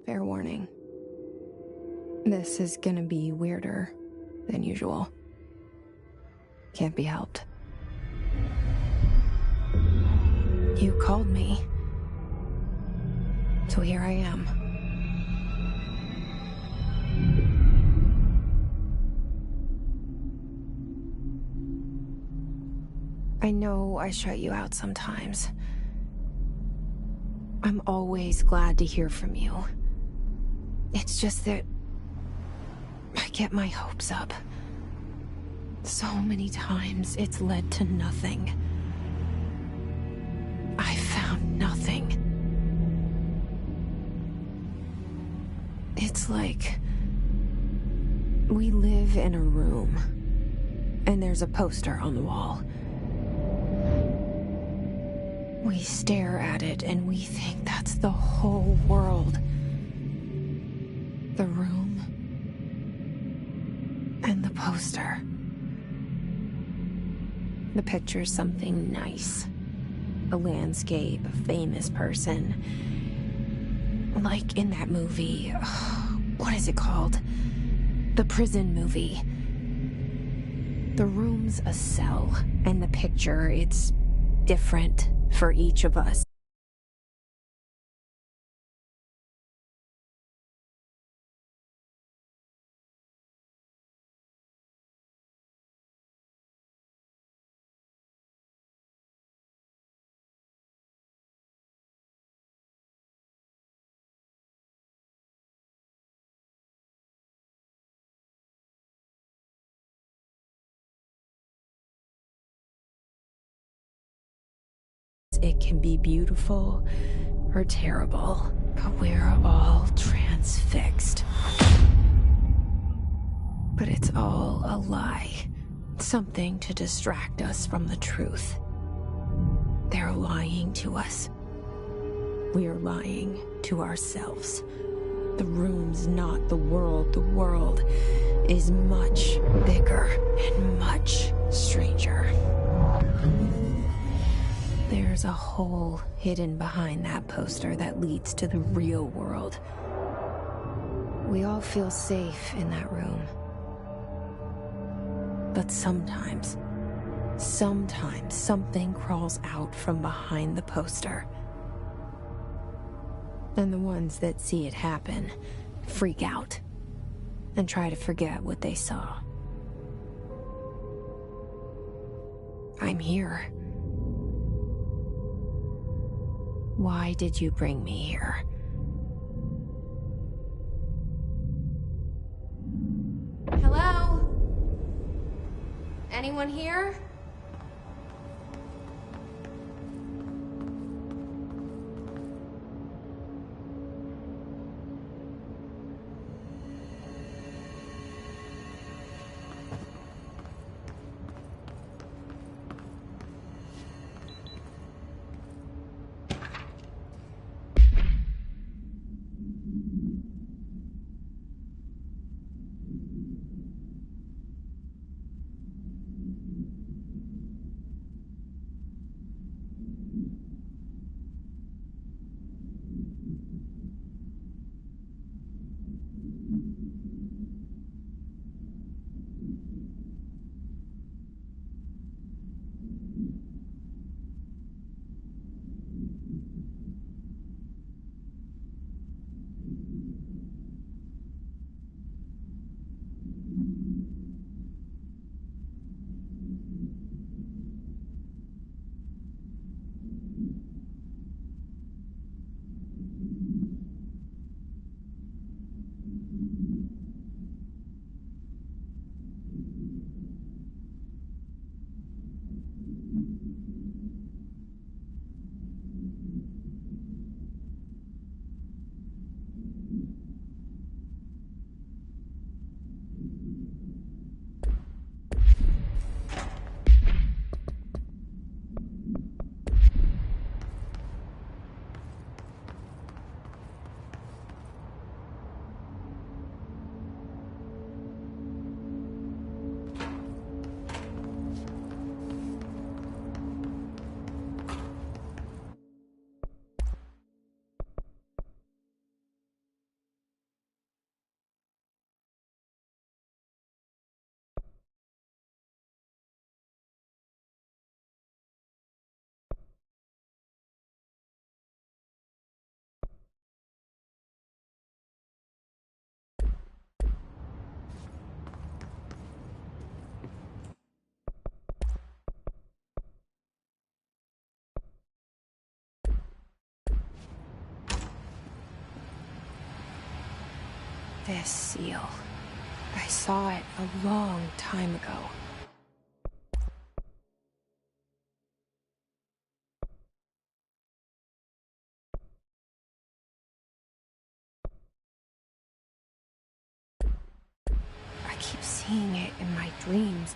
Fair warning. This is gonna be weirder than usual. Can't be helped. You called me. So here I am. I know I shut you out sometimes. I'm always glad to hear from you. It's just that I get my hopes up. So many times it's led to nothing. I found nothing. It's like we live in a room, and there's a poster on the wall. We stare at it and we think that's the whole world. The room and the poster. The picture's something nice. A landscape, a famous person. Like in that movie, what is it called? The prison movie. The room's a cell, and the picture, it's different for each of us. It can be beautiful or terrible, but we're all transfixed. But it's all a lie. Something to distract us from the truth. They're lying to us. We're lying to ourselves. The room's not the world. The world is much bigger and much stranger. There's a hole hidden behind that poster that leads to the real world. We all feel safe in that room. But sometimes something crawls out from behind the poster. And the ones that see it happen freak out and try to forget what they saw. I'm here. Why did you bring me here? Hello? Anyone here? This seal. I saw it a long time ago. I keep seeing it in my dreams.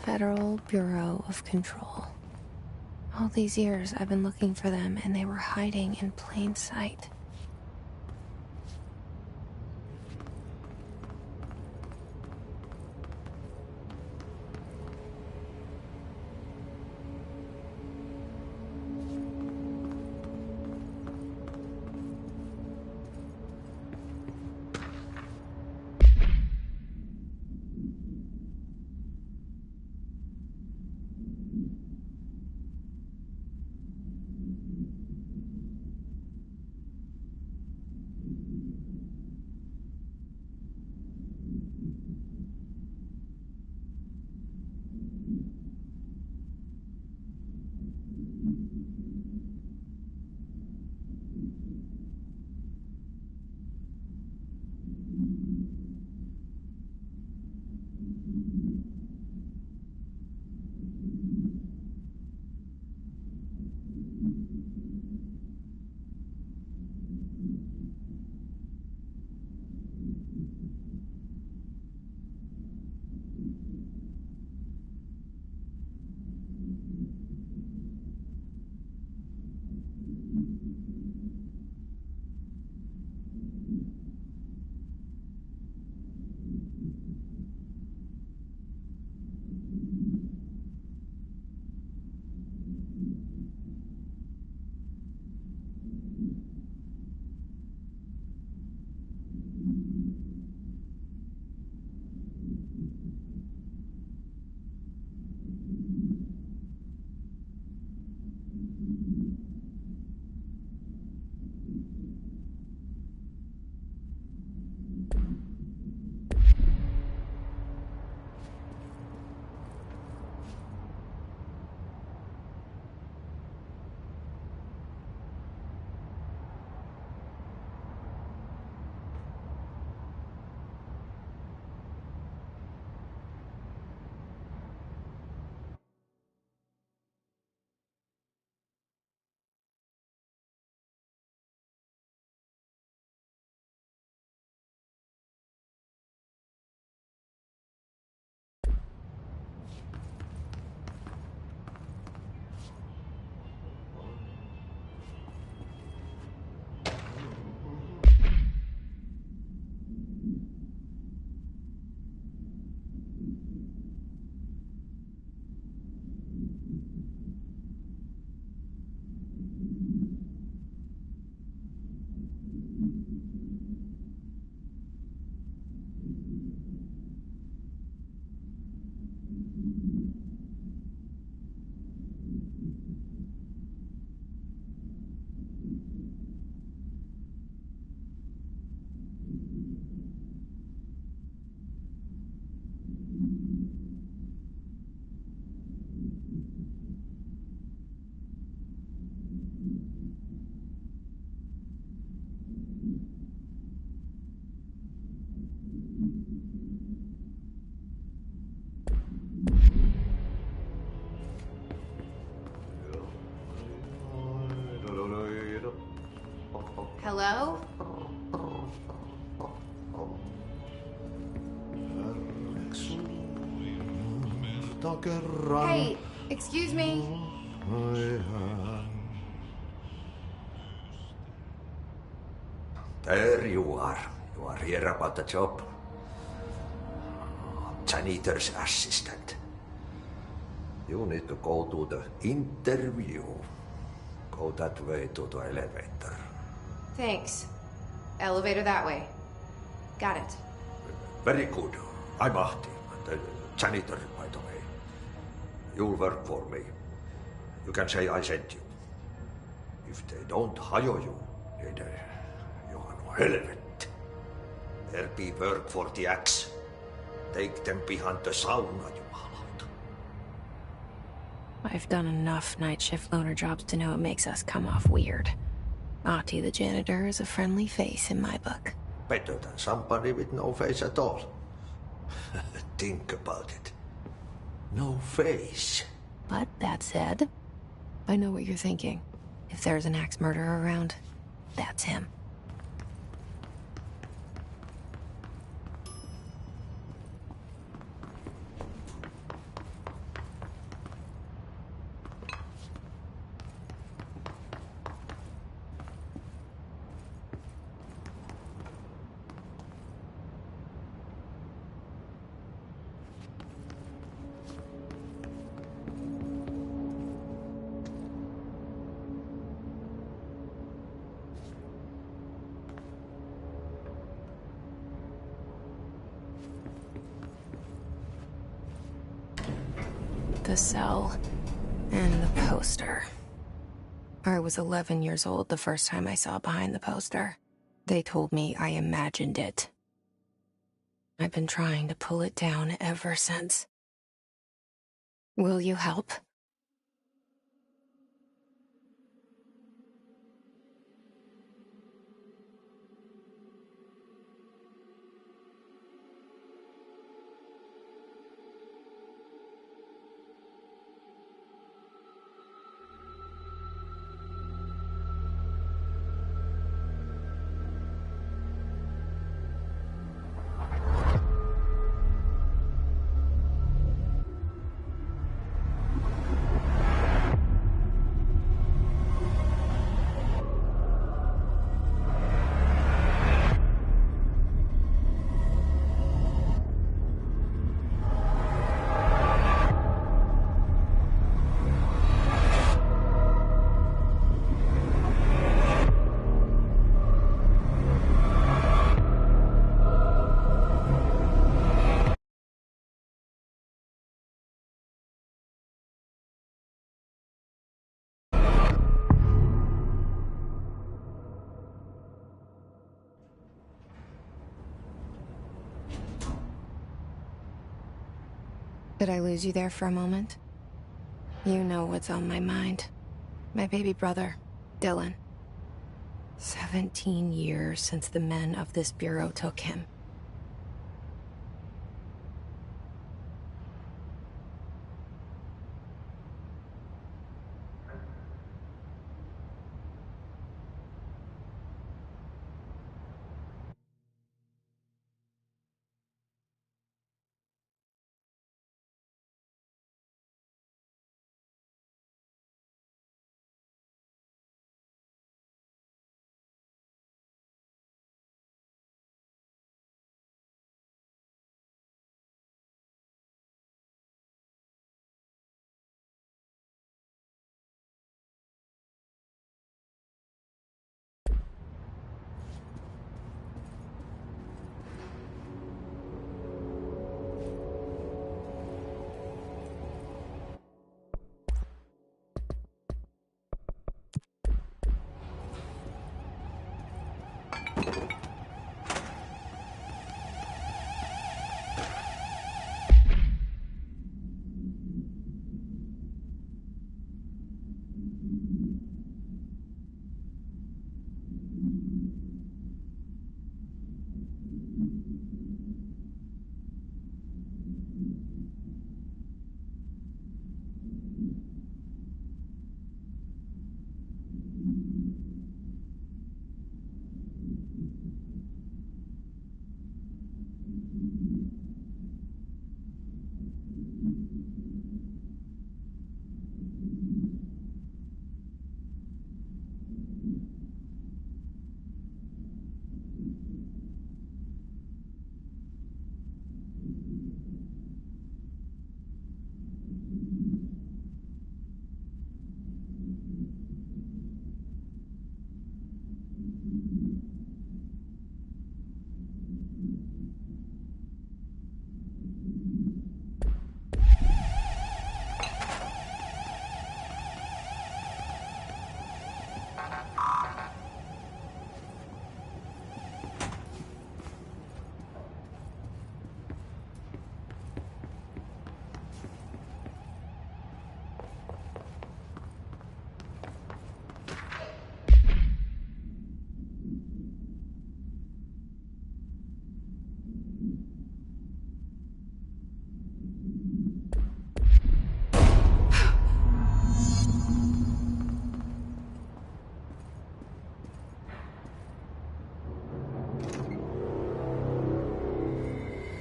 Federal Bureau of Control. All these years I've been looking for them and they were hiding in plain sight. Hello? Hey, excuse me. There you are. You are here about the job. Janitor's assistant. You need to go to the interview. Go that way to the elevator. Thanks. Elevator that way. Got it. Very good. I'm Ahti, the janitor, by the way. You'll work for me. You can say I sent you. If they don't hire you, then you are no helvet. There be work for the axe. Take them behind the sauna, you halot. I've done enough night shift loner jobs to know it makes us come off weird. Ahti the janitor is a friendly face in my book. Better than somebody with no face at all. Think about it. No face. But that said, I know what you're thinking. If there's an axe murderer around, that's him. The cell and the poster. I was 11 years old the first time I saw behind the poster. They told me I imagined it. I've been trying to pull it down ever since. Will you help? Did I lose you there for a moment? You know what's on my mind. My baby brother, Dylan. 17 years since the men of this bureau took him.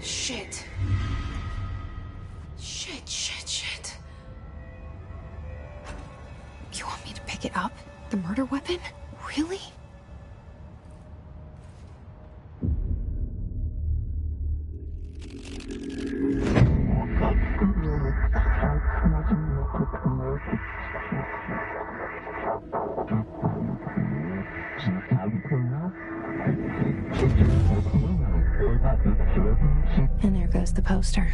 Shit. Shit. You want me to pick it up? The murder weapon? Really? And there goes the poster.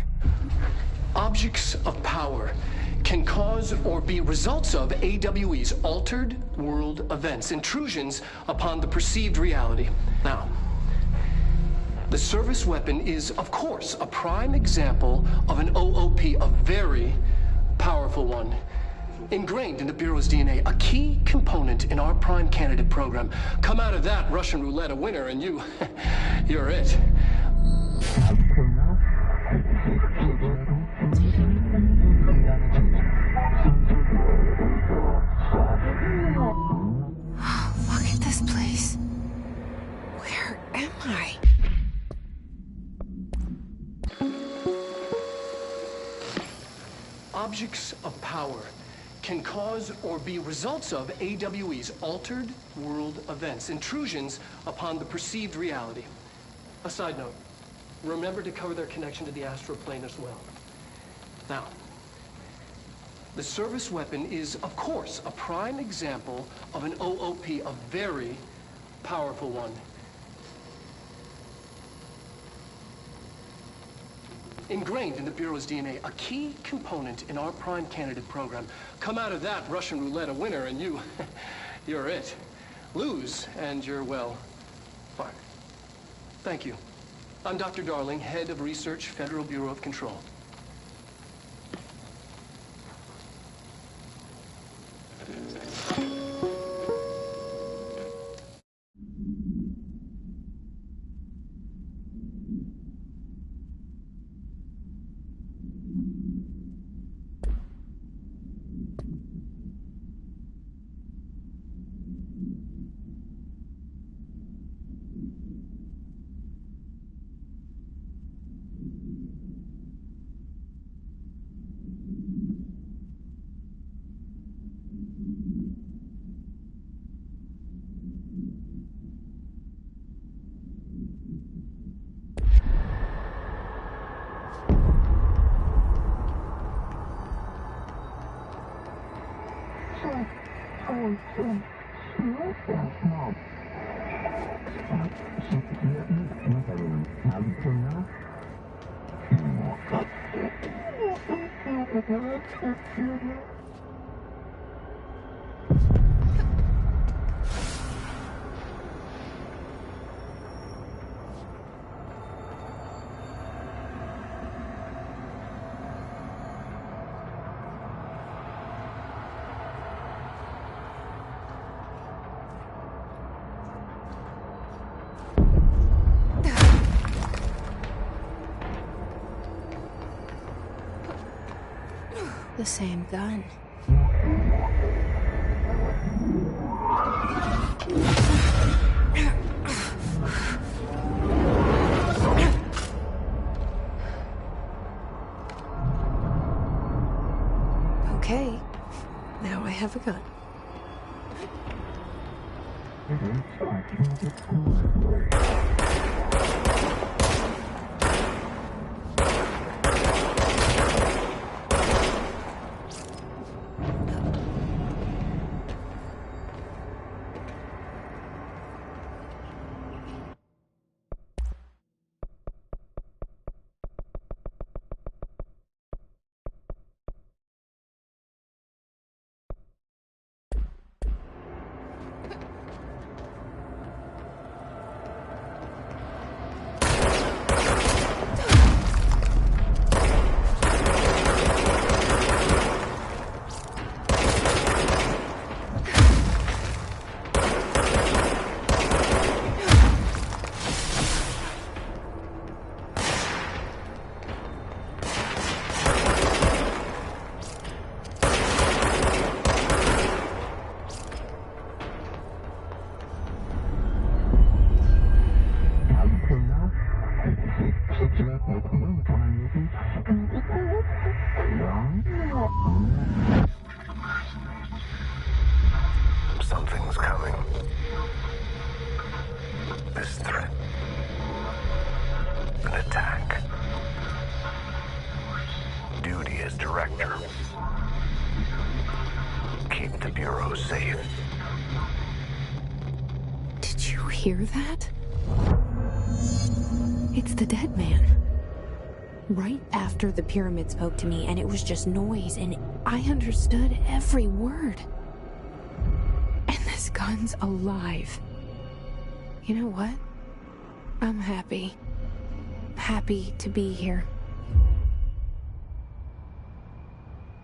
Objects of power can cause or be results of AWE's altered world events, intrusions upon the perceived reality. Now, the service weapon is, of course, a prime example of an OOP, a very powerful one. Ingrained in the Bureau's DNA, a key component in our prime candidate program. Come out of that Russian roulette a winner and you're it. Look at this place. Where am I? Objects of power can cause or be results of AWE's altered world events, intrusions upon the perceived reality. A side note, remember to cover their connection to the astral plane as well. Now, the service weapon is, of course, a prime example of an OOP, a very powerful one. Ingrained in the Bureau's DNA, a key component in our prime candidate program. Come out of that Russian roulette a winner and you're it. Lose and you're, well, fired. Thank you. I'm Dr. Darling, Head of Research, Federal Bureau of Control. The same gun. Okay, now I have a gun. this threat. An attack. Duty as director. Keep the Bureau safe. Did you hear that? It's the dead man. Right after the pyramid spoke to me, and it was just noise, and I understood every word. And this gun's alive. You know what? I'm happy. Happy to be here.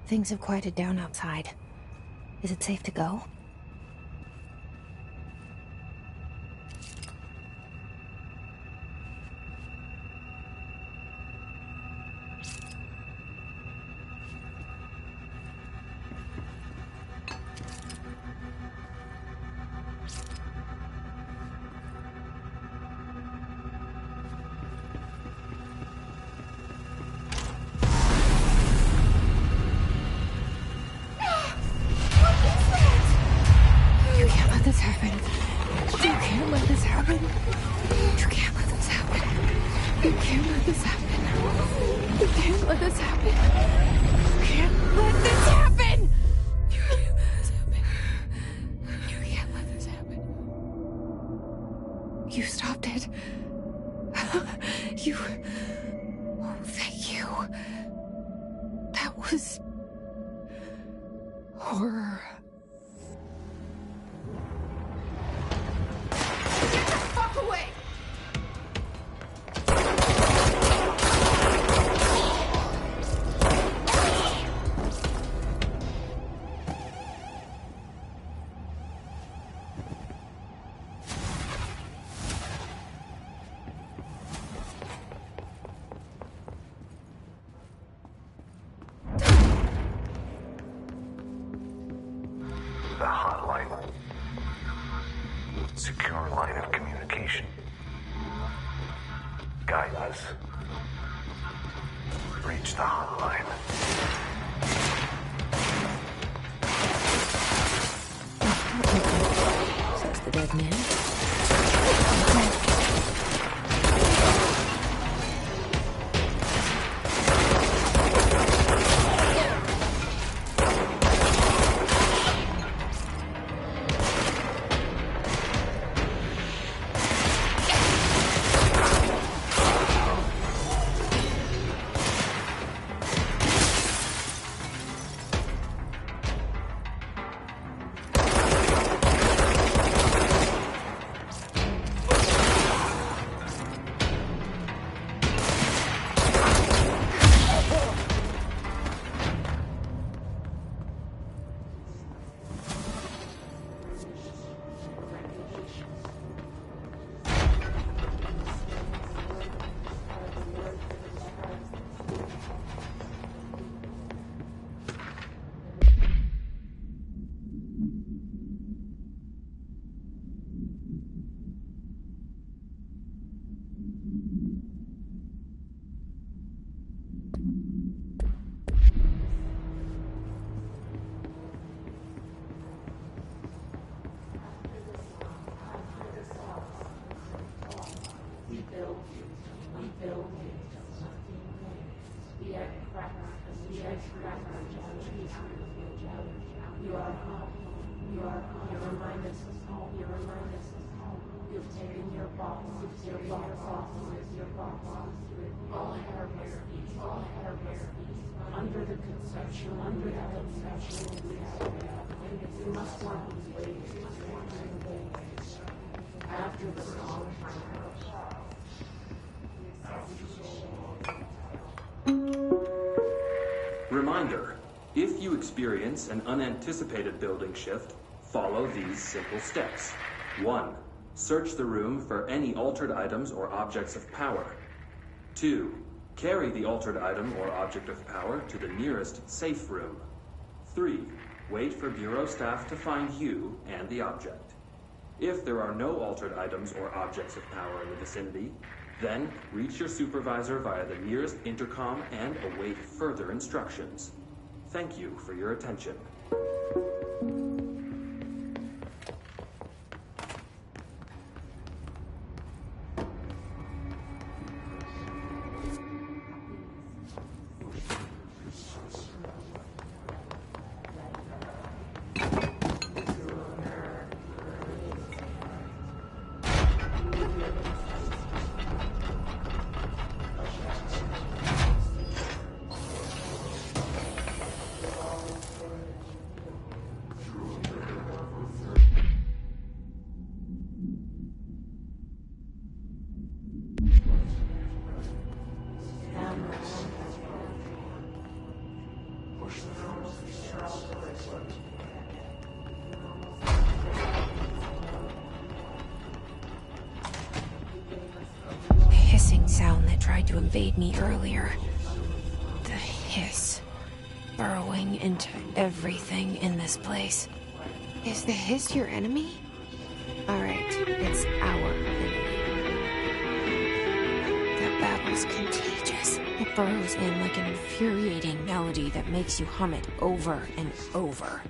Things have quieted down outside. Is it safe to go? You stopped it. You... Oh, thank you. That was... horror. Get the fuck away! The hotline. Secure line of communication. Guidance. Reach the hotline. So it's the dead man. Reminder, if you experience an unanticipated building shift, follow these simple steps. 1. Search the room for any altered items or objects of power. 2. Carry the altered item or object of power to the nearest safe room. 3. Wait for Bureau staff to find you and the object. If there are no altered items or objects of power in the vicinity, then reach your supervisor via the nearest intercom and await further instructions. Thank you for your attention. to invade me earlier. The hiss, burrowing into everything in this place. Is the hiss your enemy? Alright, it's our enemy. That babble's contagious. It burrows in like an infuriating melody that makes you hum it over and over.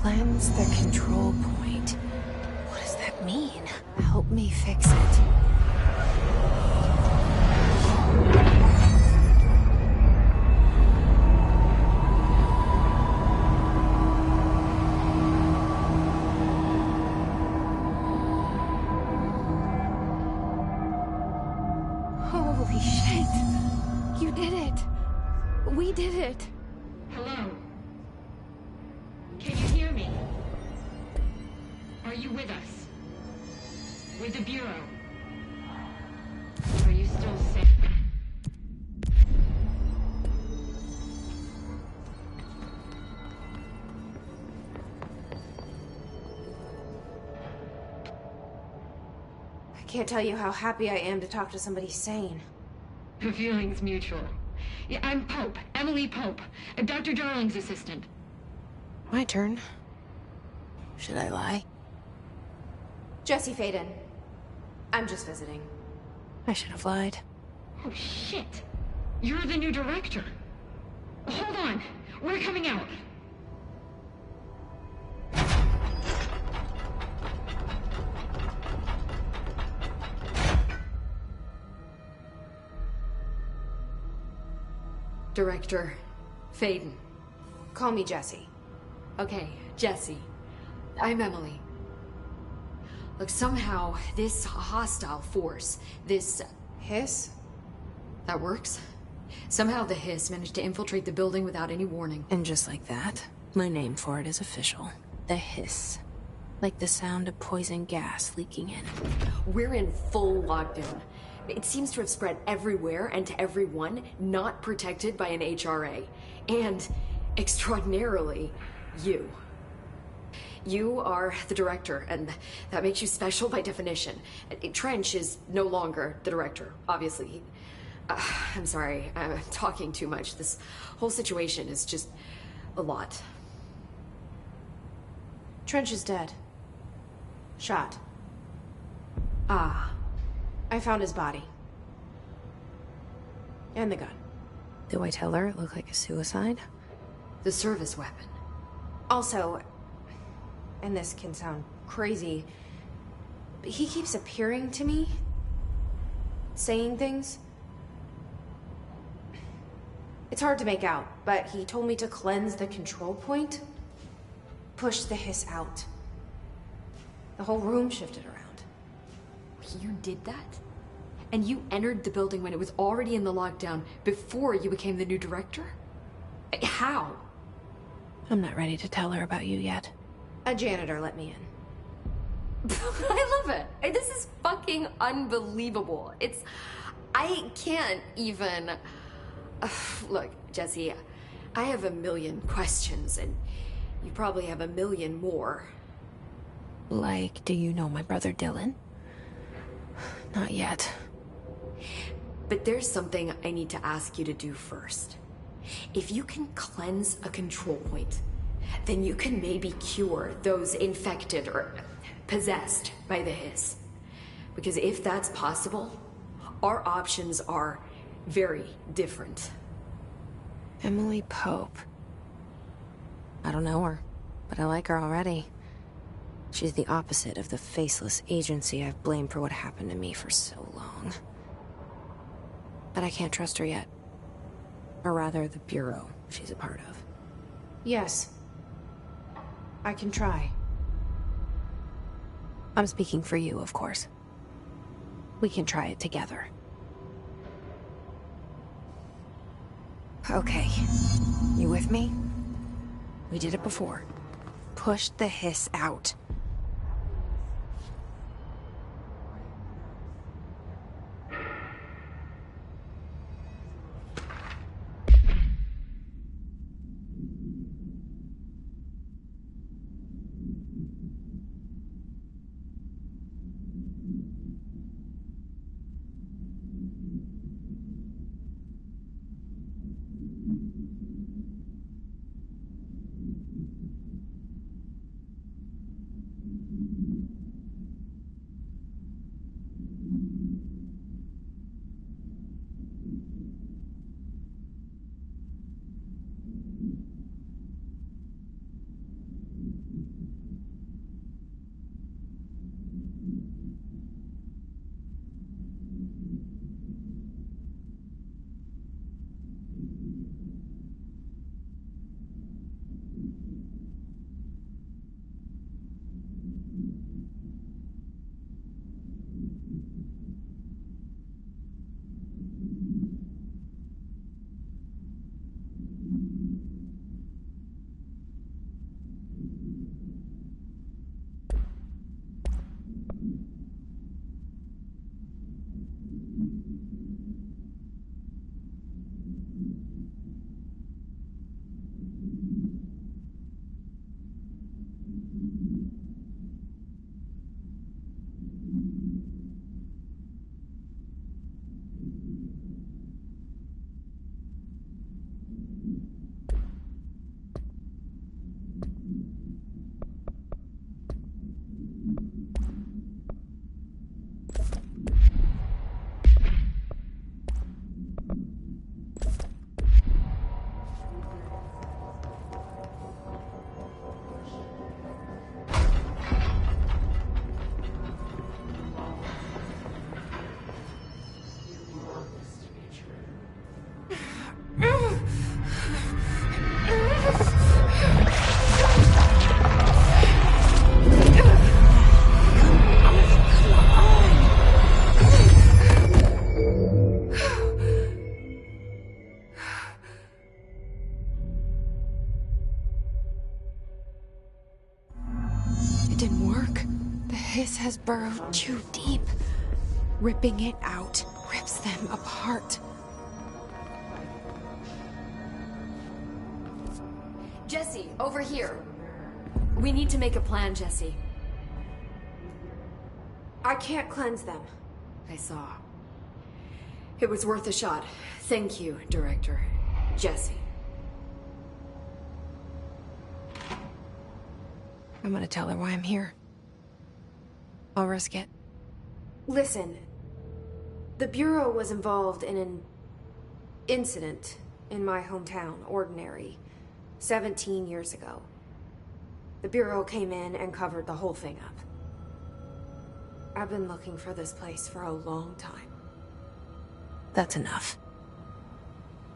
Cleanse the control point. What does that mean? Help me fix it. Holy shit! You did it! We did it! Hello? Can you hear me? Are you with us? With the Bureau? Are you still safe? I can't tell you how happy I am to talk to somebody sane. The feeling's mutual. Yeah, I'm Pope. Emily Pope. Dr. Darling's assistant. My turn. Should I lie? Jesse Faden. I'm just visiting. I should have lied. Oh, shit. You're the new director. Hold on. We're coming out. Director Faden. Call me Jesse. Okay, Jesse. I'm Emily. Look, somehow this hostile force, this... Hiss? That works? Somehow the Hiss managed to infiltrate the building without any warning. And just like that, my name for it is official. The Hiss. Like the sound of poison gas leaking in. We're in full lockdown. It seems to have spread everywhere and to everyone not protected by an HRA. And, extraordinarily, you. You are the director, and that makes you special by definition. Trench is no longer the director, obviously. I'm sorry, I'm talking too much. This whole situation is just a lot. Trench is dead. Shot. Ah. I found his body. And the gun. Do I tell her it looked like a suicide? The service weapon. Also, and this can sound crazy, but he keeps appearing to me, saying things. It's hard to make out, but he told me to cleanse the control point, push the Hiss out. The whole room shifted around. You did that? And you entered the building when it was already in the lockdown before you became the new director? How? I'm not ready to tell her about you yet. A janitor let me in. I love it. This is fucking unbelievable. I can't even... Look, Jesse, I have a million questions, and you probably have a million more. Like, do you know my brother Dylan? Not yet. But there's something I need to ask you to do first. If you can cleanse a control point, then you can maybe cure those infected or possessed by the Hiss. Because if that's possible, our options are very different. Emily Pope. I don't know her, but I like her already. She's the opposite of the faceless agency I've blamed for what happened to me for so long. But I can't trust her yet. Or rather, the Bureau she's a part of. Yes. I can try. I'm speaking for you, of course. We can try it together. Okay. You with me? We did it before. Push the Hiss out. didn't work. The hiss has burrowed too deep. Ripping it out rips them apart. Jesse, over here. We need to make a plan, Jesse. I can't cleanse them. I saw. It was worth a shot. Thank you, Director. Jesse. I'm gonna tell her why I'm here. I'll risk it. Listen, the Bureau was involved in an incident in my hometown, Ordinary, 17 years ago. The Bureau came in and covered the whole thing up. I've been looking for this place for a long time. That's enough.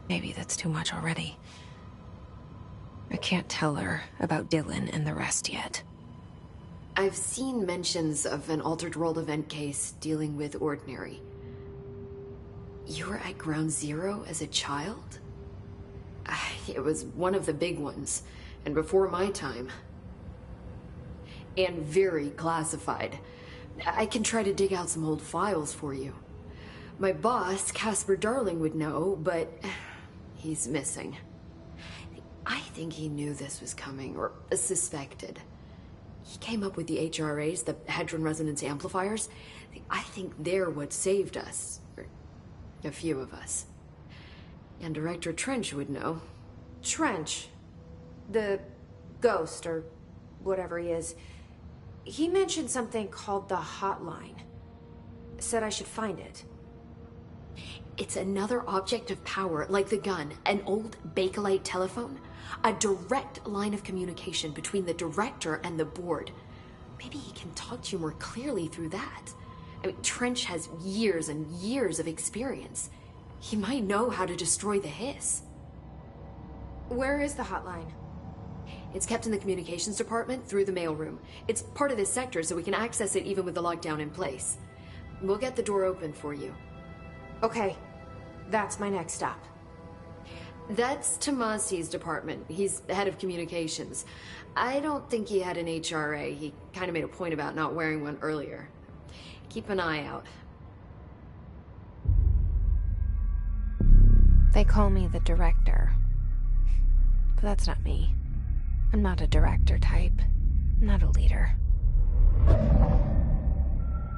Maybe that's too much already. I can't tell her about Dylan and the rest yet. I've seen mentions of an Altered World event case dealing with Ordinary. You were at Ground Zero as a child? It was one of the big ones, and before my time. And very classified. I can try to dig out some old files for you. My boss, Casper Darling, would know, but he's missing. I think he knew this was coming, or suspected. He came up with the HRAs, the Hadron Resonance Amplifiers. I think they're what saved us. Or a few of us. And Director Trench would know. Trench, the ghost, or whatever he is, he mentioned something called the Hotline. Said I should find it. It's another object of power, like the gun, an old Bakelite telephone. A direct line of communication between the director and the board. Maybe he can talk to you more clearly through that. I mean, Trench has years and years of experience. He might know how to destroy the hiss. Where is the hotline? It's kept in the communications department through the mailroom. It's part of this sector, so we can access it even with the lockdown in place. We'll get the door open for you. Okay, that's my next stop. That's Tomasi's department. He's the head of communications. I don't think he had an HRA. He kind of made a point about not wearing one earlier. Keep an eye out. They call me the director. But that's not me. I'm not a director type. I'm not a leader.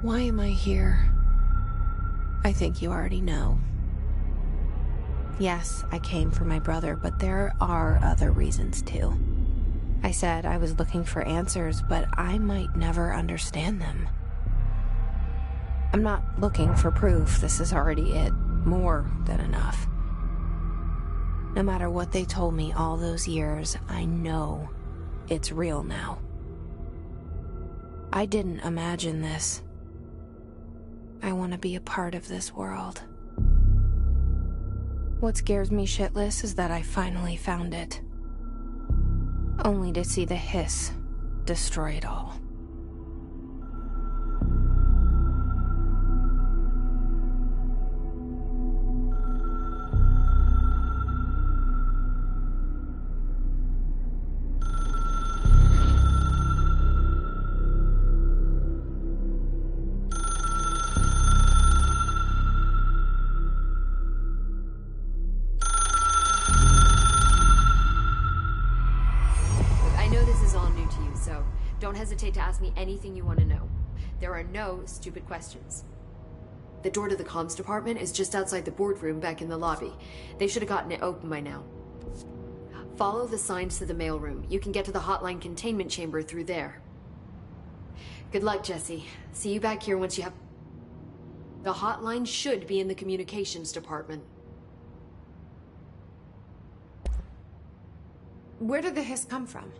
Why am I here? I think you already know. Yes, I came for my brother, but there are other reasons too. I said I was looking for answers, but I might never understand them. I'm not looking for proof. This is already it. More than enough. No matter what they told me all those years, I know it's real now. I didn't imagine this. I want to be a part of this world. What scares me shitless is that I finally found it. Only to see the hiss destroy it all. Don't hesitate to ask me anything you want to know. There are no stupid questions. The door to the comms department is just outside the boardroom back in the lobby. They should have gotten it open by now. Follow the signs to the mailroom. You can get to the hotline containment chamber through there. Good luck, Jesse. See you back here once you have... The hotline should be in the communications department. Where did the hiss come from?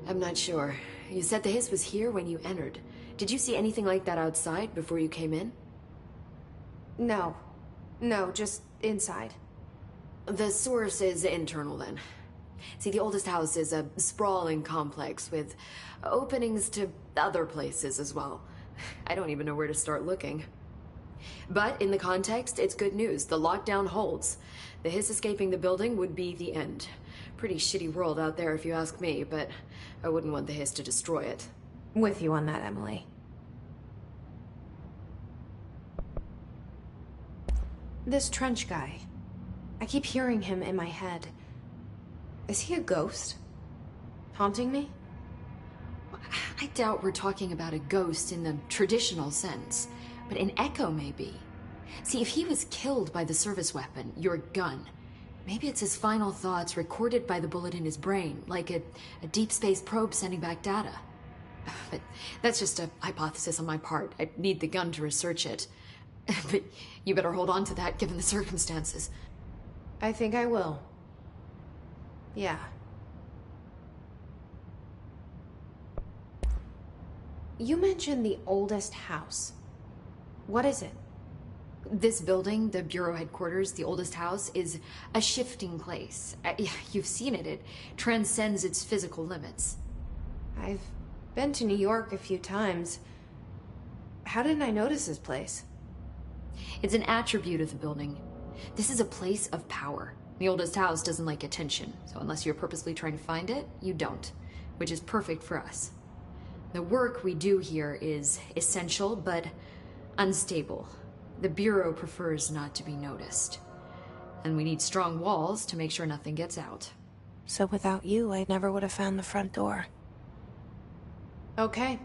I'm not sure. You said the hiss was here when you entered. Did you see anything like that outside before you came in? No. No, just inside. The source is internal, then. See, the oldest house is a sprawling complex with openings to other places as well. I don't even know where to start looking. But in the context, it's good news. The lockdown holds. The hiss escaping the building would be the end. Pretty shitty world out there if you ask me, but I wouldn't want the hiss to destroy it. With you on that, Emily. This Trench guy. I keep hearing him in my head. Is he a ghost? Haunting me? I doubt we're talking about a ghost in the traditional sense, but an echo maybe. See, if he was killed by the service weapon, your gun, maybe it's his final thoughts recorded by the bullet in his brain, like a deep space probe sending back data. But that's just a hypothesis on my part. I need the gun to research it. But you better hold on to that given the circumstances. I think I will. Yeah. You mentioned the oldest house. What is it? This building, the Bureau headquarters, the oldest house, is a shifting place. You've seen it. It transcends its physical limits. I've been to New York a few times. How didn't I notice this place? It's an attribute of the building. This is a place of power. The oldest house doesn't like attention, so unless you're purposely trying to find it, you don't, which is perfect for us. The work we do here is essential, but unstable. The Bureau prefers not to be noticed. And we need strong walls to make sure nothing gets out. So without you, I never would have found the front door. Okay.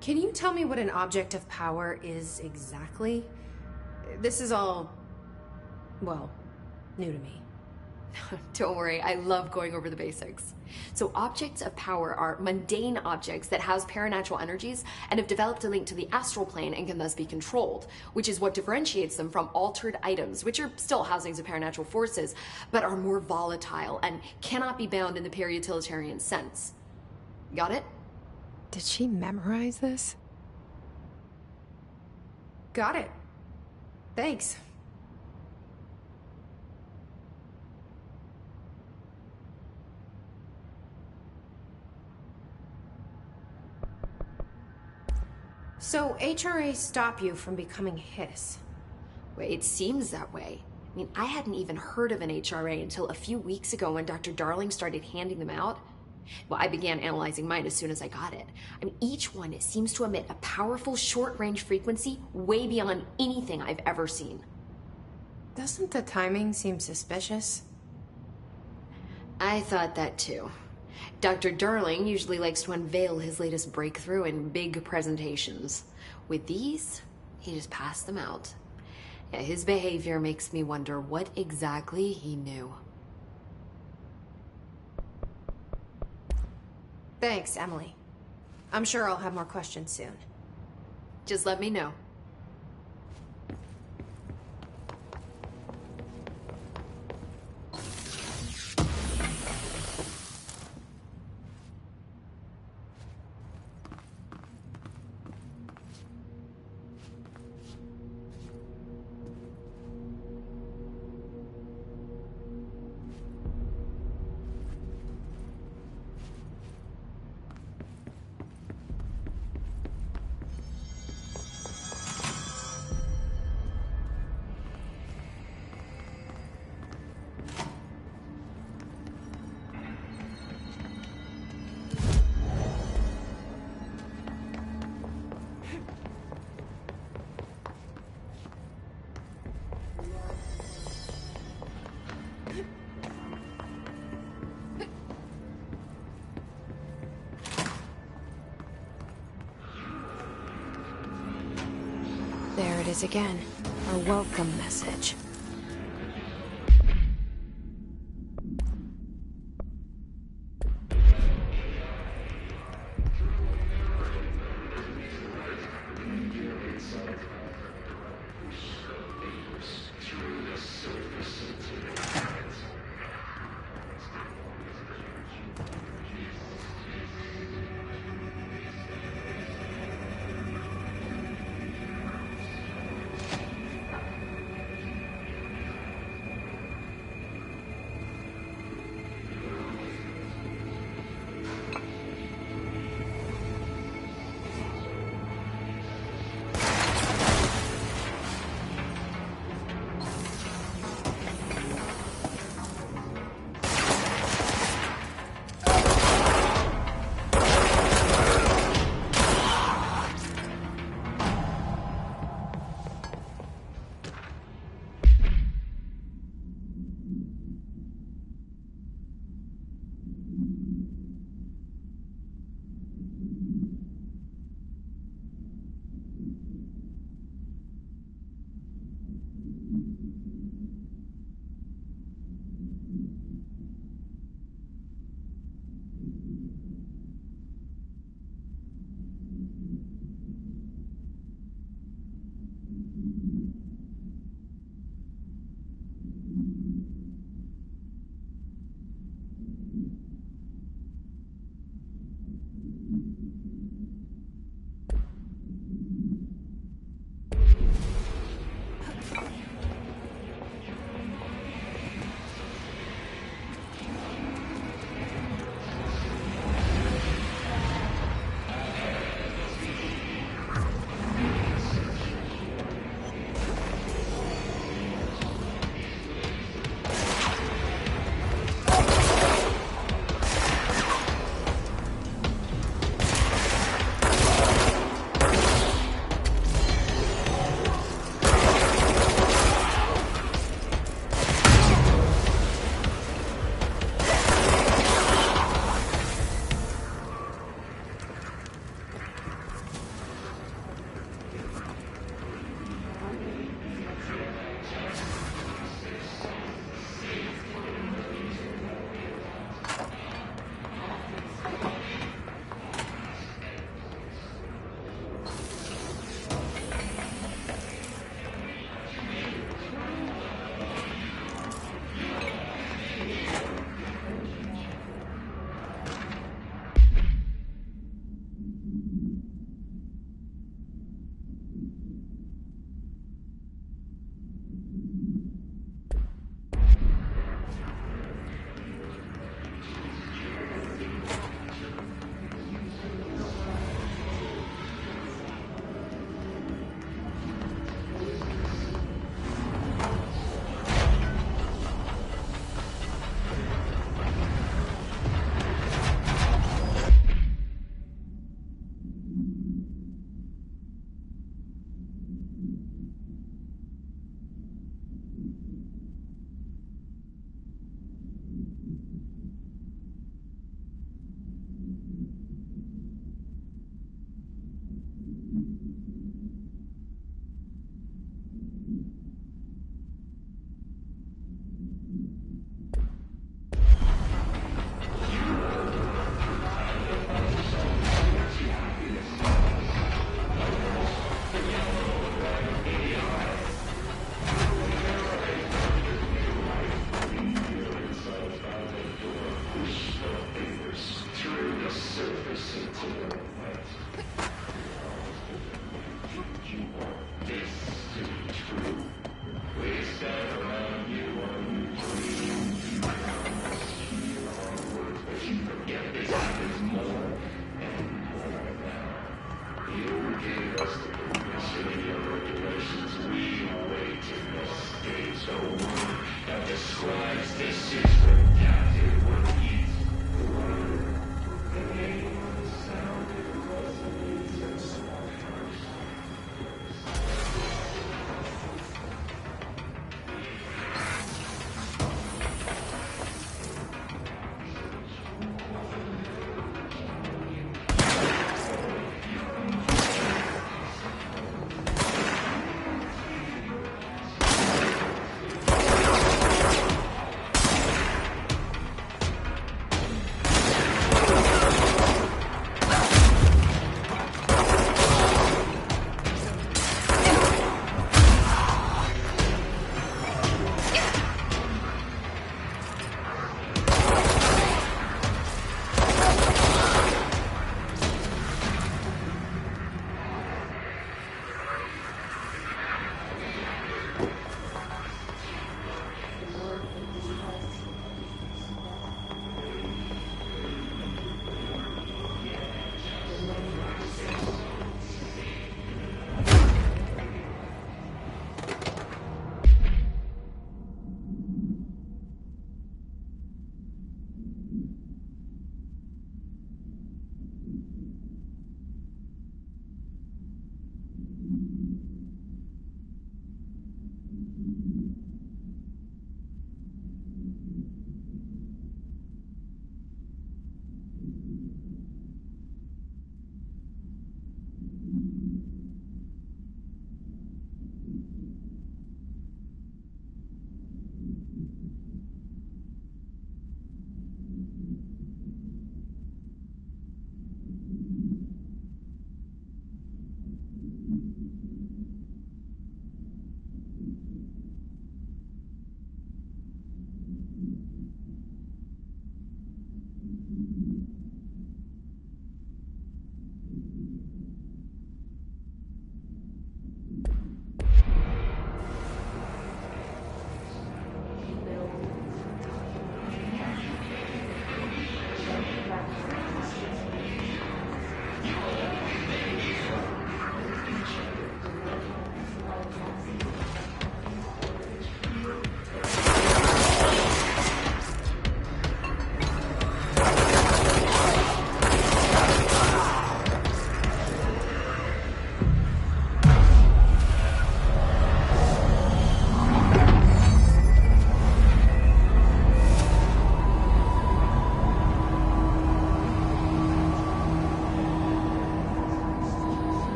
Can you tell me what an object of power is exactly? This is all, well, new to me. Don't worry, I love going over the basics. So objects of power are mundane objects that house paranatural energies and have developed a link to the astral plane and can thus be controlled, which is what differentiates them from altered items, which are still housings of paranatural forces, but are more volatile and cannot be bound in the peri-utilitarian sense. Got it? Did she memorize this? Got it. Thanks. So, HRA stop you from becoming Hiss? Well, it seems that way. I mean, I hadn't even heard of an HRA until a few weeks ago when Dr. Darling started handing them out. Well, I began analyzing mine as soon as I got it. I mean, each one seems to emit a powerful short-range frequency way beyond anything I've ever seen. Doesn't the timing seem suspicious? I thought that too. Dr. Darling usually likes to unveil his latest breakthrough in big presentations. With these, he just passed them out. Yeah, his behavior makes me wonder what exactly he knew. Thanks, Emily. I'm sure I'll have more questions soon. Just let me know. There it is again. Our welcome message.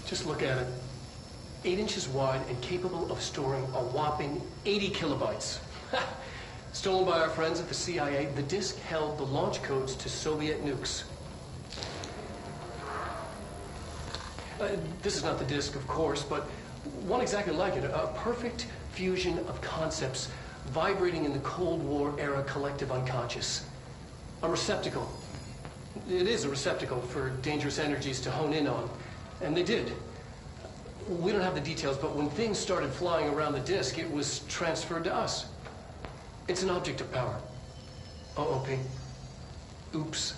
Just look at it. 8 inches wide and capable of storing a whopping 80 kilobytes. Stolen by our friends at the CIA, the disk held the launch codes to Soviet nukes. This is not the disk, of course, but one exactly like it. A perfect fusion of concepts vibrating in the Cold War era collective unconscious. A receptacle. It is a receptacle for dangerous energies to hone in on. And they did. We don't have the details, but when things started flying around the disk, it was transferred to us. It's an object of power. OOP. Oops.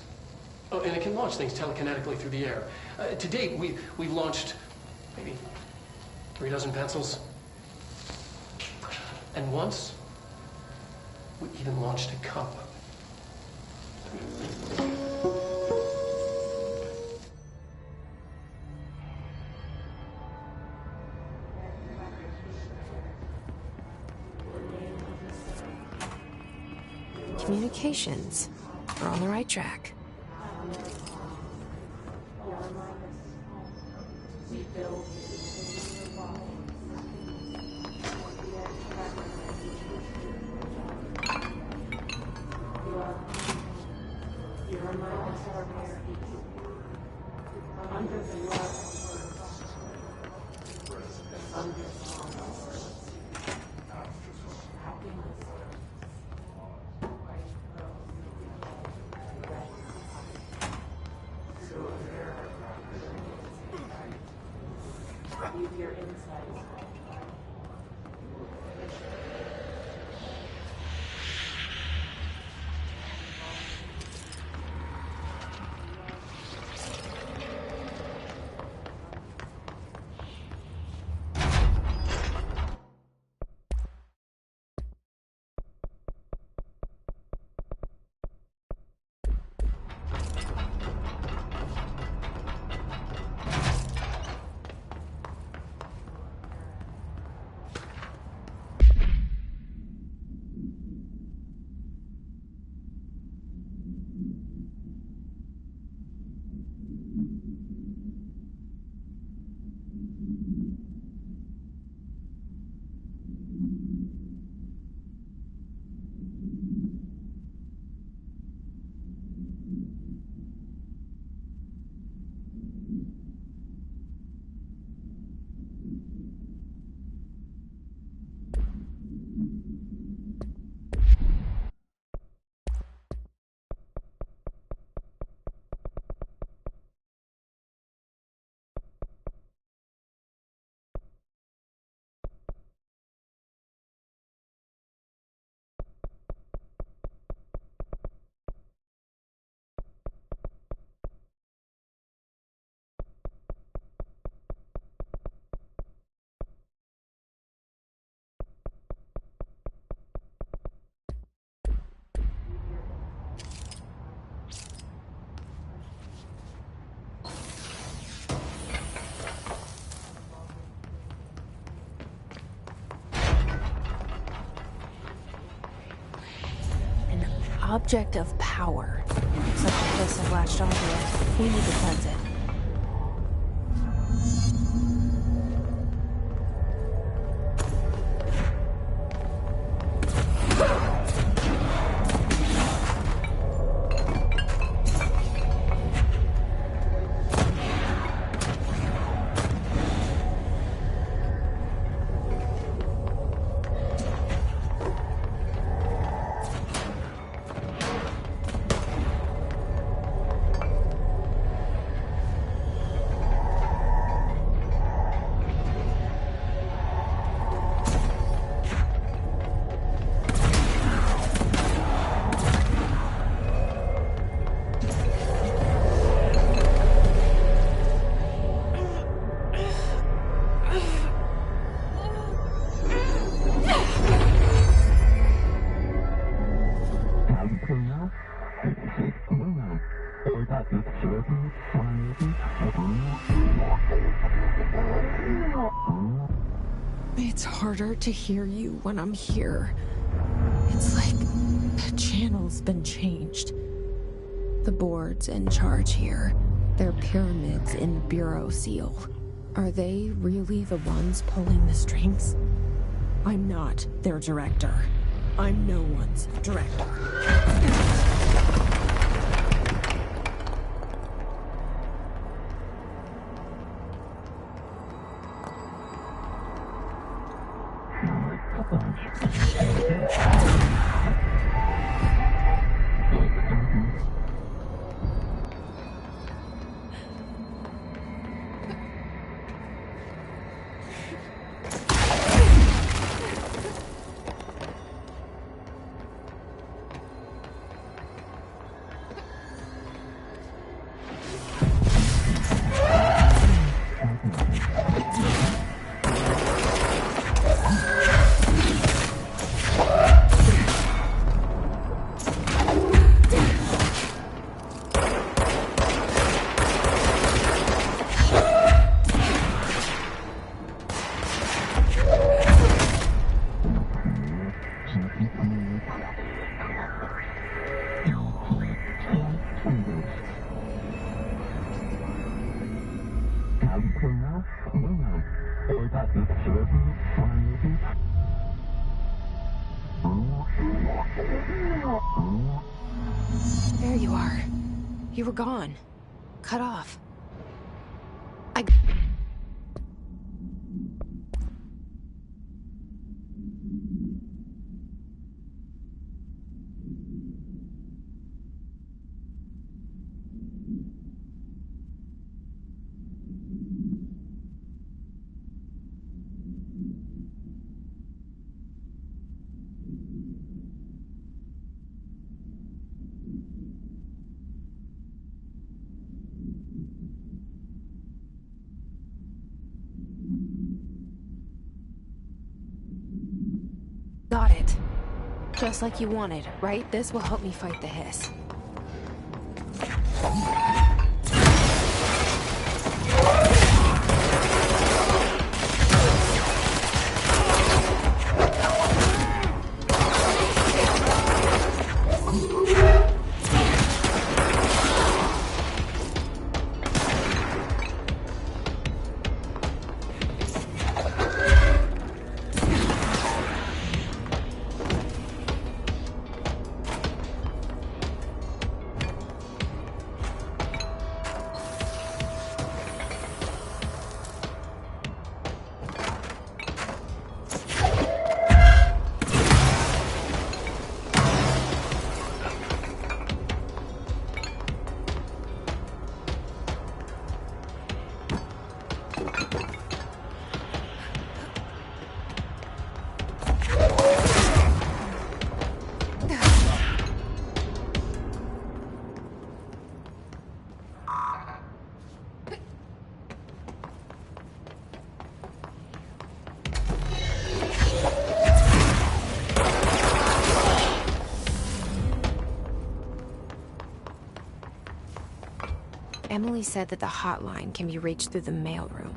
Oh, and it can launch things telekinetically through the air. To date, we've launched maybe 3 dozen pencils. And once, we even launched a cup. Communications. We're on the right track. Object of power. Looks like the place I've latched onto it. We need to cleanse it. It's harder to hear you when I'm here. It's like the channel's been changed. The board's in charge here. They're pyramids in Bureau Seal. Are they really the ones pulling the strings? I'm not their director. I'm no one's director. There you are. You were gone. Cut off. Just like you wanted, right? This will help me fight the hiss. Emily said that the hotline can be reached through the mailroom.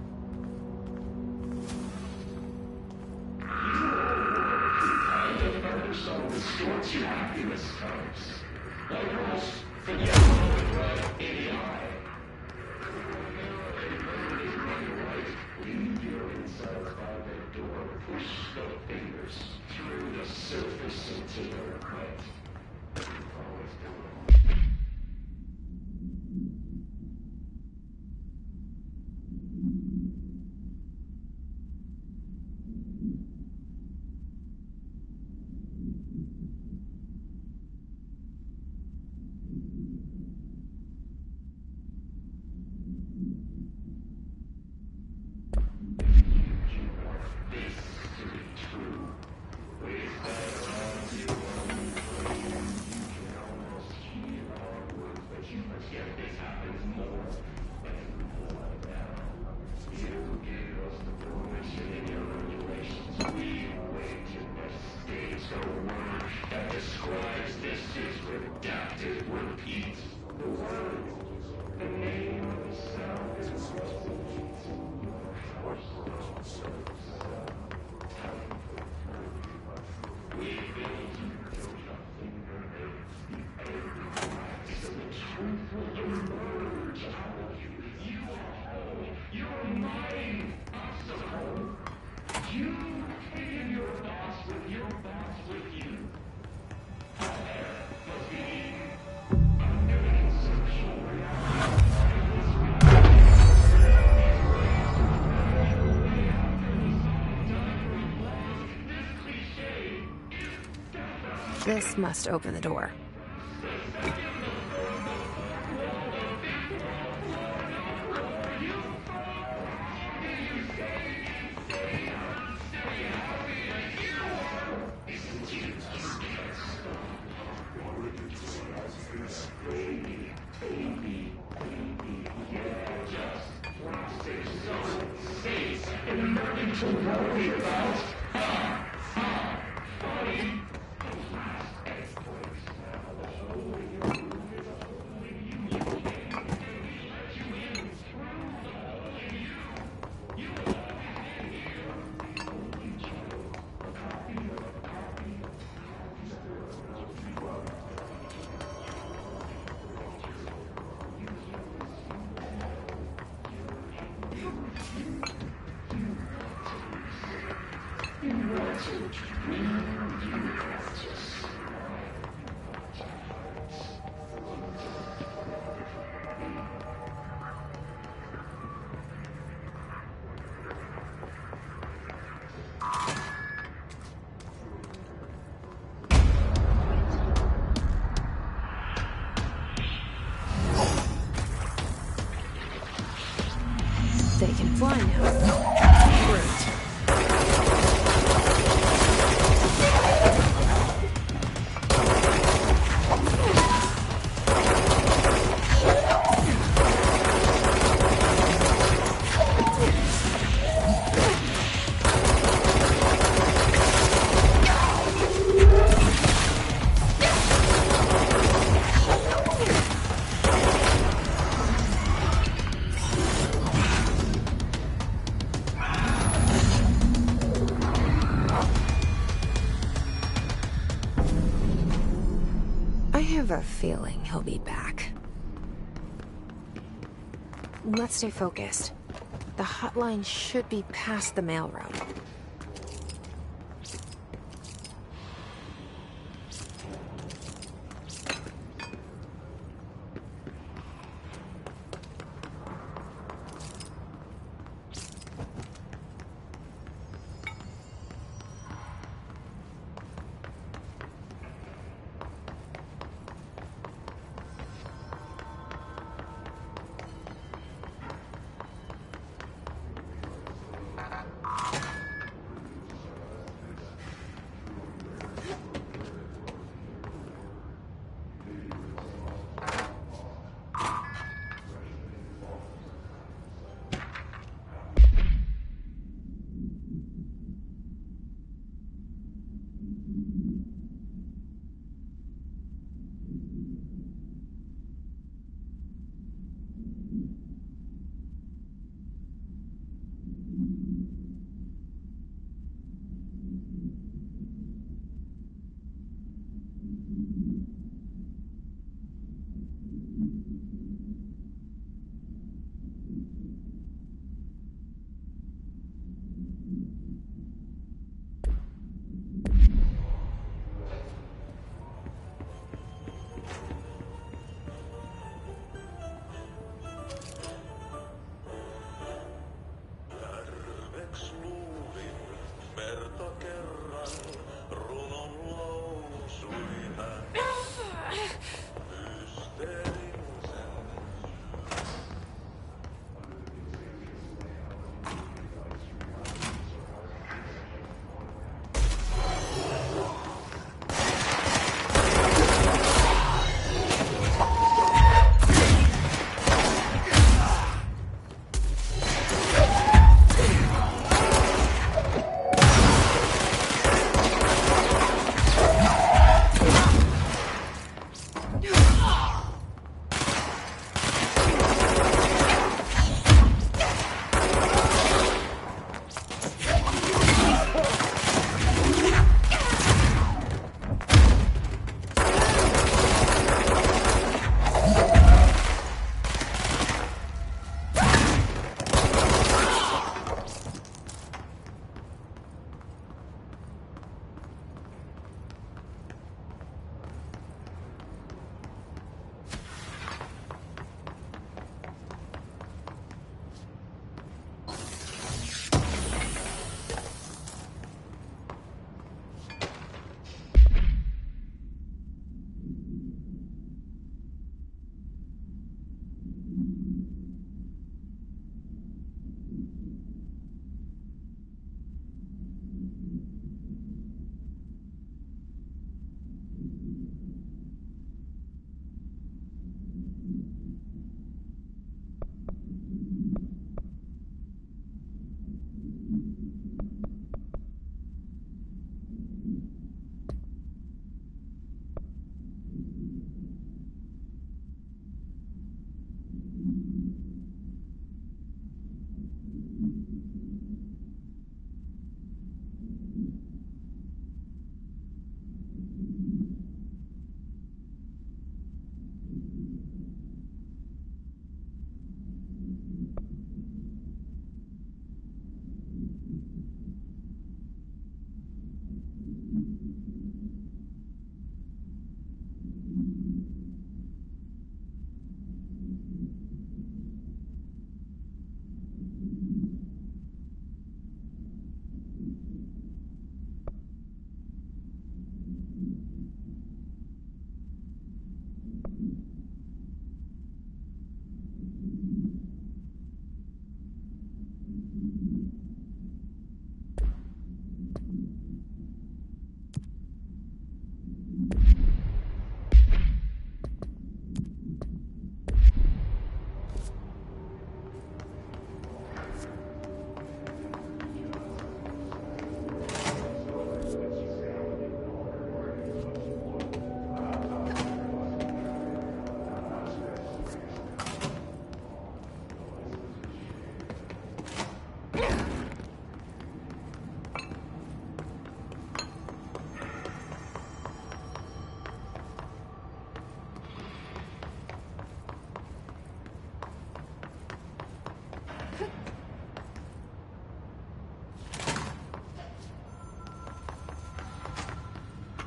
This must open the door. They can fly now. Great. a feeling he'll be back. Let's stay focused. The hotline should be past the mailroom.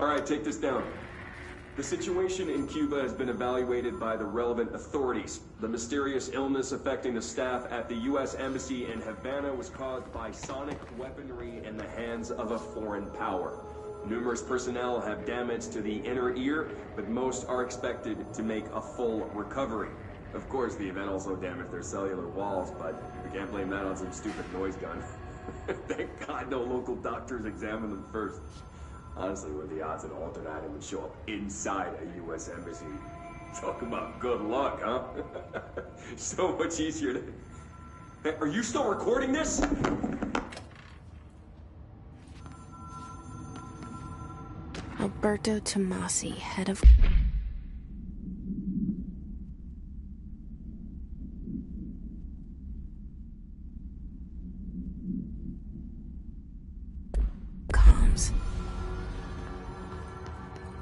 Alright, take this down. The situation in Cuba has been evaluated by the relevant authorities. The mysterious illness affecting the staff at the U.S. Embassy in Havana was caused by sonic weaponry in the hands of a foreign power. Numerous personnel have damage to the inner ear, but most are expected to make a full recovery. Of course, the event also damaged their cellular walls, but we can't blame that on some stupid noise gun. Thank God no local doctors examined them first. Honestly, what are the odds an alternate item would show up inside a U.S. embassy? Talk about good luck, huh? So much easier to... Hey, are you still recording this? Alberto Tomasi, head of... comms.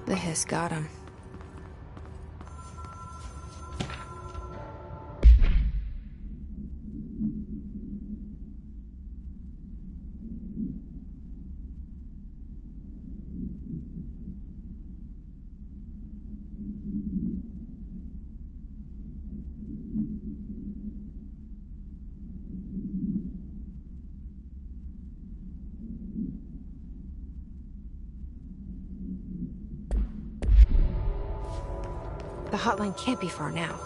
The hiss got him. The hotline can't be far now.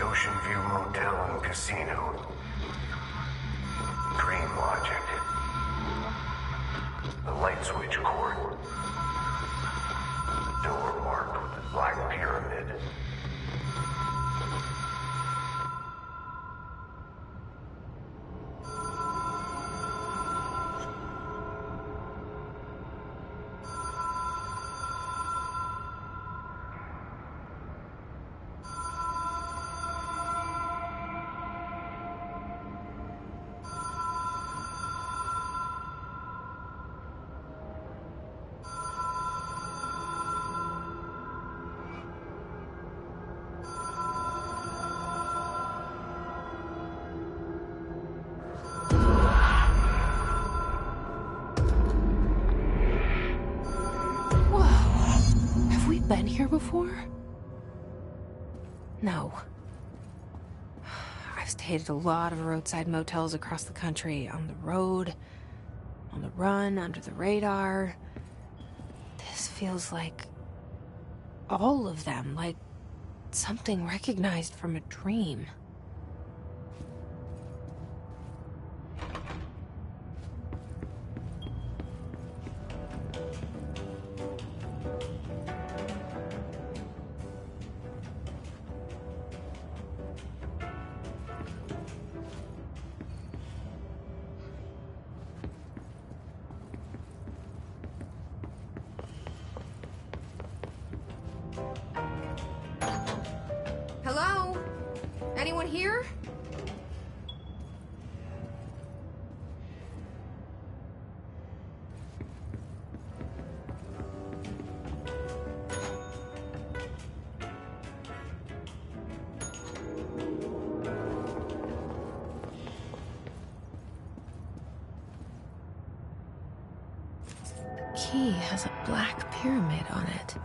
Ocean View Motel and Casino. Dream Logic. The light switch cord. Door marked with a black pyramid. Been here before? No. I've stayed at a lot of roadside motels across the country, on the road, on the run, under the radar. This feels like all of them, like something recognized from a dream. Hello? Anyone here? key has a black pyramid on it.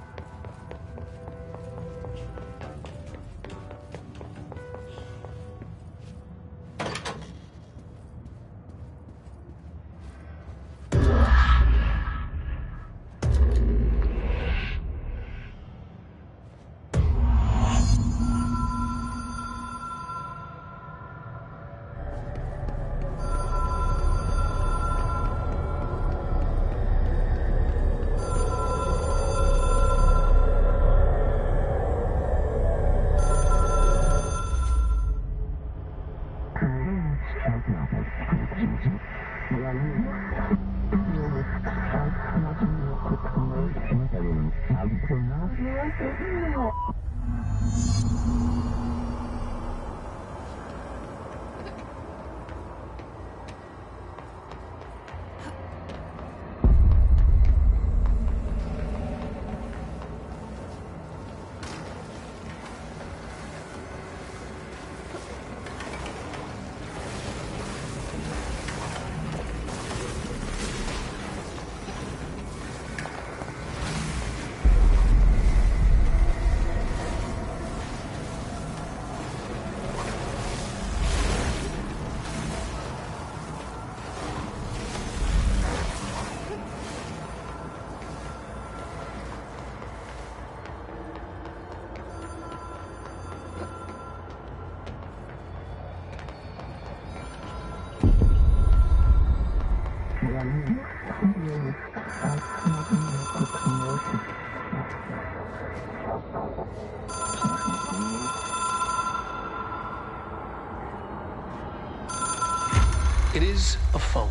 It is a phone.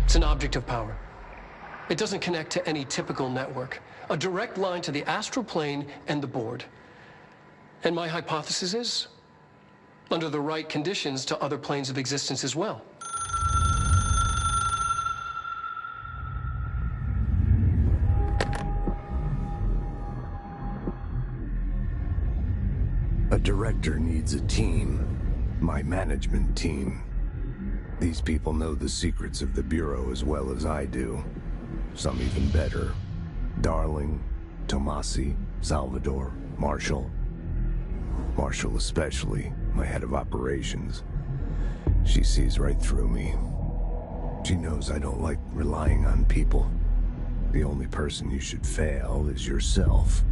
It's an object of power. It doesn't connect to any typical network. A direct line to the astral plane and the board. And my hypothesis is, under the right conditions, to other planes of existence as well. A director needs a team. My management team. These people know the secrets of the Bureau as well as I do. Some even better. Darling, Tomasi, Salvador, Marshall. Marshall especially, my head of operations. She sees right through me. She knows I don't like relying on people. The only person you should fail is yourself.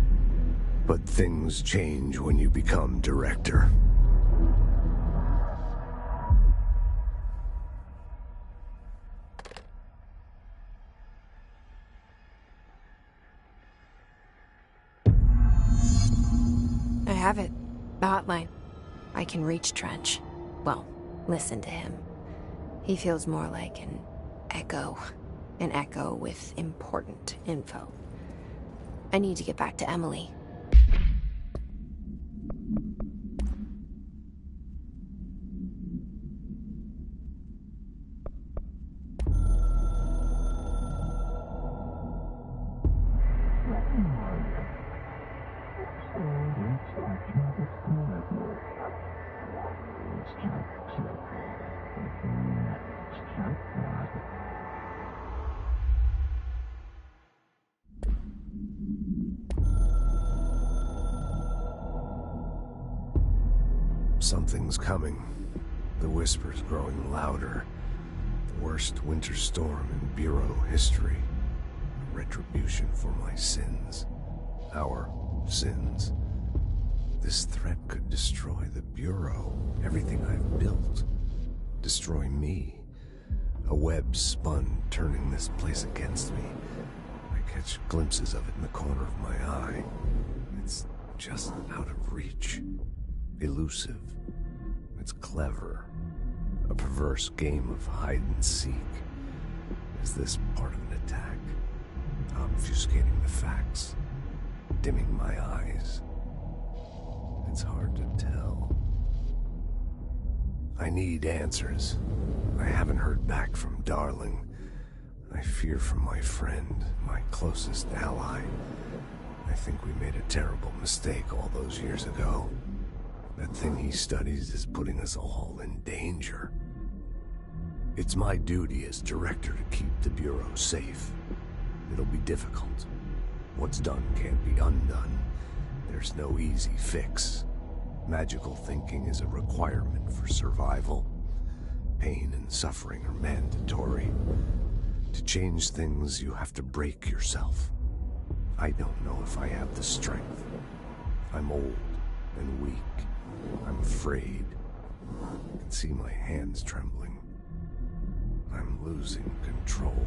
But things change when you become director. I have it. The hotline. I can reach Trench. Well, listen to him. He feels more like an echo. An echo with important info. I need to get back to Emily. Something's coming. The whisper's growing louder. The worst winter storm in Bureau history. Retribution for my sins. Our sins. This threat could destroy the Bureau, everything I've built. Destroy me. A web spun, turning this place against me. I catch glimpses of it in the corner of my eye. It's just out of reach. Elusive. It's clever. A perverse game of hide and seek. Is this part of an attack? Obfuscating the facts. Dimming my eyes. It's hard to tell. I need answers. I haven't heard back from Darling. I fear for my friend, my closest ally. I think we made a terrible mistake all those years ago. That thing he studies is putting us all in danger. It's my duty as director to keep the Bureau safe. It'll be difficult. What's done can't be undone. There's no easy fix. Magical thinking is a requirement for survival. Pain and suffering are mandatory. To change things, you have to break yourself. I don't know if I have the strength. I'm old and weak. I'm afraid. I can see my hands trembling. I'm losing control.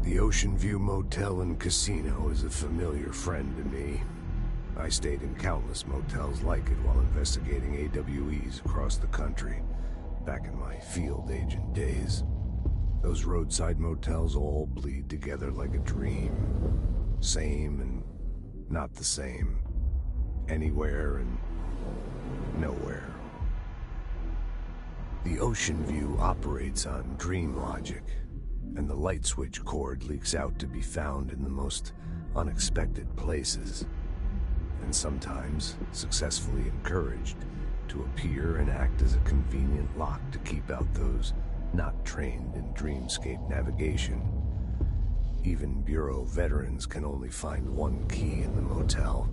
The Ocean View Motel and Casino is a familiar friend to me. I stayed in countless motels like it while investigating AWEs across the country, back in my field agent days. Those roadside motels all bleed together like a dream. Same and not the same. Anywhere and nowhere. The Ocean View operates on dream logic, and the light switch cord leaks out to be found in the most unexpected places, and sometimes successfully encouraged to appear and act as a convenient lock to keep out those not trained in dreamscape navigation. Even Bureau veterans can only find one key in the motel.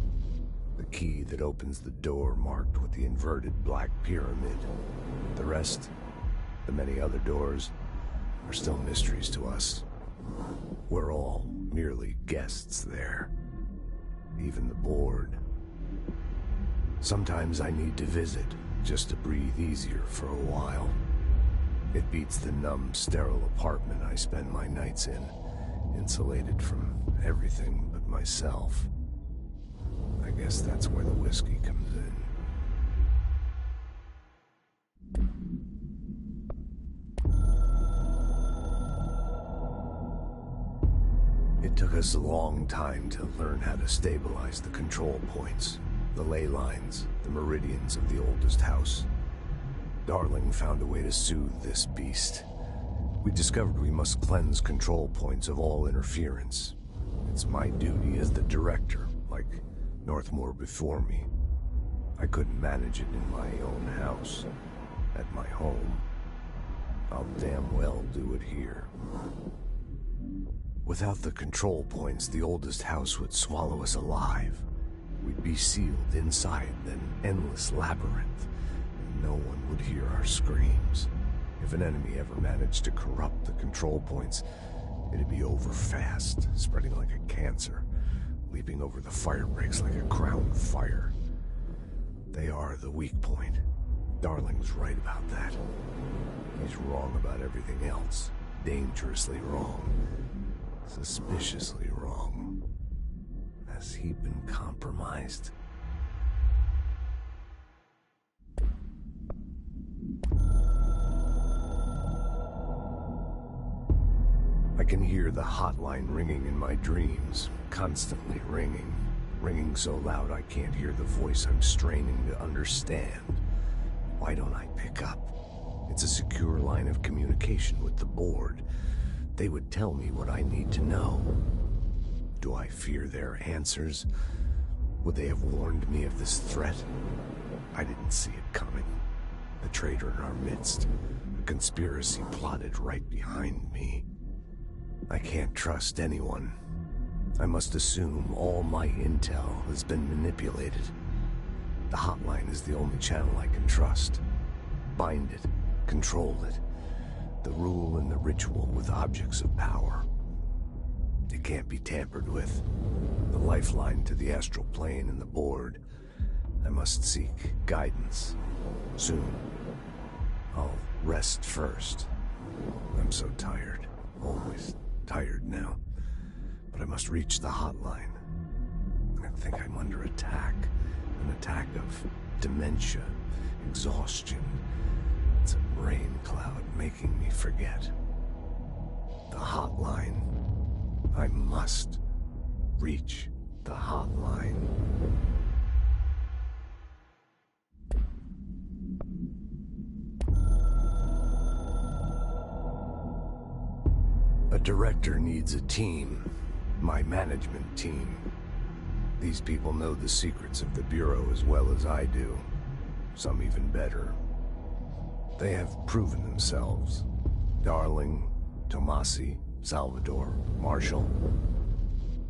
The key that opens the door marked with the inverted black pyramid. The rest, the many other doors, are still mysteries to us. We're all merely guests there. Even the board. Sometimes I need to visit, just to breathe easier for a while. It beats the numb, sterile apartment I spend my nights in, insulated from everything but myself. I guess that's where the whiskey comes in. It took us a long time to learn how to stabilize the control points, the ley lines, the meridians of the oldest house. Darling found a way to soothe this beast. We discovered we must cleanse control points of all interference. It's my duty as the director, like Northmore before me. I couldn't manage it in my own house, at my home. I'll damn well do it here. Without the control points, the oldest house would swallow us alive. We'd be sealed inside an endless labyrinth, and no one would hear our screams. If an enemy ever managed to corrupt the control points, it'd be over fast, spreading like a cancer, leaping over the fire breaks like a crown of fire. They are the weak point. Darling's right about that. He's wrong about everything else. Dangerously wrong. Suspiciously wrong. Has he been compromised? I can hear the hotline ringing in my dreams, constantly ringing. Ringing so loud I can't hear the voice I'm straining to understand. Why don't I pick up? It's a secure line of communication with the board. They would tell me what I need to know. Do I fear their answers? Would they have warned me of this threat? I didn't see it coming. The traitor in our midst. A conspiracy plotted right behind me. I can't trust anyone. I must assume all my intel has been manipulated. The hotline is the only channel I can trust. Bind it, control it. The rule and the ritual with objects of power. It can't be tampered with. The lifeline to the astral plane and the board. I must seek guidance. Soon. I'll rest first. I'm so tired. Always tired now. But I must reach the hotline. I think I'm under attack. An attack of dementia, exhaustion. It's a rain cloud making me forget. The hotline. I must reach the hotline. A director needs a team. My management team. These people know the secrets of the Bureau as well as I do. Some even better. They have proven themselves. Darling, Tomasi, Salvador, Marshall.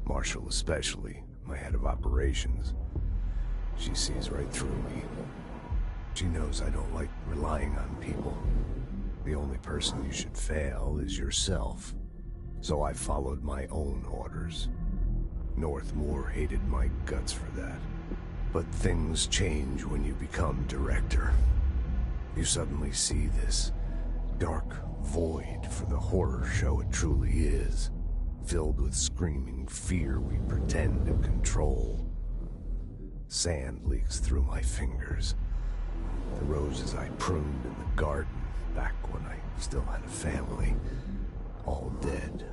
Marshall especially, my head of operations. She sees right through me. She knows I don't like relying on people. The only person you should fail is yourself. So I followed my own orders. Northmore hated my guts for that. But things change when you become director. You suddenly see this dark void for the horror show it truly is, filled with screaming fear we pretend to control. Sand leaks through my fingers. The roses I pruned in the garden back when I still had a family, all dead.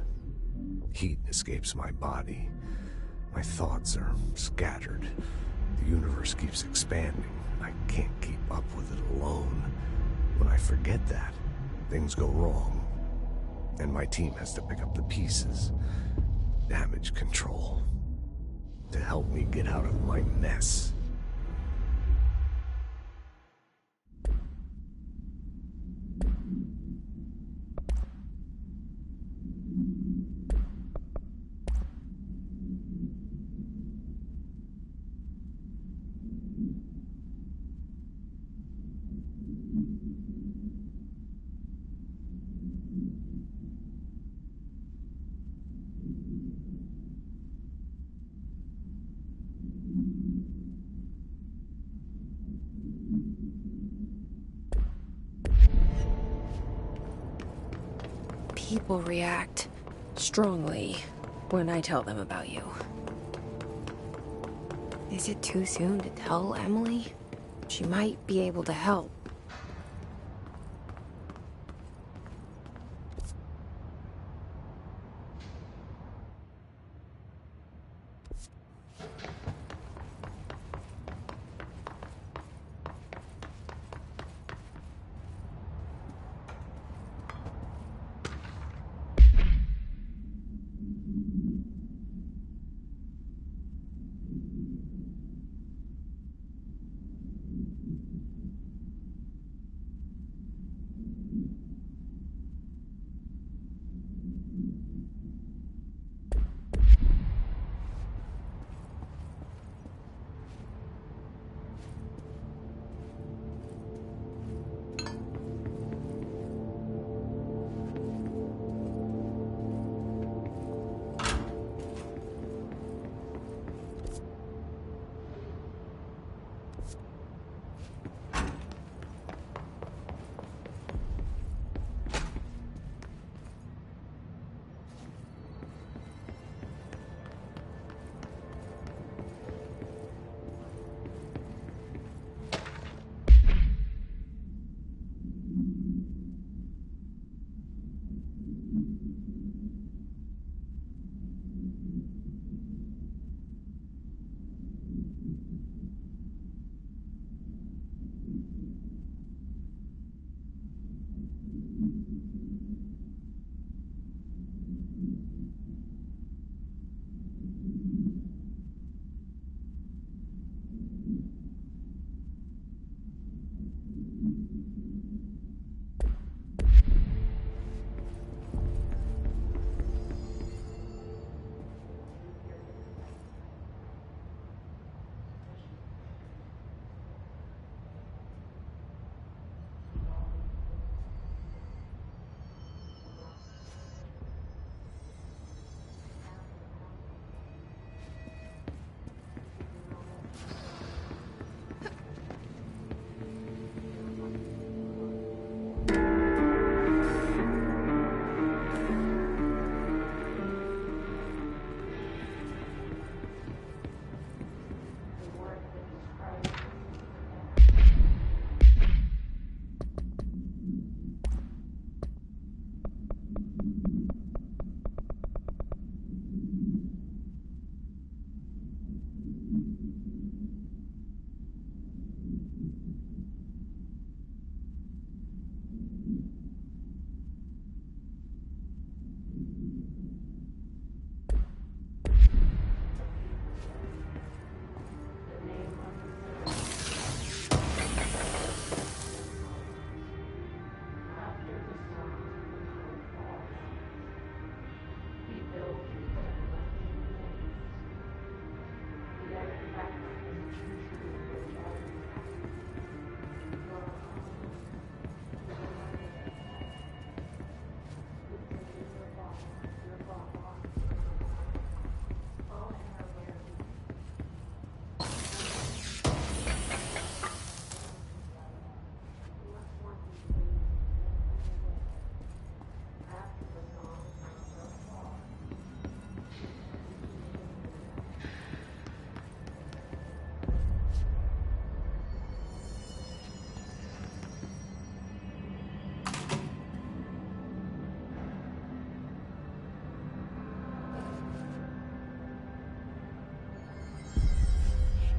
Heat escapes my body. My thoughts are scattered. The universe keeps expanding. I can't keep up with it alone. When I forget that, things go wrong. And my team has to pick up the pieces. Damage control. To help me get out of my mess. People react strongly when I tell them about you. Is it too soon to tell Emily? She might be able to help.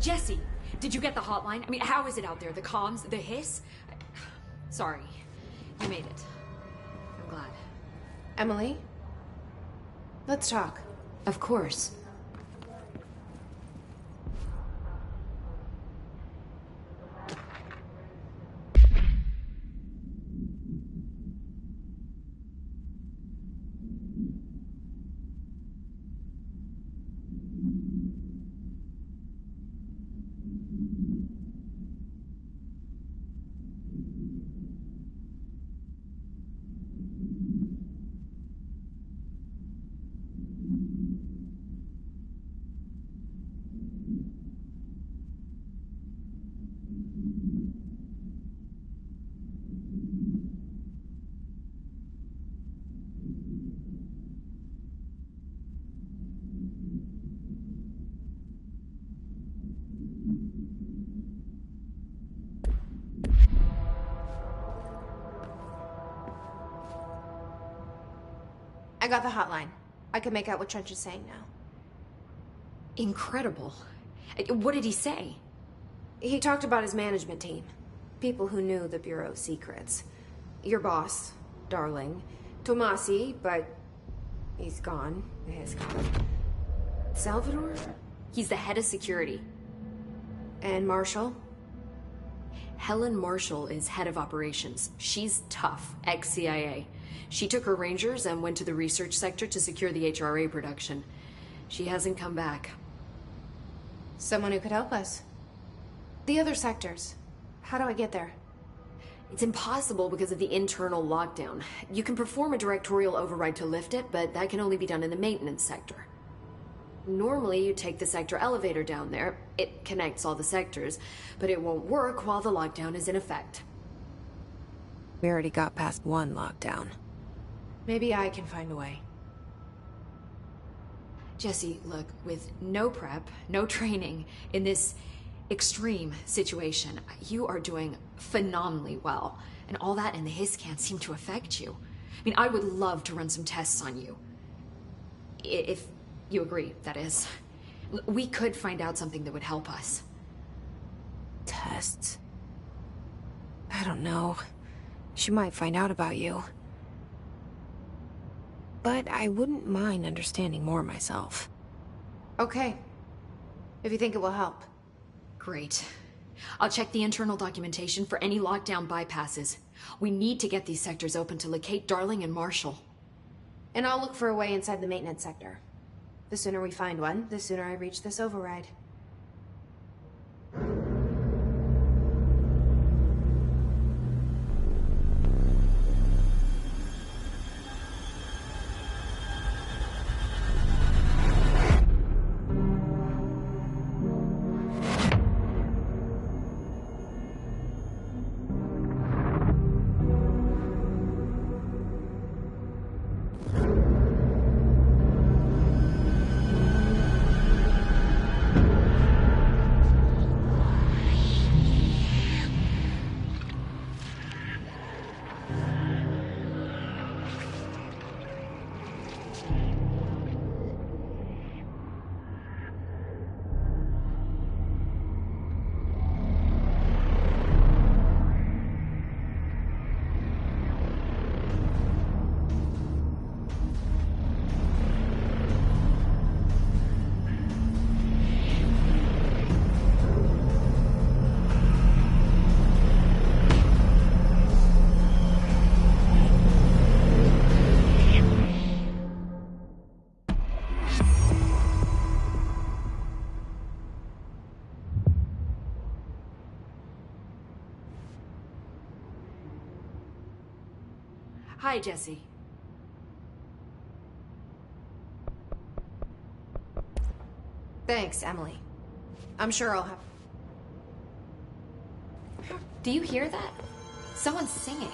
Jesse, did you get the hotline? I mean, how is it out there? The comms, the hiss? Sorry. You made it. I'm glad. Emily? Let's talk. Of course. I got the hotline. I can make out what Trench is saying now. Incredible. What did he say? He talked about his management team. People who knew the Bureau's secrets. Your boss, Darling. Tomasi, but he's gone. He's gone. Salvador? He's the head of security. And Marshall? Helen Marshall is head of operations. She's tough, ex-CIA. She took her Rangers and went to the research sector to secure the HRA production. She hasn't come back. Someone who could help us. The other sectors. How do I get there? It's impossible because of the internal lockdown. You can perform a directorial override to lift it, but that can only be done in the maintenance sector. Normally, you take the sector elevator down there. It connects all the sectors, but it won't work while the lockdown is in effect. We already got past one lockdown. Maybe I can find a way. Jesse, look, with no prep, no training, in this extreme situation, you are doing phenomenally well. And all that and the hiss can't seem to affect you. I mean, I would love to run some tests on you. If you agree, that is. We could find out something that would help us. Tests? I don't know. She might find out about you. But I wouldn't mind understanding more myself. Okay. If you think it will help. Great. I'll check the internal documentation for any lockdown bypasses. We need to get these sectors open to locate Darling and Marshall. And I'll look for a way inside the maintenance sector. The sooner we find one, the sooner I reach this override. Hi, Jesse. Thanks, Emily. I'm sure I'll have... Do you hear that? Someone's singing.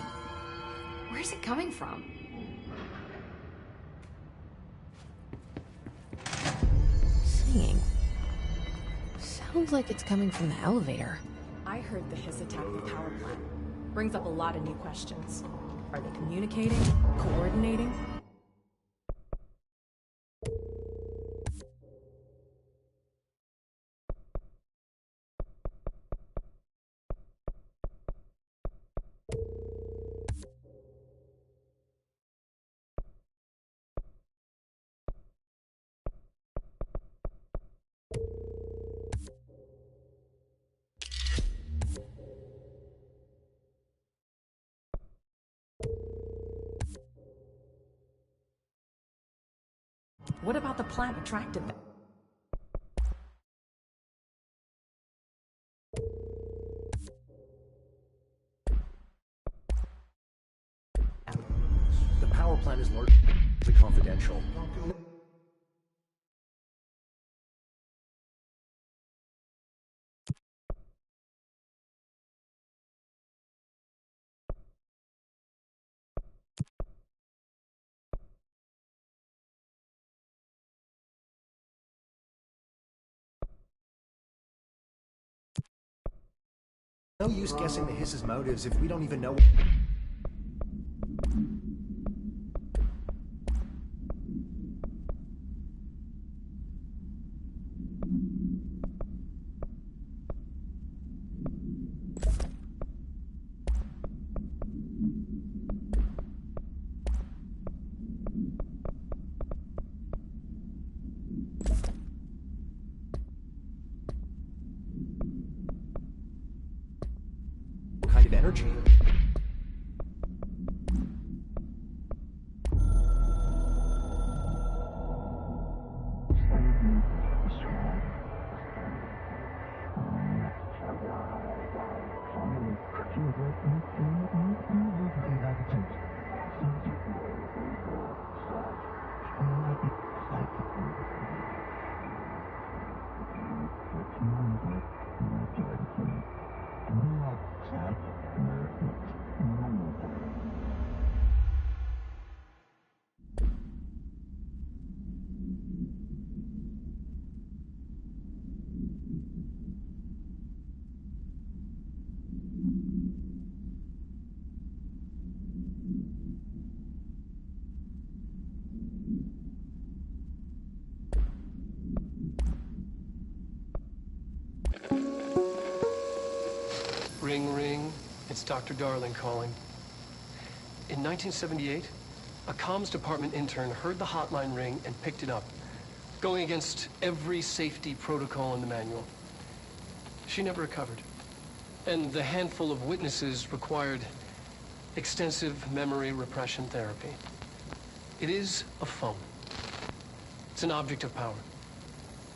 Where's it coming from? Singing. Sounds like it's coming from the elevator. I heard the hiss attack the power plant. Brings up a lot of new questions. Are they communicating? Coordinating? What about the plant attracted them? The power plant is largely confidential. No use guessing the Hiss's motives if we don't even know. Kind of energy. Ring, ring. It's Dr. Darling calling. In 1978, a comms department intern heard the hotline ring and picked it up, going against every safety protocol in the manual. She never recovered. And the handful of witnesses required extensive memory repression therapy. It is a phone. It's an object of power.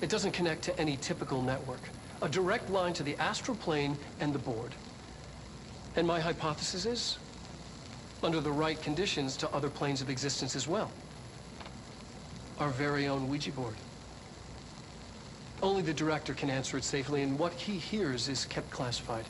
It doesn't connect to any typical network. A direct line to the astral plane and the board. And my hypothesis is, under the right conditions, to other planes of existence as well. Our very own Ouija board. Only the director can answer it safely, and what he hears is kept classified.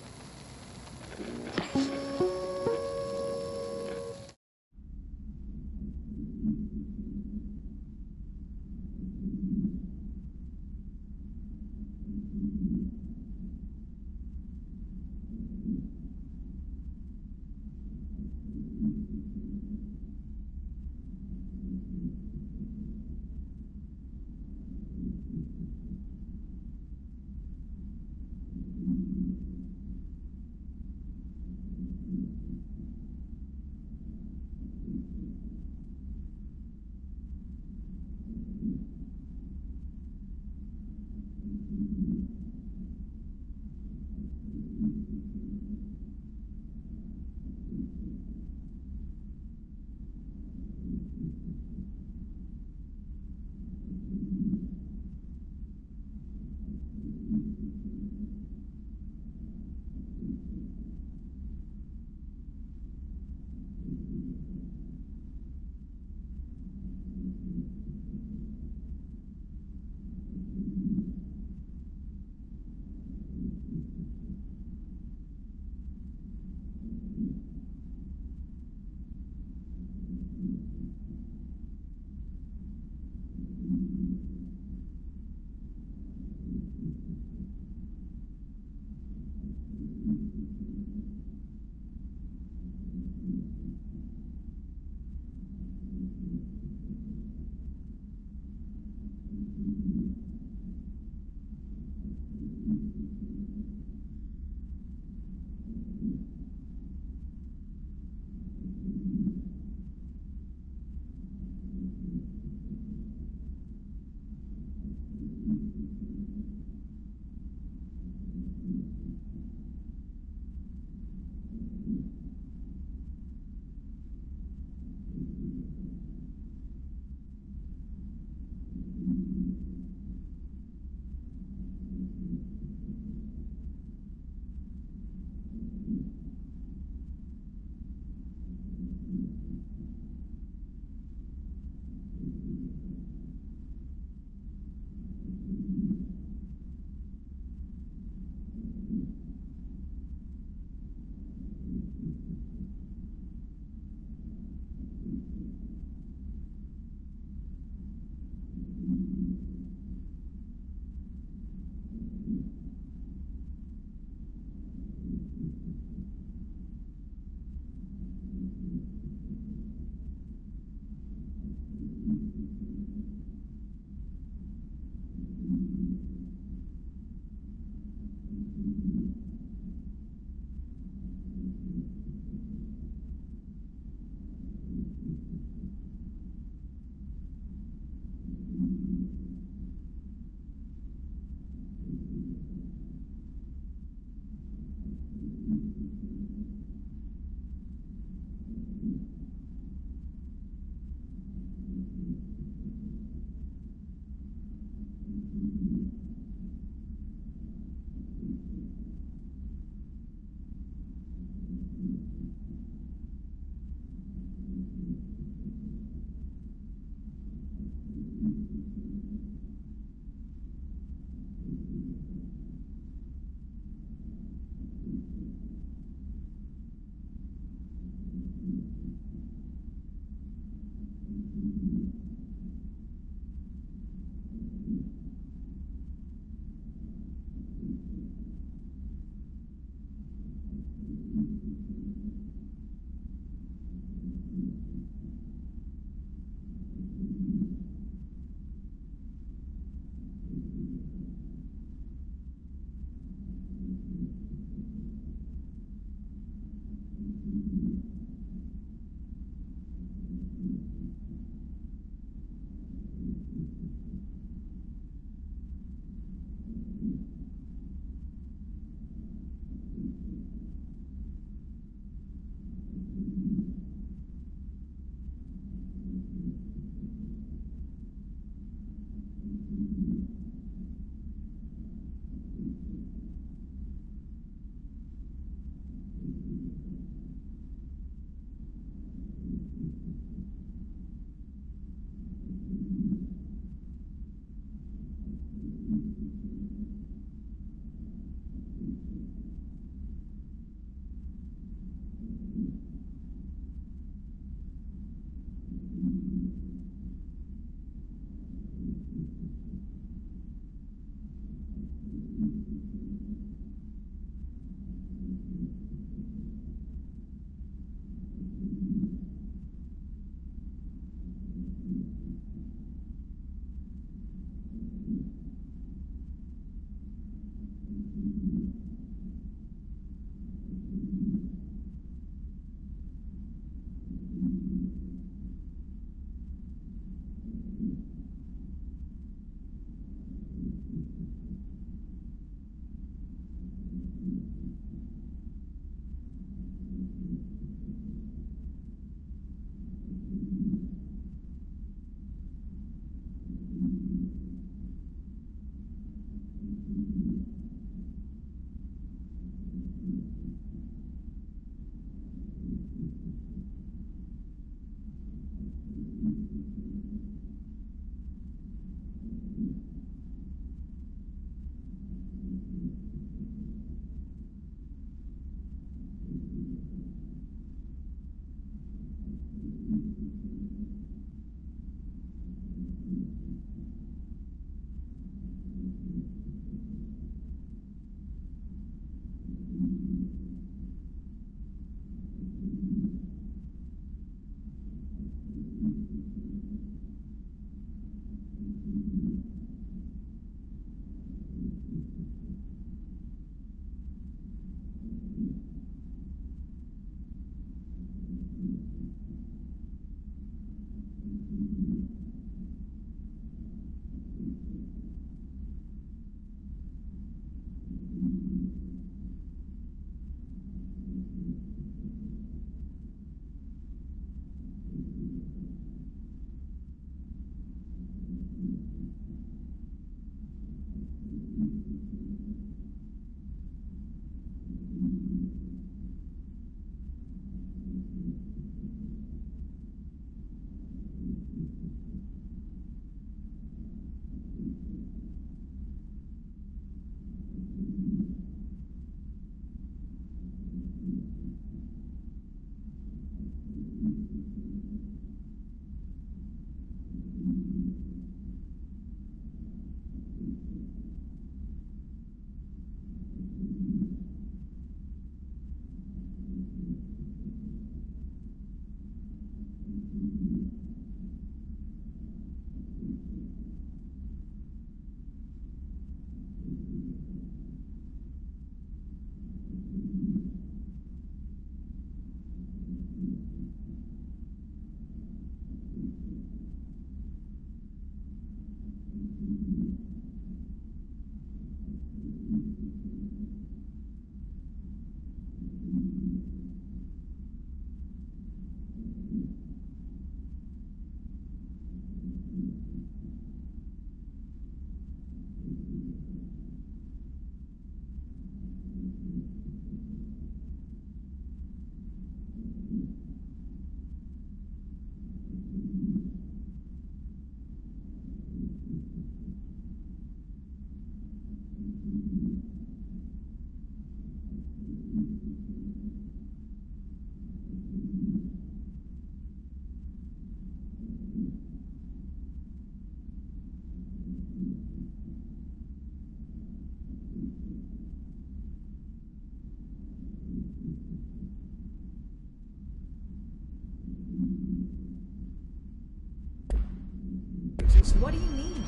What do you mean?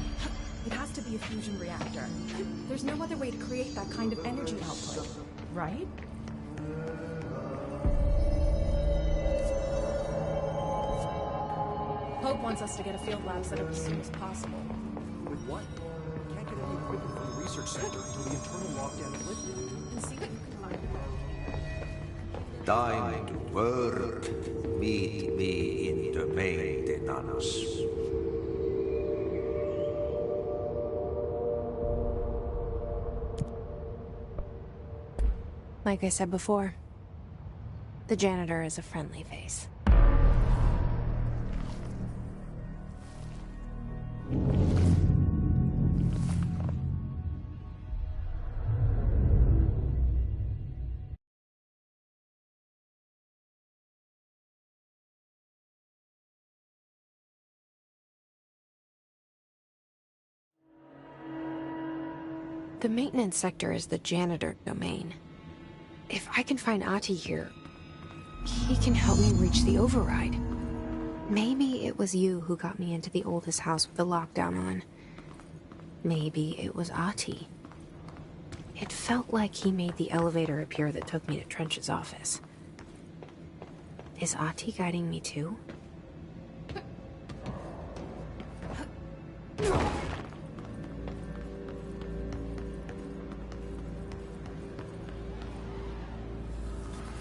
It has to be a fusion reactor. There's no other way to create that kind of energy output, right? Hope wants us to get a field lab set up as soon as possible. With what? We can't get any equipment from the research center until the internal lockdown is lifted. And see what you can find out. Time to work. Meet me in the maintenance. Like I said before, the janitor is a friendly face. The maintenance sector is the janitor domain. If I can find Ahti here, he can help me reach the override. Maybe it was you who got me into the oldest house with the lockdown on. Maybe it was Ahti. It felt like he made the elevator appear that took me to Trench's office. Is Ahti guiding me too?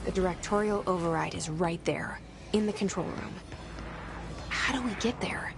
The directorial override is right there, in the control room. How do we get there?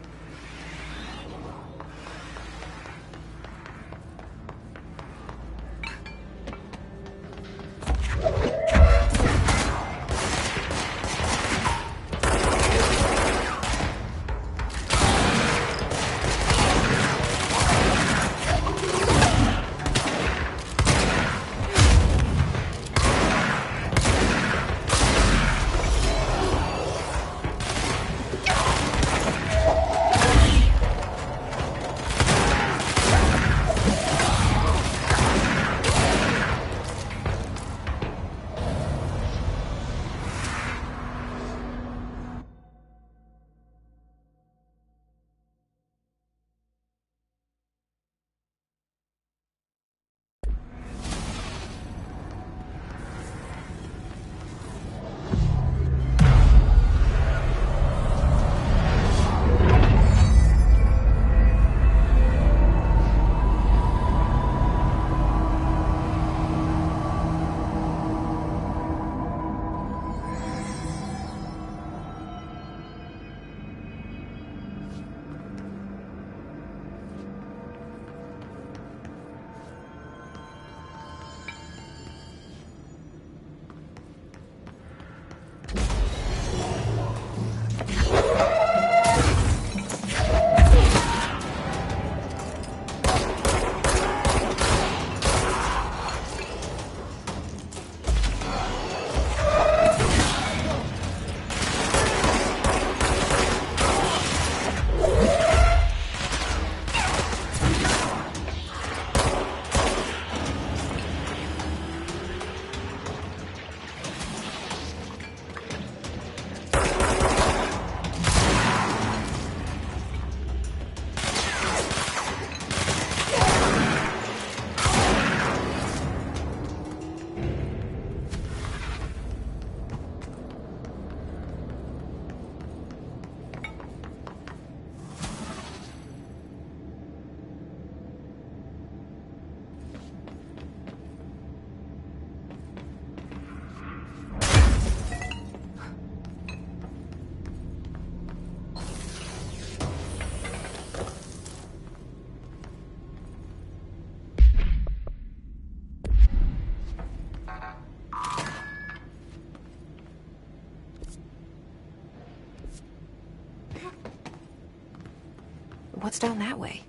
What's down that way?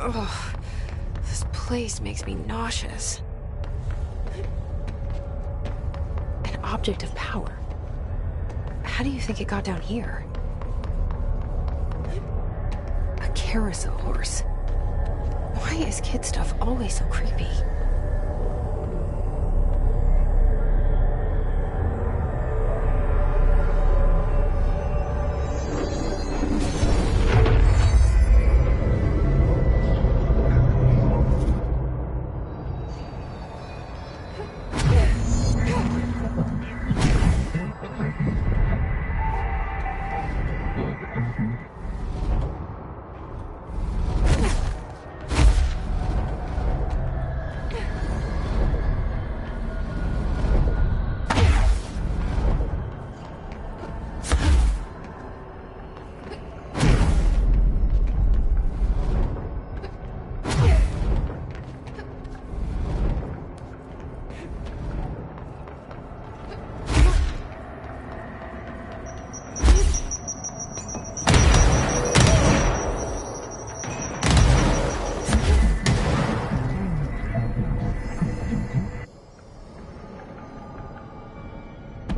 Ugh, this place makes me nauseous. An object of power. How do you think it got down here? A carousel horse. Why is kid stuff always so creepy?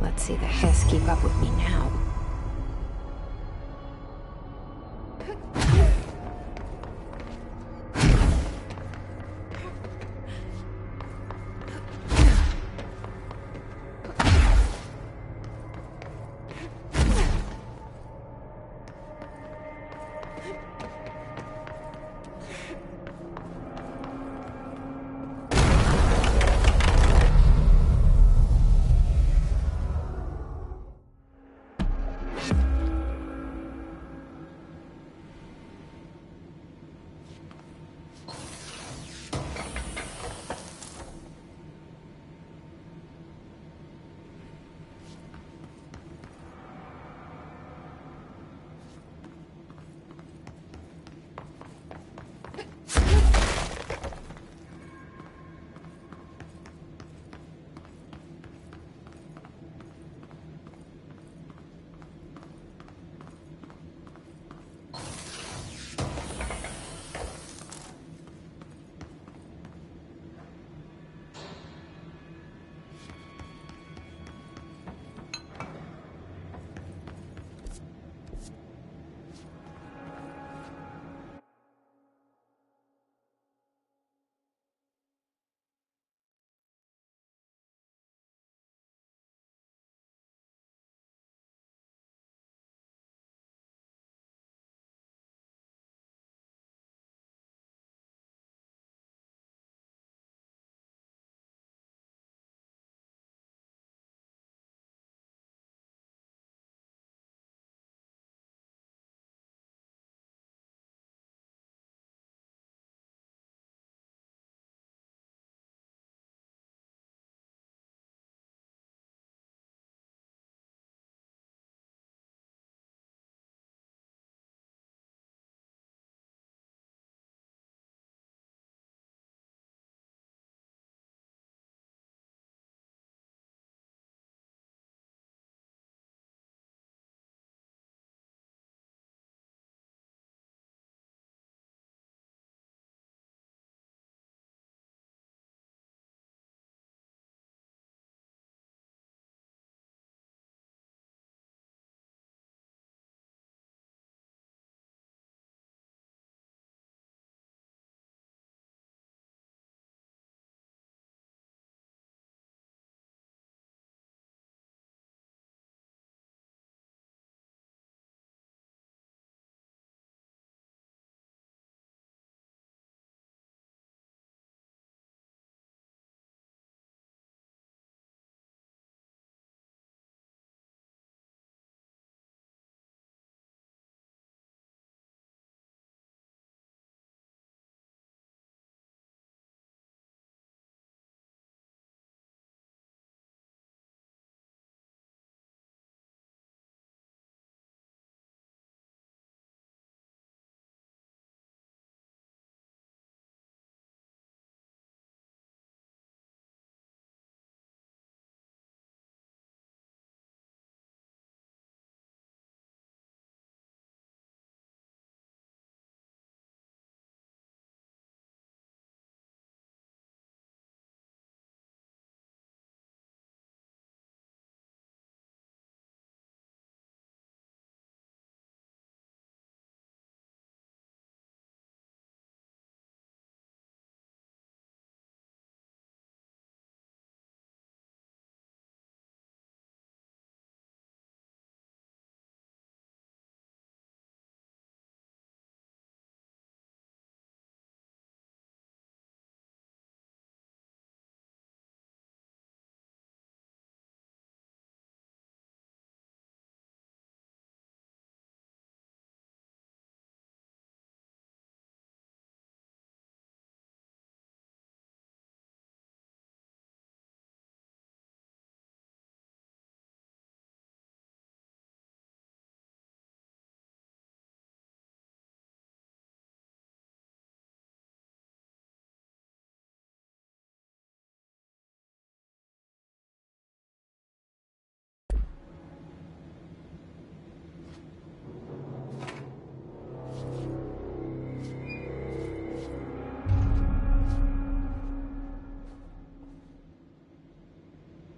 Let's see the Hiss keep up with me now.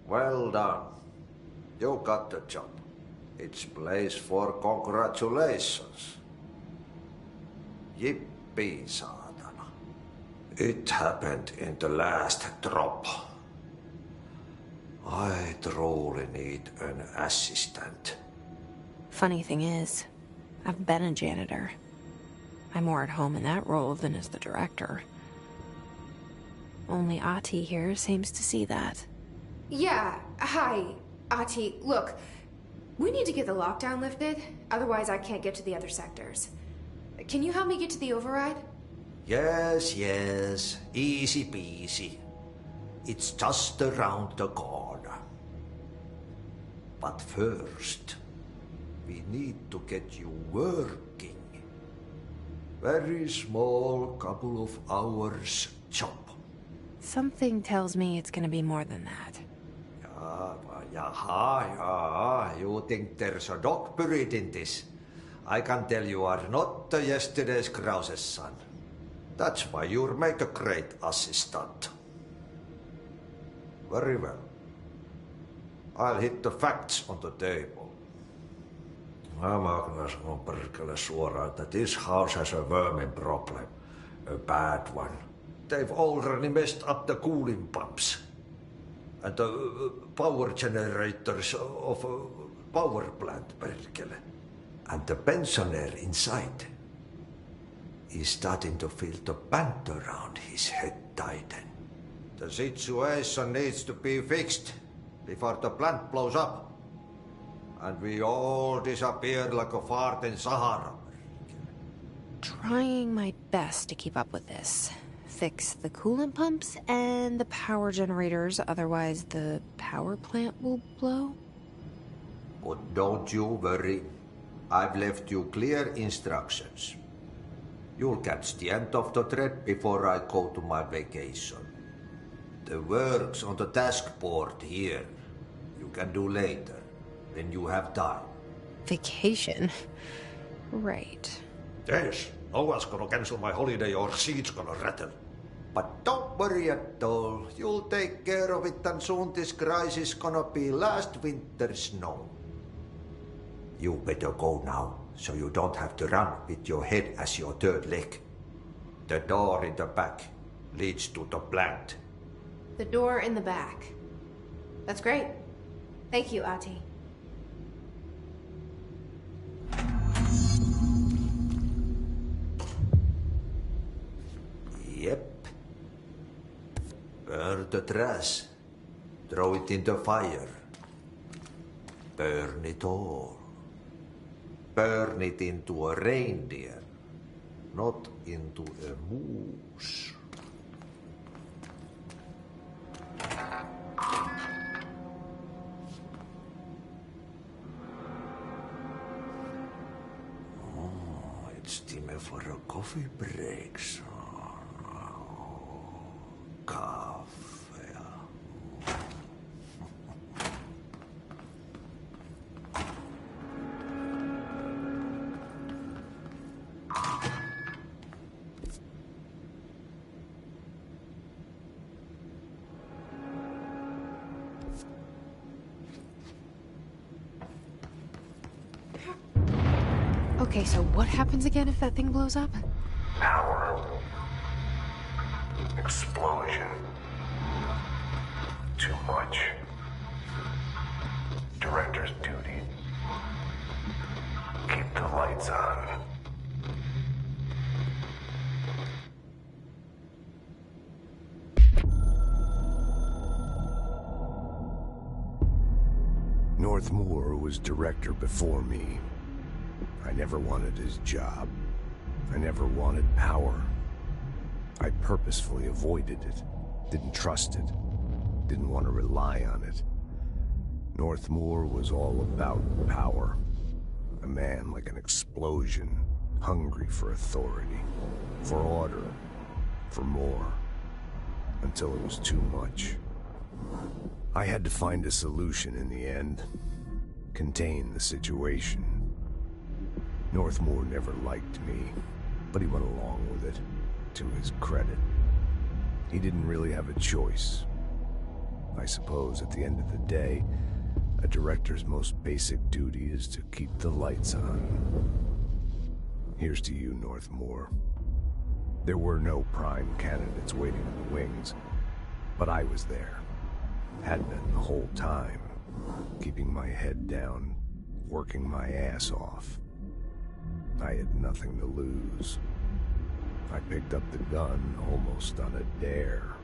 Well done. You got the job. It's place for congratulations. Yippee, saatana. It happened in the last drop. I truly need an assistant. Funny thing is, I've been a janitor. I'm more at home in that role than as the director. Only Ahti here seems to see that. Yeah, hi, Ahti. Look, we need to get the lockdown lifted, otherwise I can't get to the other sectors. Can you help me get to the override? Yes, easy peasy. It's just around the corner. But first, we need to get you working. Very small, couple of hours job. Something tells me it's gonna be more than that. You think there's a dog buried in this? I can tell you are not yesterday's Krause's son. That's why you'll make a great assistant. Very well. I'll hit the facts on the table. Mä kyllä sanon perkele suoraan, that this house has a vermin problem. A bad one. They've already messed up the cooling pumps. And the power generators of a power plant, perkele. And the pensioner inside is starting to feel the band around his head tighten. The situation needs to be fixed before the plant blows up. And we all disappear like a fart in Sahara. Trying my best to keep up with this. Fix the coolant pumps and the power generators, otherwise the power plant will blow. But don't you worry. I've left you clear instructions. You'll catch the end of the thread before I go to my vacation. The work's on the task board here. You can do later, when you have time. Vacation? Right. Yes, no one's gonna cancel my holiday or seat's gonna rattle. But don't worry at all. You'll take care of it and soon this crisis gonna be last winter's snow. You better go now, so you don't have to run with your head as your third leg. The door in the back leads to the plant. The door in the back. That's great. Thank you, Ahti. Yep. Burn the trash. Throw it in the fire. Burn it all. Burn it into a reindeer, not into a moose. Oh, it's time for a coffee break, son. Coffee. Okay, so what happens again if that thing blows up? Power. Explosion. Too much. Director's duty. Keep the lights on. Northmoor was director before me. I never wanted his job. I never wanted power. I purposefully avoided it. Didn't trust it. Didn't want to rely on it. Northmoor was all about power. A man like an explosion, hungry for authority, for order, for more, until it was too much. I had to find a solution in the end. Contain the situation. Northmoor never liked me, but he went along with it, to his credit. He didn't really have a choice. I suppose at the end of the day, a director's most basic duty is to keep the lights on. Here's to you, Northmore. There were no prime candidates waiting in the wings, but I was there. Had been the whole time, keeping my head down, working my ass off. I had nothing to lose. I picked up the gun almost on a dare.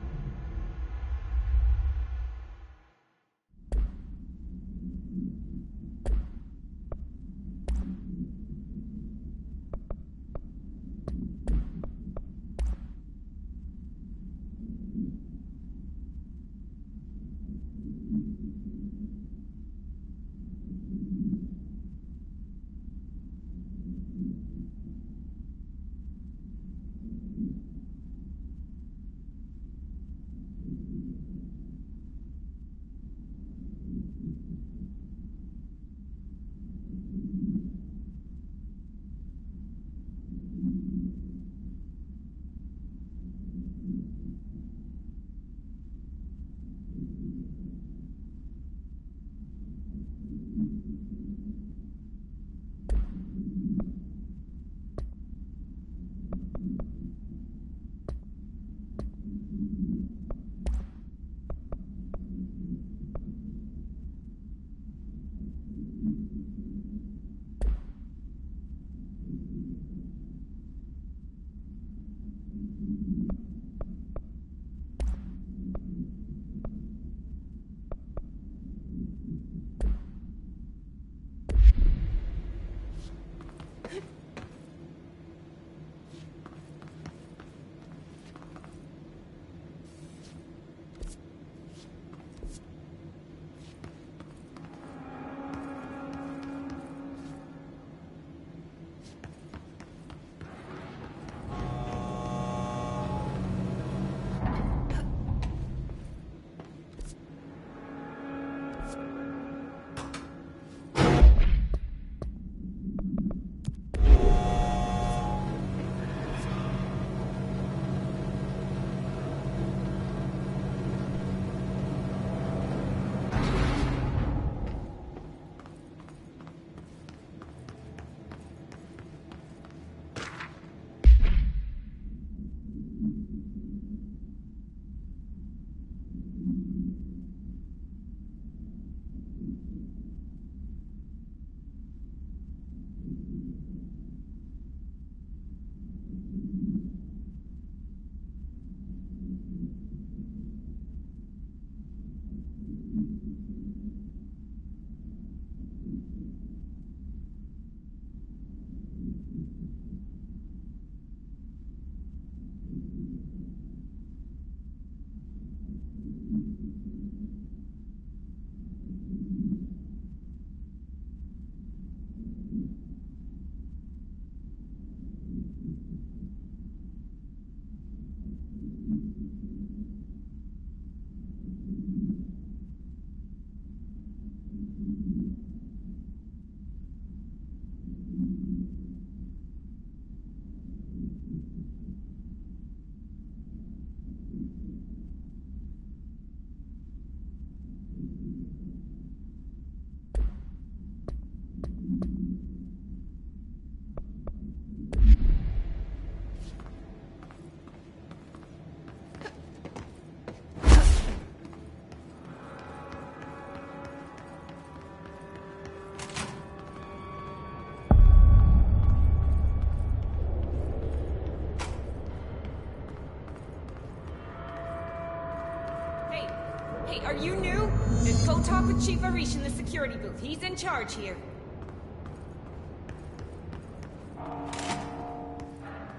Hey, are you new? Then go talk with Chief Arish in the security booth. He's in charge here.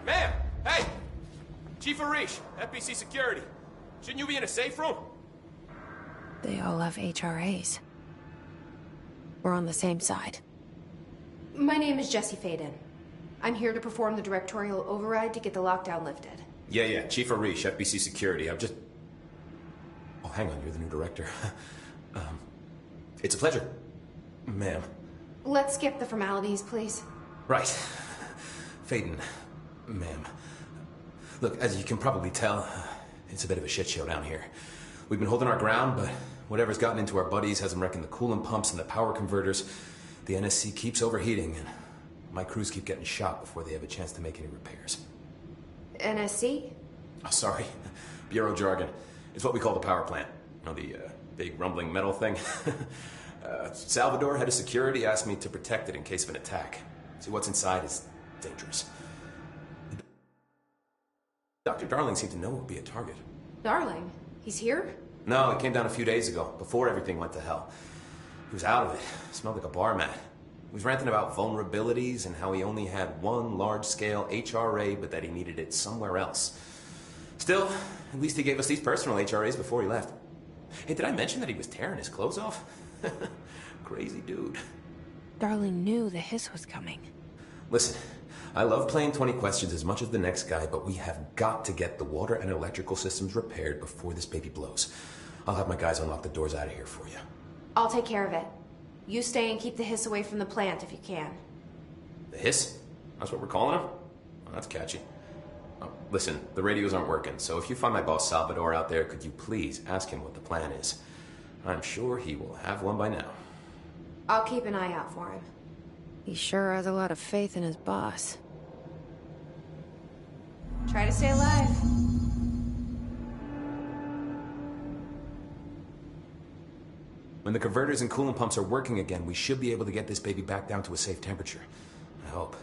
Ma'am! Hey! Chief Arish, FBC Security. Shouldn't you be in a safe room? They all have HRAs. We're on the same side. My name is Jesse Faden. I'm here to perform the directorial override to get the lockdown lifted. Yeah, Chief Arish, FBC Security. I'm just... Oh, hang on, you're the new director. It's a pleasure, ma'am. Let's skip the formalities, please. Right. Faden, ma'am. Look, as you can probably tell, it's a bit of a shit show down here. We've been holding our ground, but whatever's gotten into our buddies has them wrecking the coolant pumps and the power converters. The NSC keeps overheating, and my crews keep getting shot before they have a chance to make any repairs. NSC? Oh, sorry. Bureau jargon. It's what we call the power plant. You know, the big rumbling metal thing? Salvador, head of security, asked me to protect it in case of an attack. See, what's inside is dangerous. Dr. Darling seemed to know it would be a target. Darling? He's here? No, he came down a few days ago, before everything went to hell. He was out of it. Smelled like a bar mat. He was ranting about vulnerabilities and how he only had one large-scale HRA, but that he needed it somewhere else. Still, at least he gave us these personal HRAs before he left. Hey, did I mention that he was tearing his clothes off? Crazy dude. Darling knew the hiss was coming. Listen, I love playing 20 questions as much as the next guy, but we have got to get the water and electrical systems repaired before this baby blows. I'll have my guys unlock the doors out of here for you. I'll take care of it. You stay and keep the hiss away from the plant if you can. The hiss? That's what we're calling him? Oh, that's catchy. Oh, listen, the radios aren't working, so if you find my boss Salvador out there, could you please ask him what the plan is? I'm sure he will have one by now. I'll keep an eye out for him. He sure has a lot of faith in his boss. Try to stay alive. When the converters and coolant pumps are working again, we should be able to get this baby back down to a safe temperature. I hope.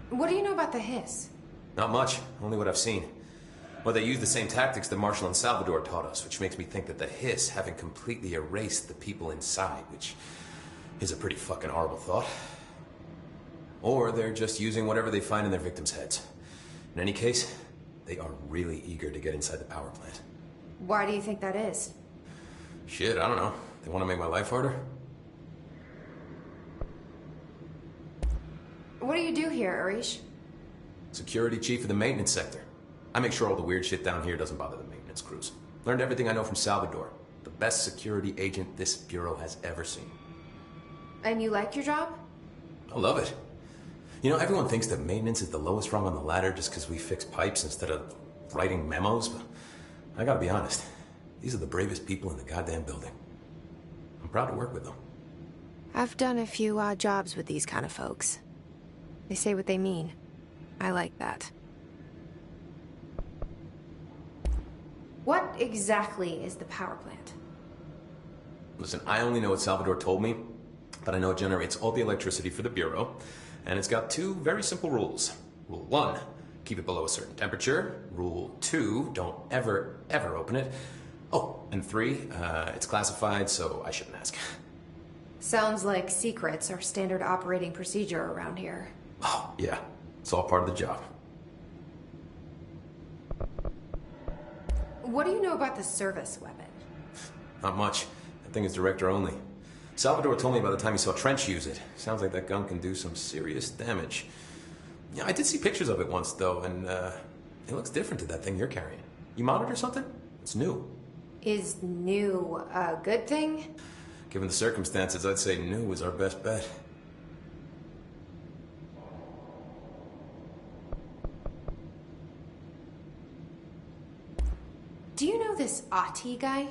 What do you know about the hiss? Not much, only what I've seen. Well, they use the same tactics that Marshall and Salvador taught us, which makes me think that the hiss haven't completely erased the people inside, which is a pretty fucking horrible thought. Or they're just using whatever they find in their victims' heads. In any case, they are really eager to get inside the power plant. Why do you think that is? Shit, I don't know. They want to make my life harder? What do you do here, Arish? Security chief of the maintenance sector. I make sure all the weird shit down here doesn't bother the maintenance crews. Learned everything I know from Salvador. The best security agent this bureau has ever seen. And you like your job? I love it. You know, everyone thinks that maintenance is the lowest rung on the ladder just because we fix pipes instead of writing memos, but I gotta be honest. These are the bravest people in the goddamn building. I'm proud to work with them. I've done a few odd jobs with these kind of folks. They say what they mean. I like that. What exactly is the power plant? Listen, I only know what Salvador told me, but I know it generates all the electricity for the Bureau, and it's got two very simple rules. Rule 1, keep it below a certain temperature. Rule 2, don't ever, ever open it. Oh, and 3, it's classified, so I shouldn't ask. Sounds like secrets are standard operating procedure around here. Oh, yeah. It's all part of the job. What do you know about the service weapon? Not much. That thing is director only. Salvador told me by the time he saw Trench use it. Sounds like that gun can do some serious damage. Yeah, I did see pictures of it once, though, and it looks different to that thing you're carrying. You monitor something? It's new. Is new a good thing? Given the circumstances, I'd say new is our best bet. Do you know this Ahti guy?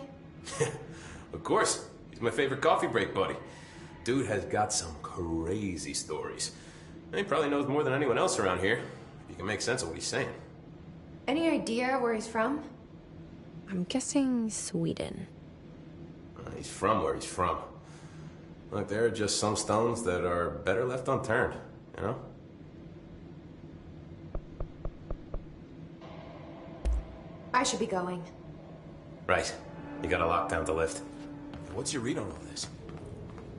Of course. He's my favorite coffee break buddy. Dude has got some crazy stories. He probably knows more than anyone else around here. You can make sense of what he's saying. Any idea where he's from? I'm guessing Sweden. He's from where he's from. Look, there are just some stones that are better left unturned, you know? I should be going. Right. You got a lockdown to lift. What's your read on all this?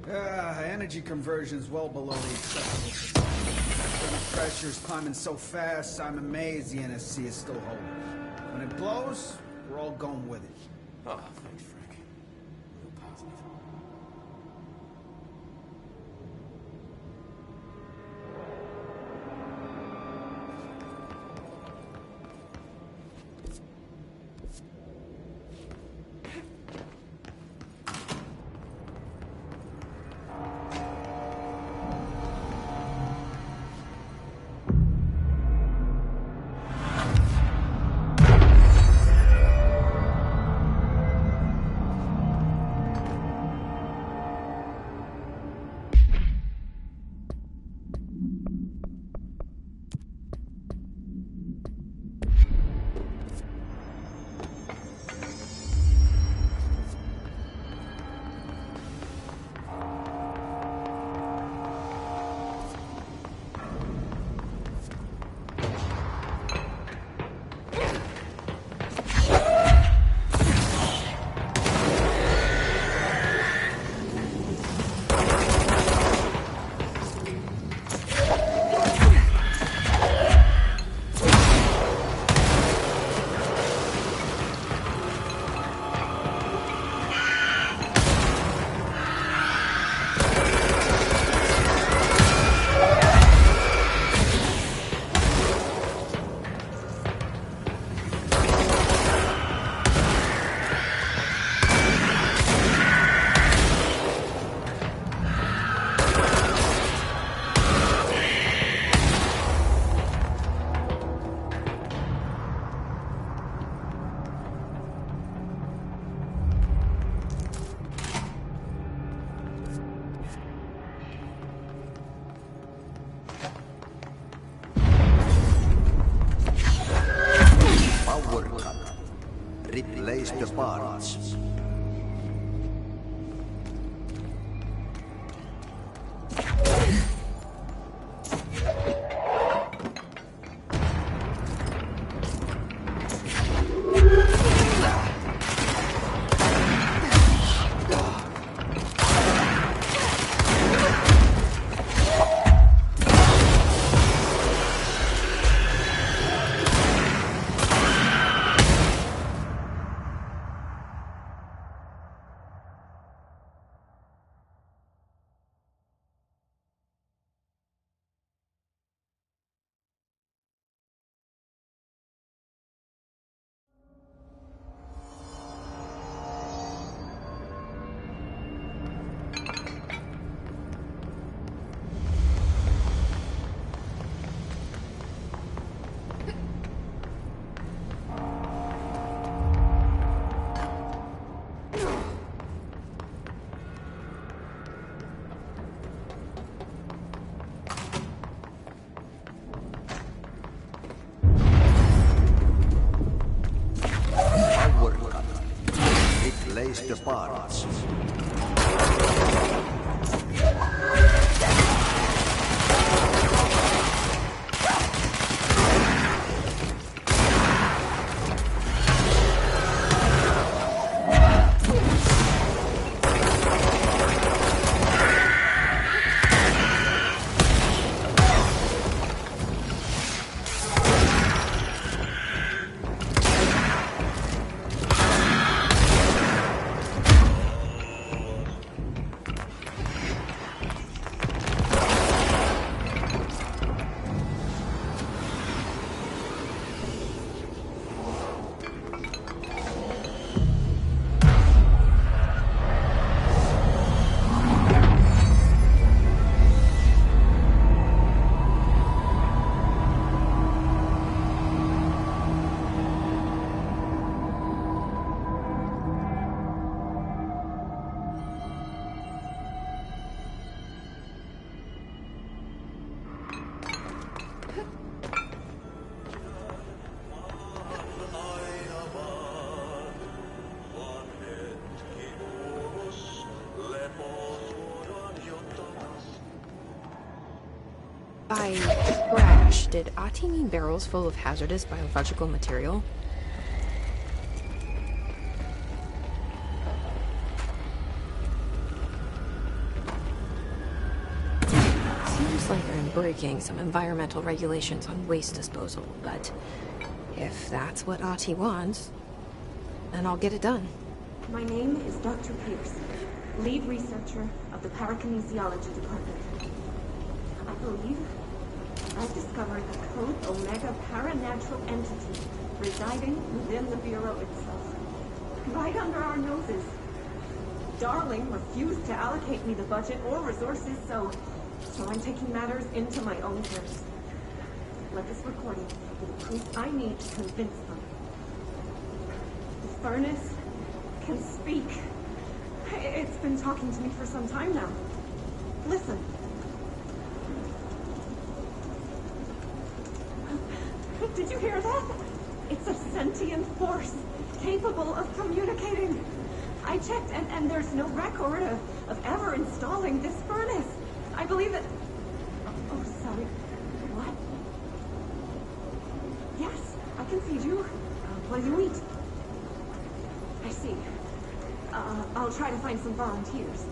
Energy conversion's well below the acceptable. The pressure's climbing so fast, I'm amazed the NSC is still holding. When it blows, we're all going with it. Oh, thanks, Frank. Real positive. Replace the parts. Replace the parts. By brash, did Ahti mean barrels full of hazardous biological material? Seems like I'm breaking some environmental regulations on waste disposal, but if that's what Ahti wants, then I'll get it done. My name is Dr. Pierce, lead researcher of the Parakinesiology Department. I believe I've discovered a Code Omega paranatural entity residing within the Bureau itself. Right under our noses. Darling refused to allocate me the budget or resources, so I'm taking matters into my own hands. Let this recording be the proof I need to convince them. The furnace can speak. It's been talking to me for some time now. Listen. Did you hear that? It's a sentient force, capable of communicating. I checked, and there's no record of ever installing this furnace. I believe that... Oh, sorry. What? Yes, I can feed you while you eat. I see. I'll try to find some volunteers.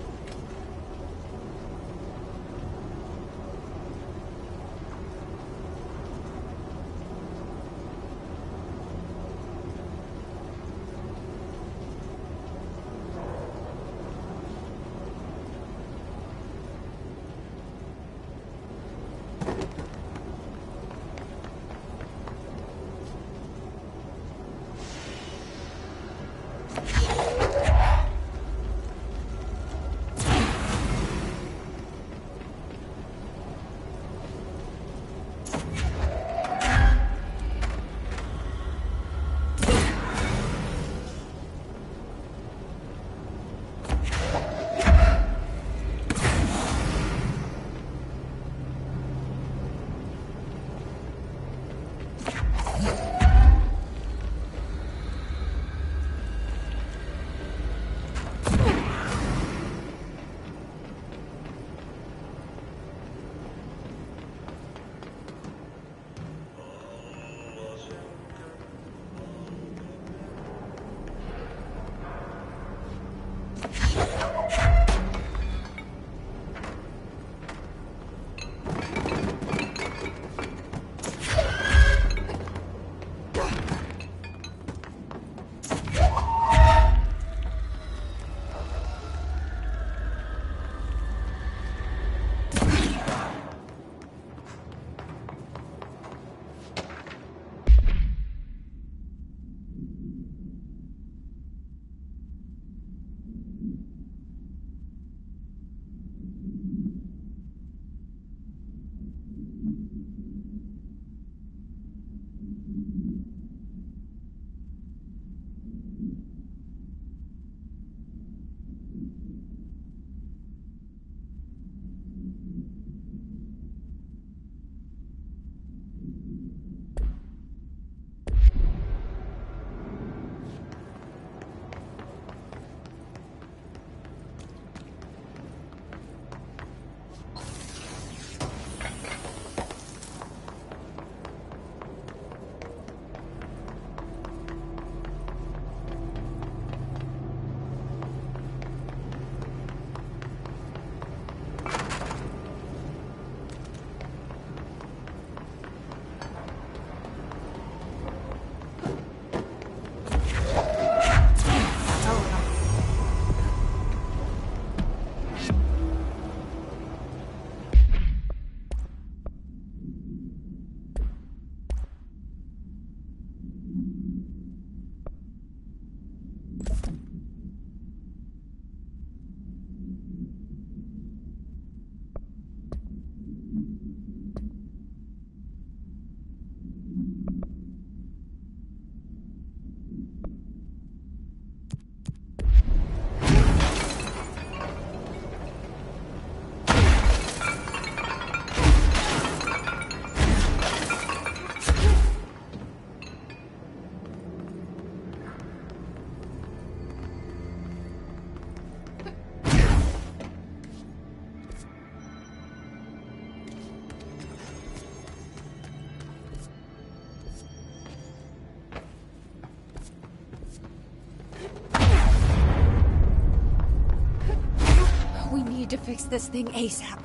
We need to fix this thing ASAP.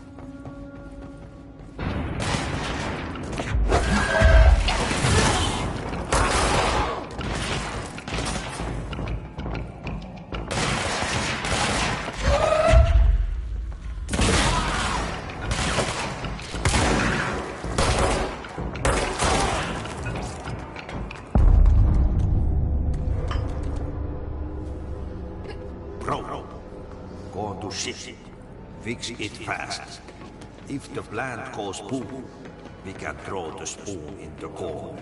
Bro, go to ship. Fix it fast. If the plant goes boom, we can throw the spoon in the corner.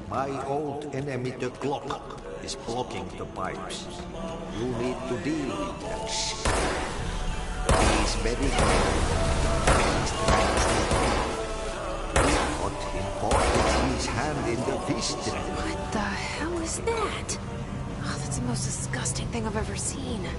My old enemy, the clock, is blocking the pipes. You need to deal with that shit. He's very clever. He's trying to put him caught his hand in the fish trap. What the hell is that? Oh, that's the most disgusting thing I've ever seen.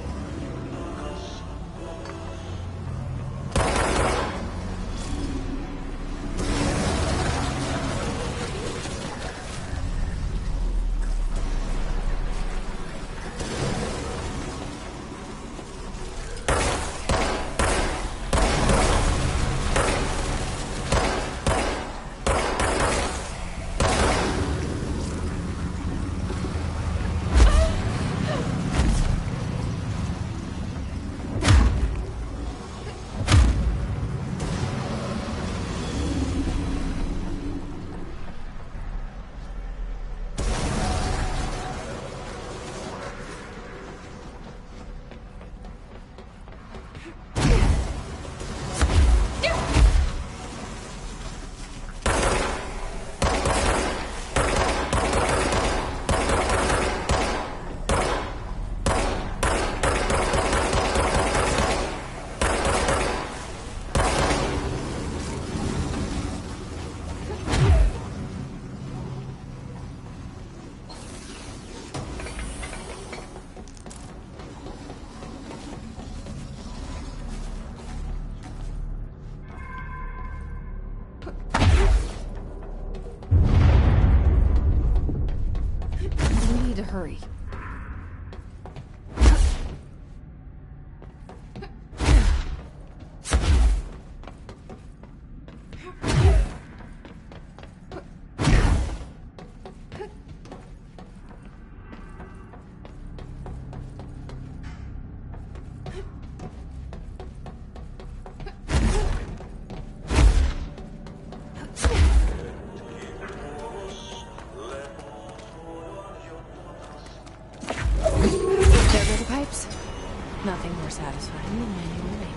hurry. Nothing more satisfying than manual labor.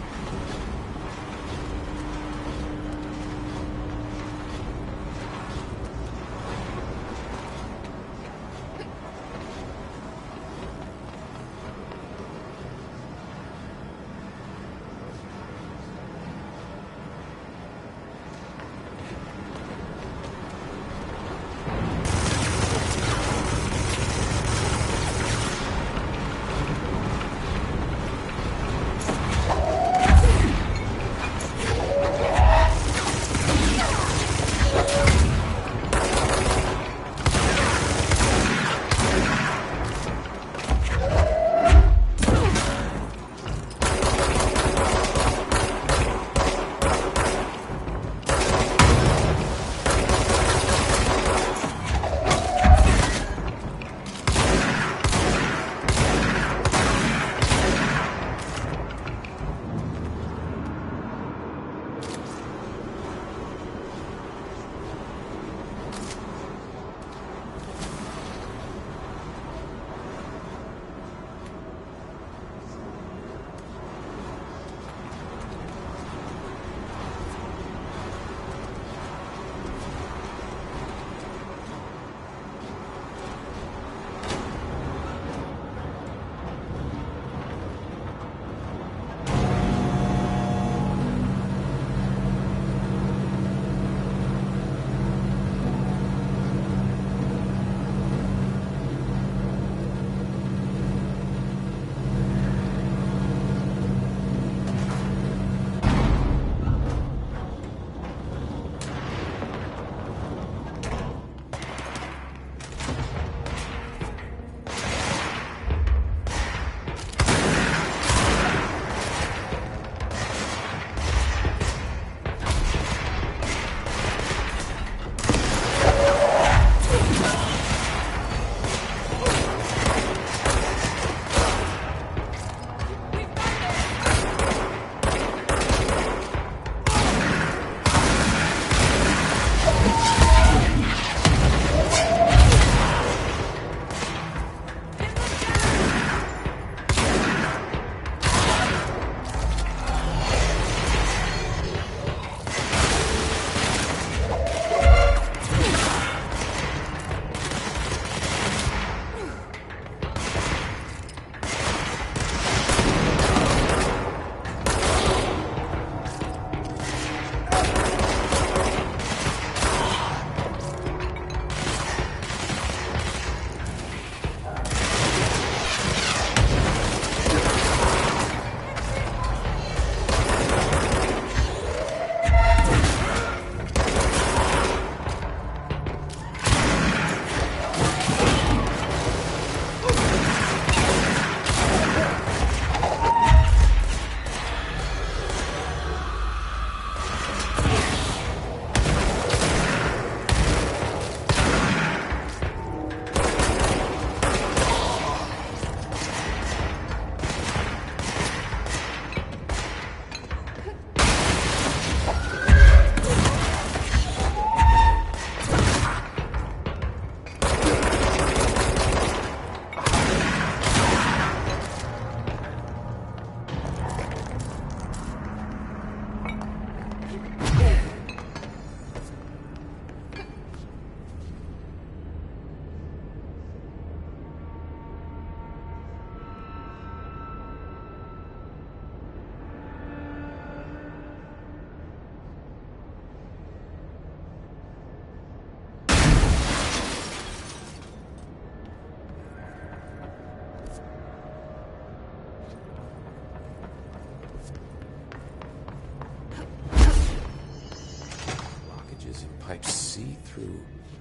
Pipe C through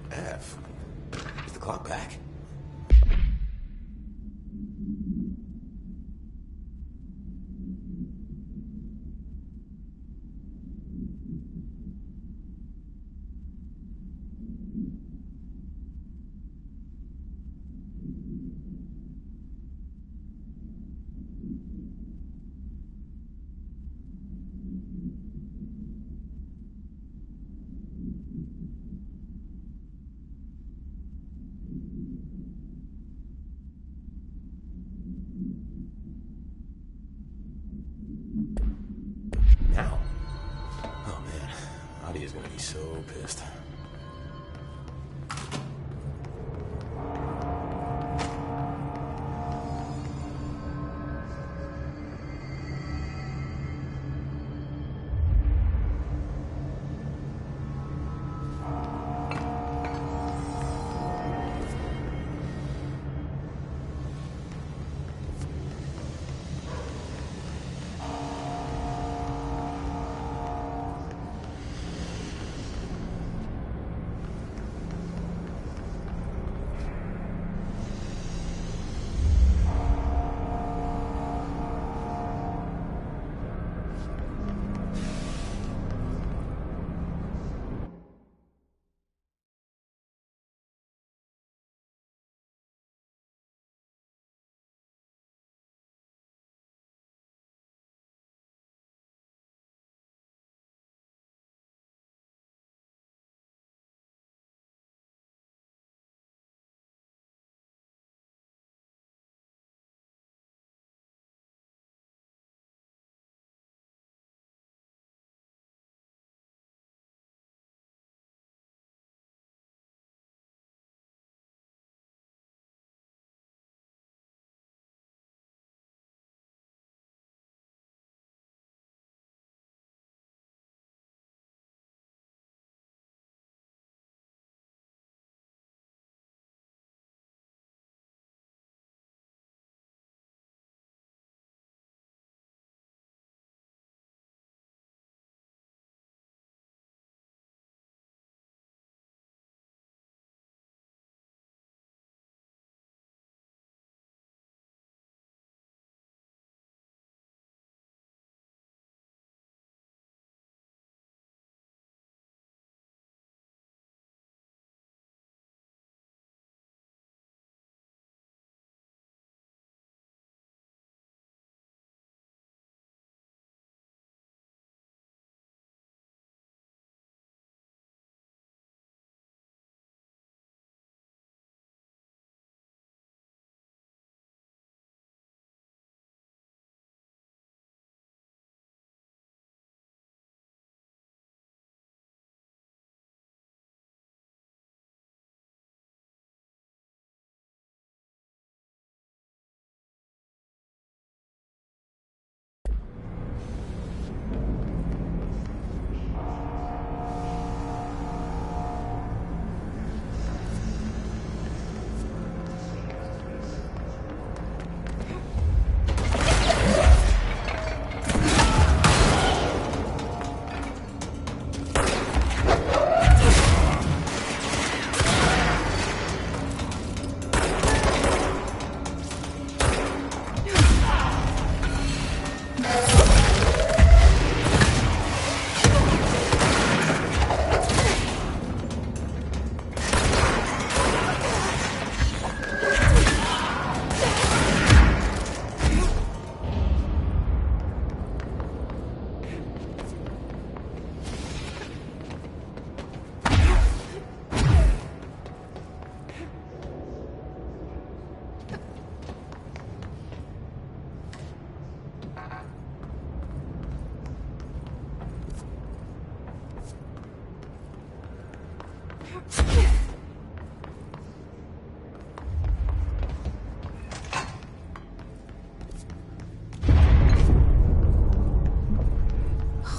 F. Is the clock back? Nadia's gonna be so pissed.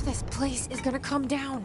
This place is gonna come down.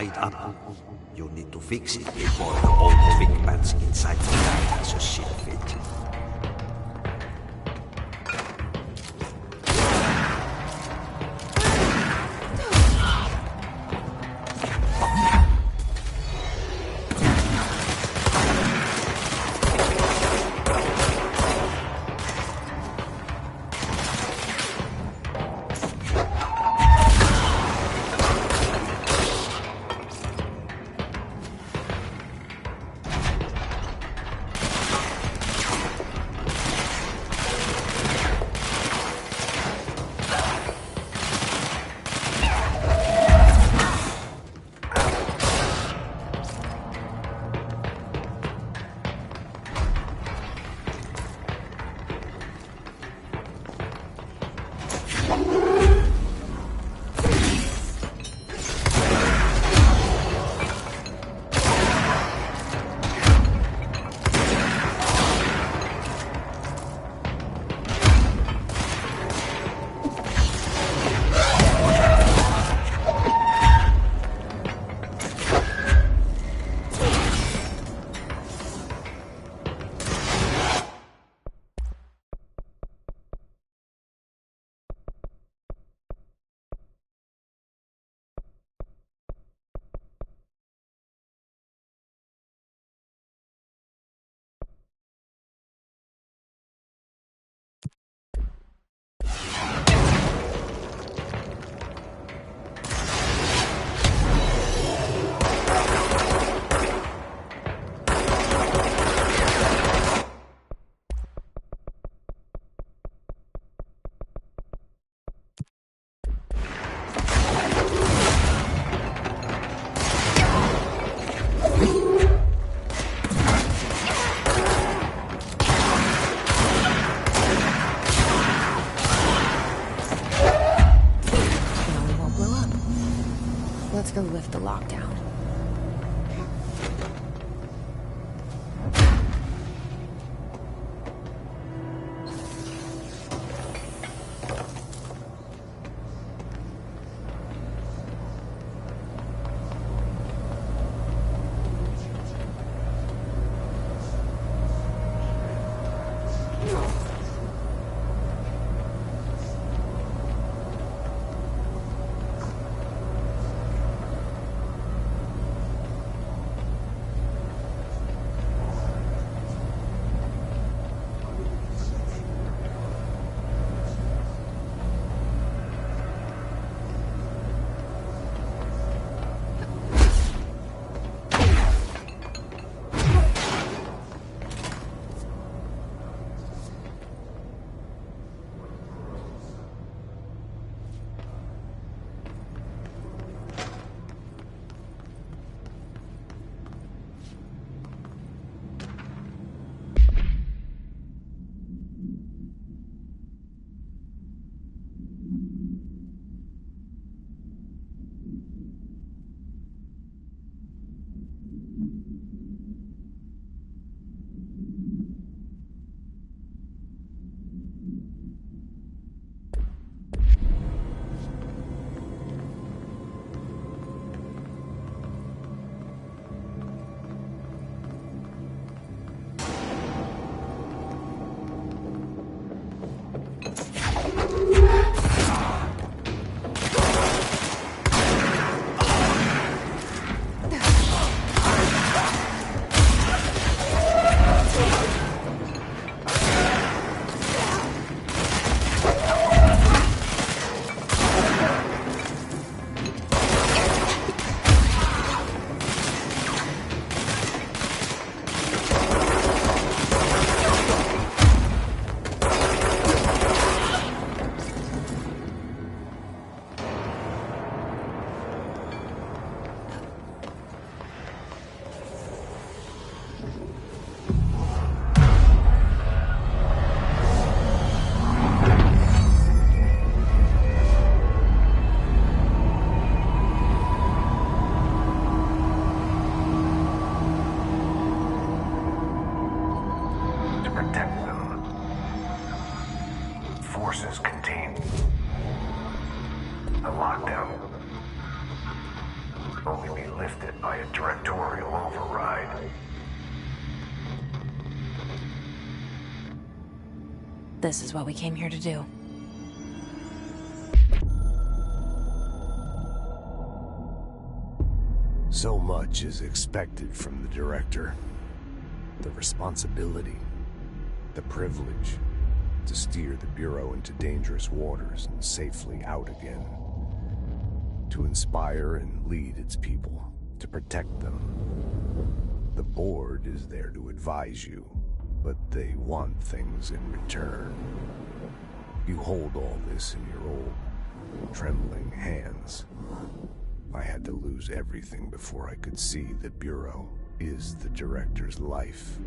tied up. You need to fix it before the old twig bats inside the lab has a shit fit. dictatorial override. This is what we came here to do. So much is expected from the director. The responsibility, the privilege to steer the Bureau into dangerous waters and safely out again. To inspire and lead its people, to protect them. The board is there to advise you, but they want things in return. You hold all this in your old, trembling hands. I had to lose everything before I could see the Bureau is the director's life.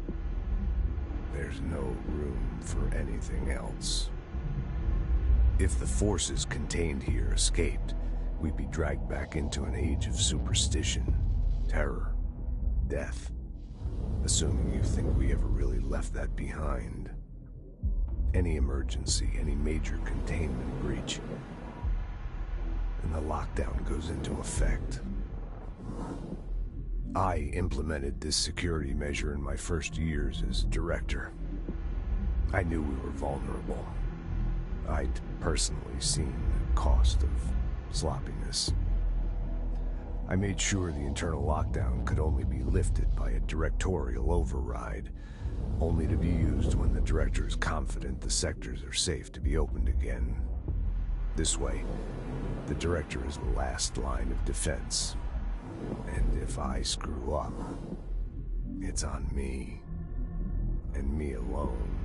There's no room for anything else. If the forces contained here escaped, we'd be dragged back into an age of superstition, terror, death. Assuming you think we ever really left that behind. Any emergency, any major containment breach, and the lockdown goes into effect. I implemented this security measure in my first years as director. I knew we were vulnerable. I'd personally seen the cost of sloppiness. I made sure the internal lockdown could only be lifted by a directorial override, only to be used when the director is confident the sectors are safe to be opened again. This way, the director is the last line of defense. And if I screw up, it's on me, and me alone.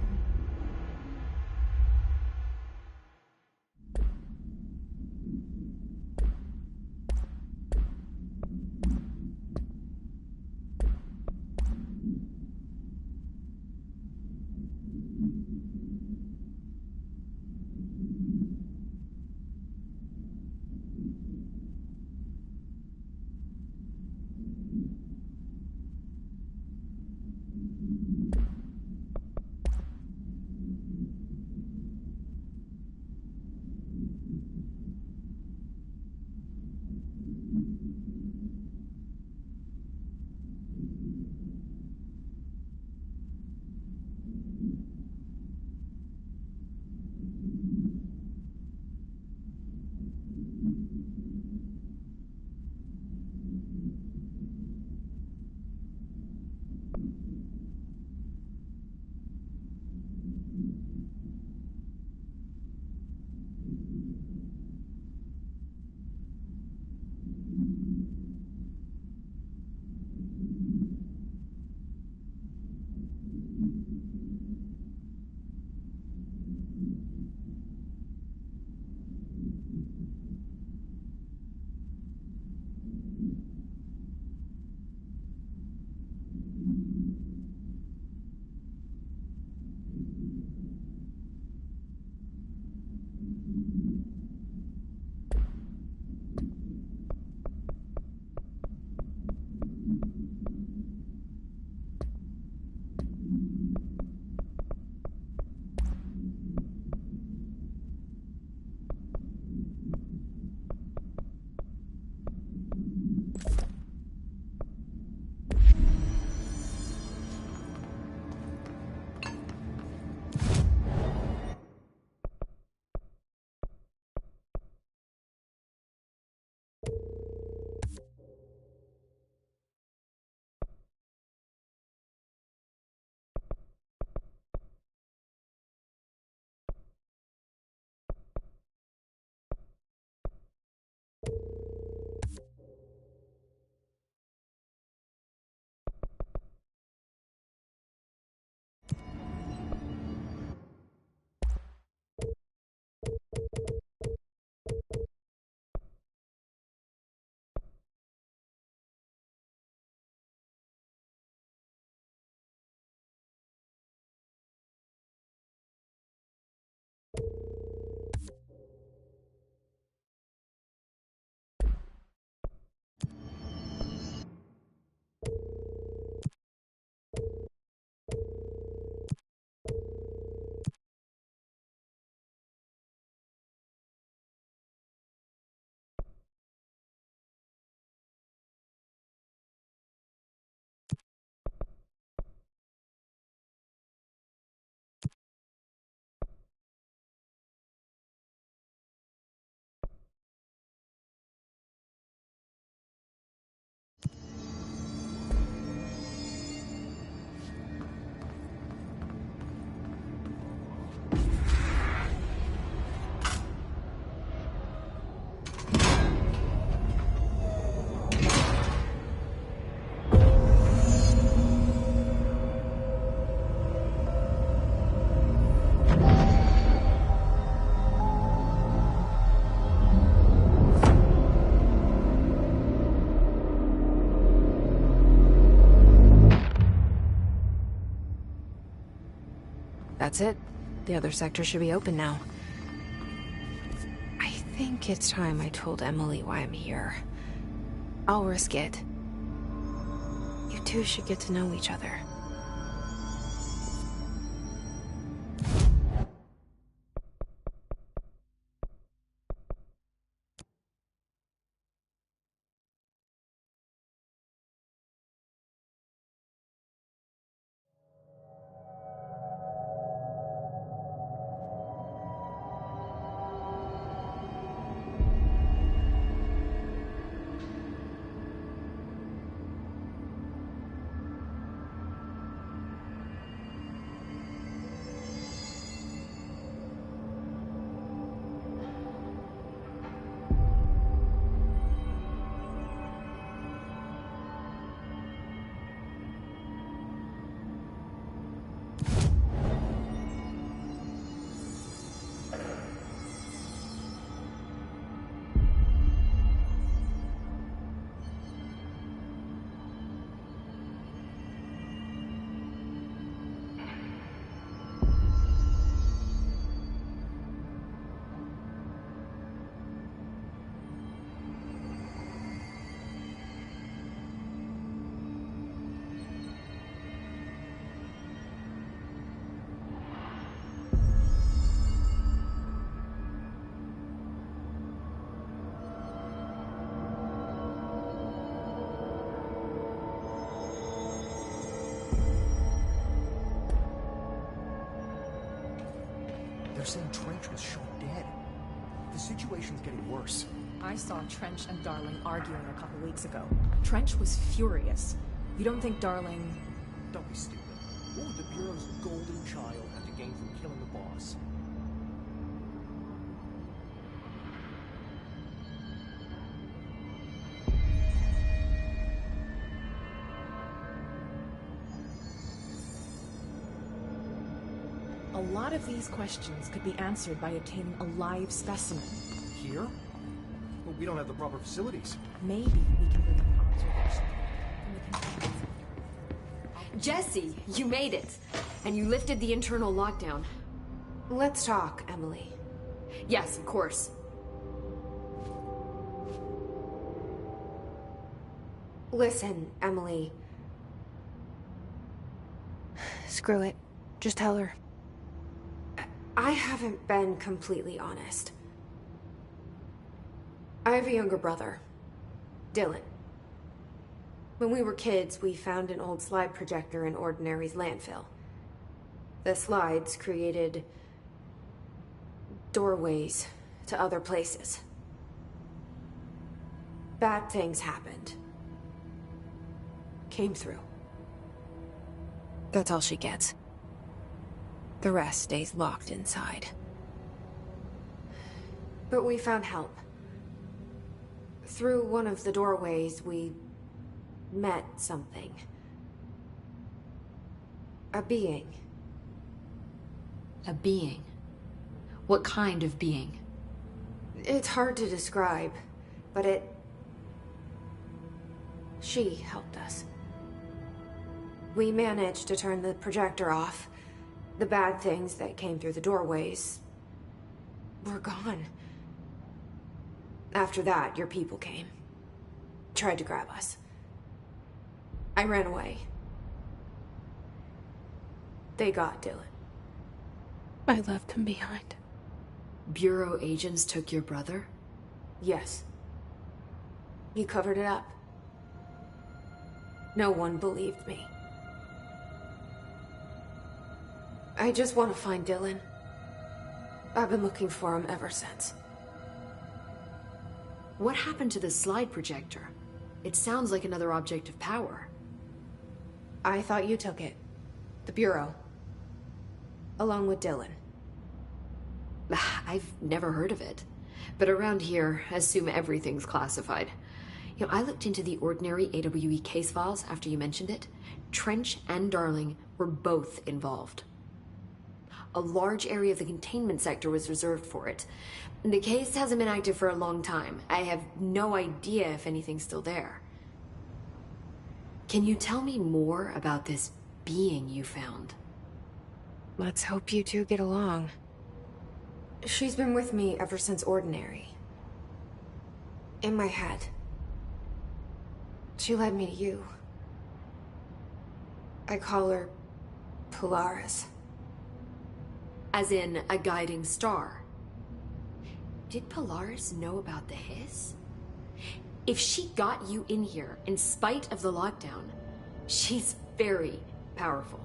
That's it. The other sector should be open now. I think it's time I told Emily why I'm here. I'll risk it. You two should get to know each other. They're saying Trench was shot dead. The situation's getting worse. I saw Trench and Darling arguing a couple weeks ago. Trench was furious. You don't think Darling... Don't be stupid. What would the Bureau's golden child have to gain from killing the boss? A lot of these questions could be answered by obtaining a live specimen. Here? Well, we don't have the proper facilities. Maybe we can bring an observation from the containment sector. Jesse, you made it! And you lifted the internal lockdown. Let's talk, Emily. Yes, of course. Listen, Emily. Screw it. Just tell her. I haven't been completely honest. I have a younger brother, Dylan. When we were kids, we found an old slide projector in Ordinary's landfill. The slides created doorways to other places. Bad things happened. Came through. That's all she gets. The rest stays locked inside. But we found help. Through one of the doorways, we met something. A being. A being? What kind of being? It's hard to describe, but she helped us. We managed to turn the projector off. The bad things that came through the doorways were gone. After that, your people came. Tried to grab us. I ran away. They got Dylan. I left him behind. Bureau agents took your brother? Yes. You covered it up. No one believed me. I just want to find Dylan. I've been looking for him ever since. What happened to the slide projector? It sounds like another object of power. I thought you took it. The Bureau. Along with Dylan. I've never heard of it. But around here, assume everything's classified. You know, I looked into the Ordinary AWE case files after you mentioned it. Trench and Darling were both involved. A large area of the containment sector was reserved for it. The case hasn't been active for a long time. I have no idea if anything's still there. Can you tell me more about this being you found? Let's hope you two get along. She's been with me ever since Ordinary. In my head. She led me to you. I call her Polaris. As in a guiding star. Did Polaris know about the hiss? If she got you in here in spite of the lockdown, she's very powerful.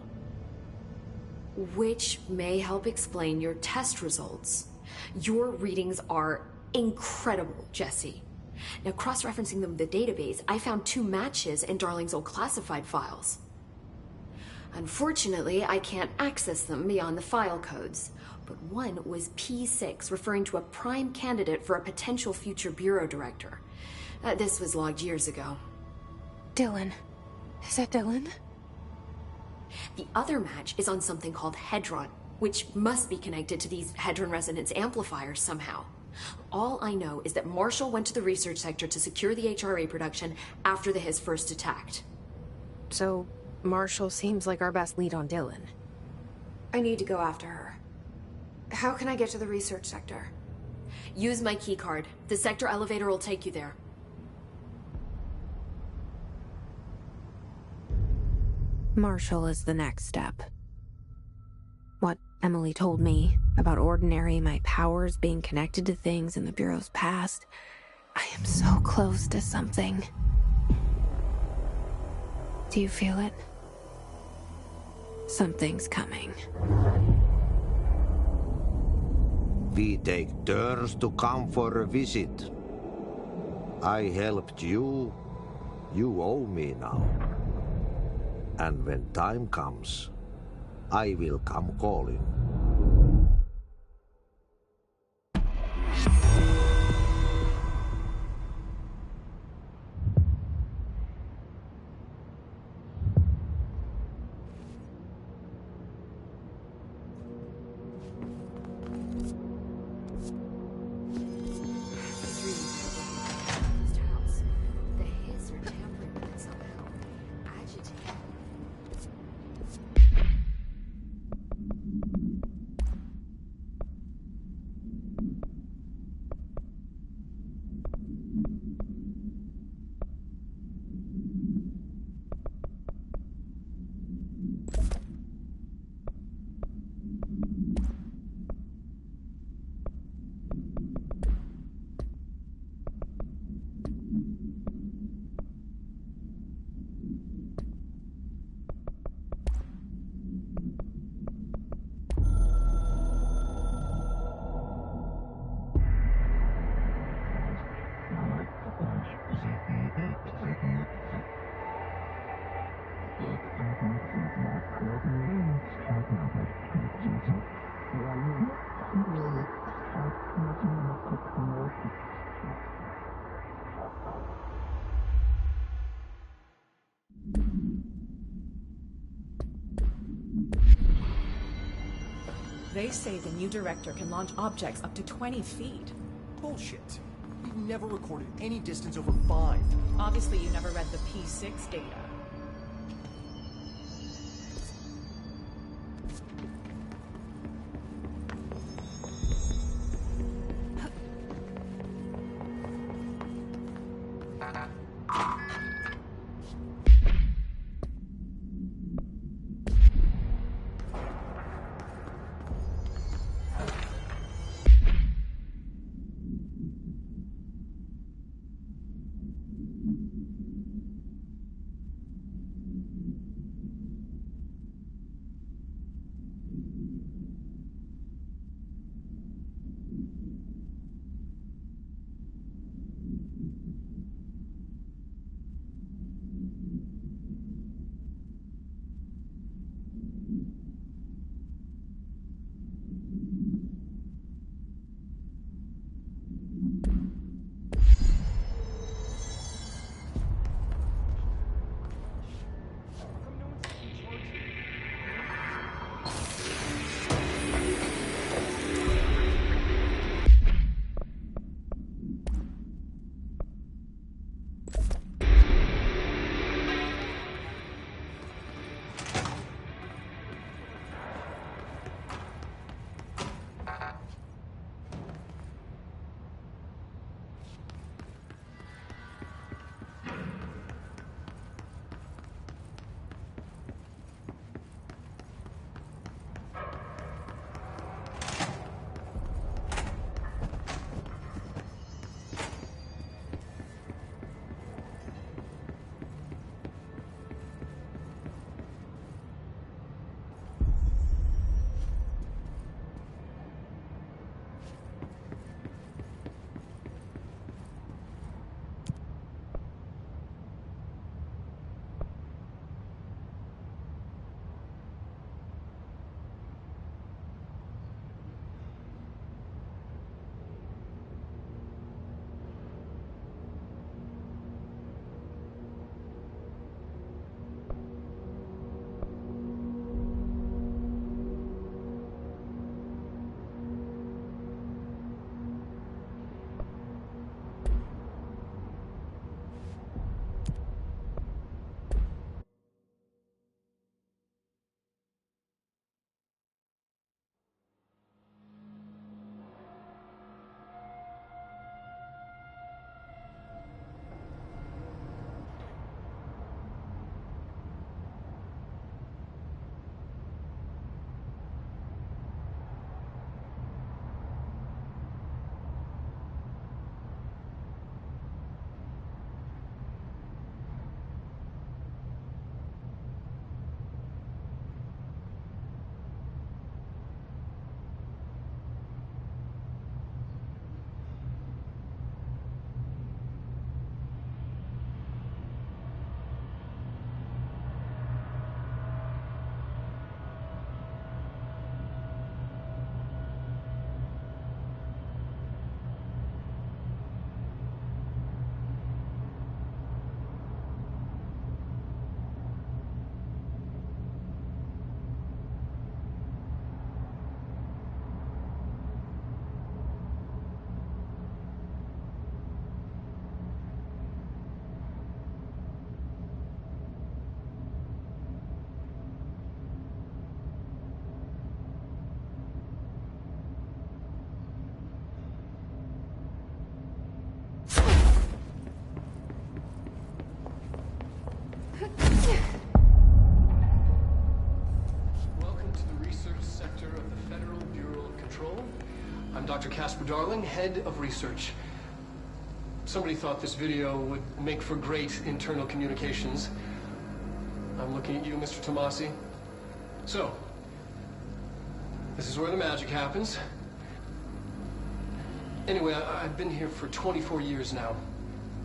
Which may help explain your test results. Your readings are incredible, Jesse. Now, cross-referencing them with the database, I found 2 matches in Darling's old classified files. Unfortunately, I can't access them beyond the file codes, but one was P6, referring to a prime candidate for a potential future bureau director. This was logged years ago. Dylan. Is that Dylan? The other match is on something called Hedron, which must be connected to these Hedron resonance amplifiers somehow. All I know is that Marshall went to the research sector to secure the HRA production after the Hiss first attacked. So, Marshall seems like our best lead on Dylan. I need to go after her. How can I get to the research sector? Use my keycard. The sector elevator will take you there. Marshall is the next step. What Emily told me about Ordinary, my powers being connected to things in the Bureau's past, I am so close to something. Do you feel it? Something's coming. We take turns to come for a visit. I helped you. You owe me now. And when time comes, I will come calling. They say the new director can launch objects up to 20 feet. Bullshit. We've never recorded any distance over 5. Obviously, you never read the P6 data. Welcome to the research sector of the Federal Bureau of Control. I'm Dr. Casper Darling, head of research. Somebody thought this video would make for great internal communications. I'm looking at you, Mr. Tomasi. So, this is where the magic happens. Anyway, I've been here for 24 years now.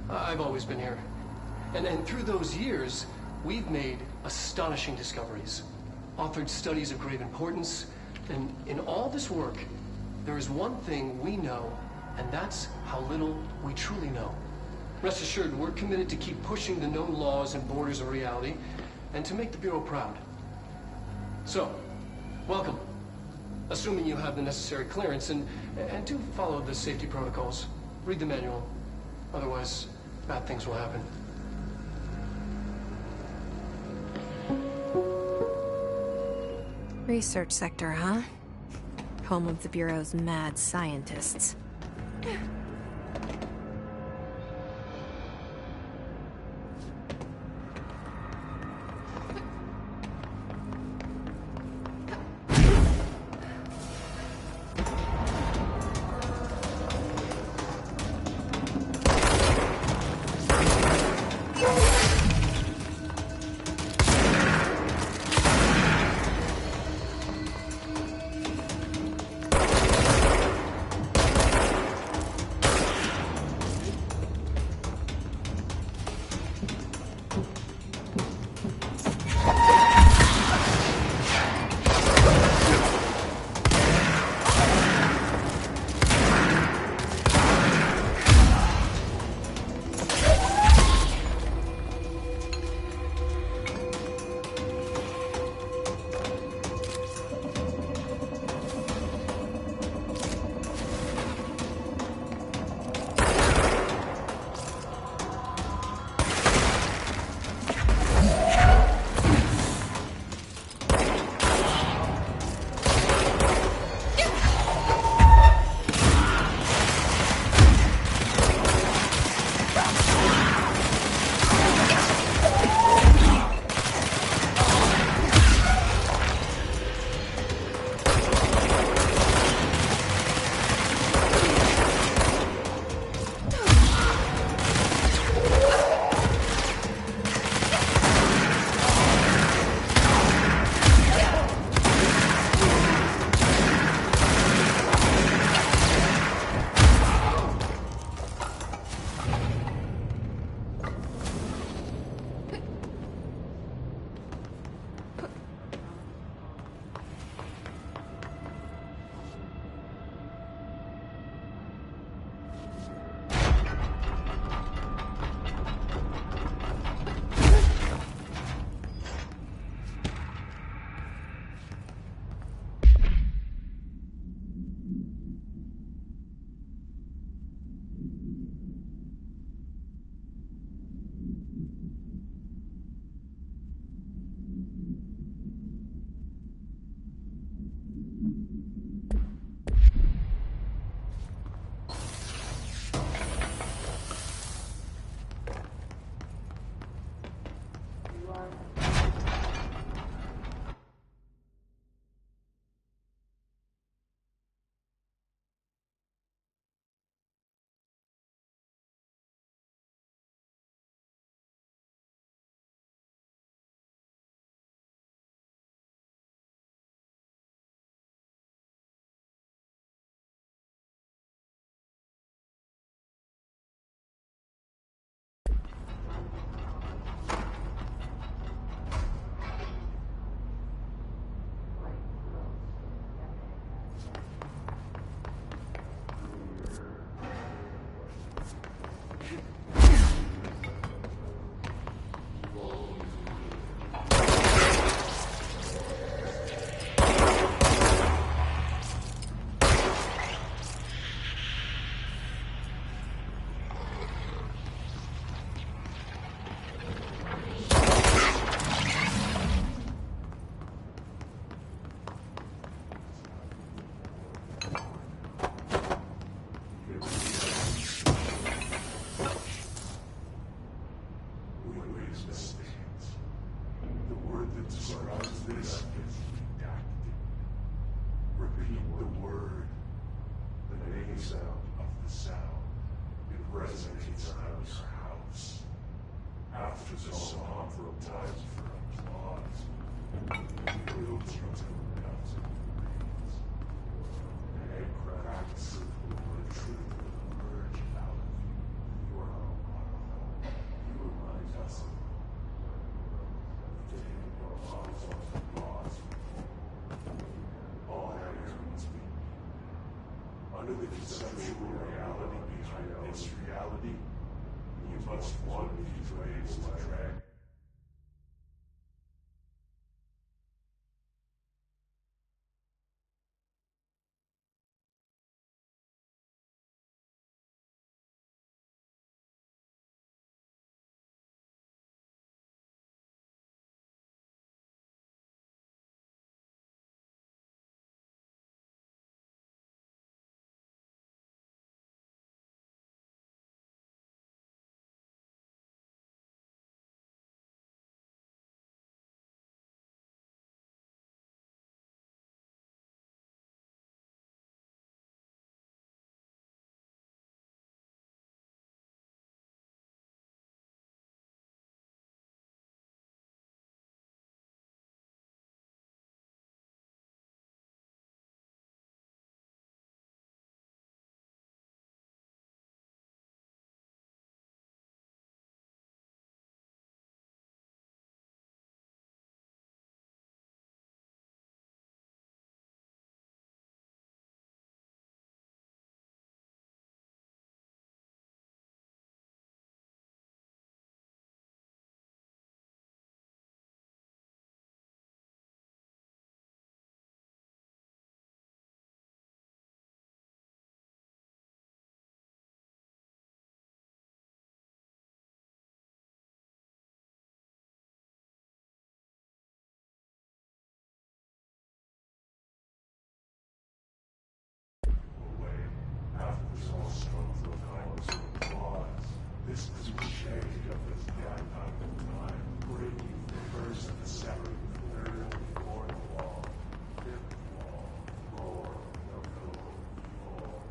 I've always been here. And through those years, we've made astonishing discoveries, authored studies of grave importance, and in all this work, there is one thing we know, and that's how little we truly know. Rest assured, we're committed to keep pushing the known laws and borders of reality, and to make the Bureau proud. So, welcome. Assuming you have the necessary clearance, and do follow the safety protocols. Read the manual. Otherwise, bad things will happen. Research sector, huh? Home of the Bureau's mad scientists. The word that describes this is redacted. Repeat the word. The name sound of the sound. It resonates around your house. After the song from time for applause, builds you to nuts and breeds. And cracks the truth will emerge out of you. You are you remind us of taking your eyes off the laws. All hands be under the conceptual reality behind this reality. You must want these waves to drag. This is the shade of this gap out of time, breaking the first and the second, third, fourth wall, fifth wall, floor, no pillow, floor.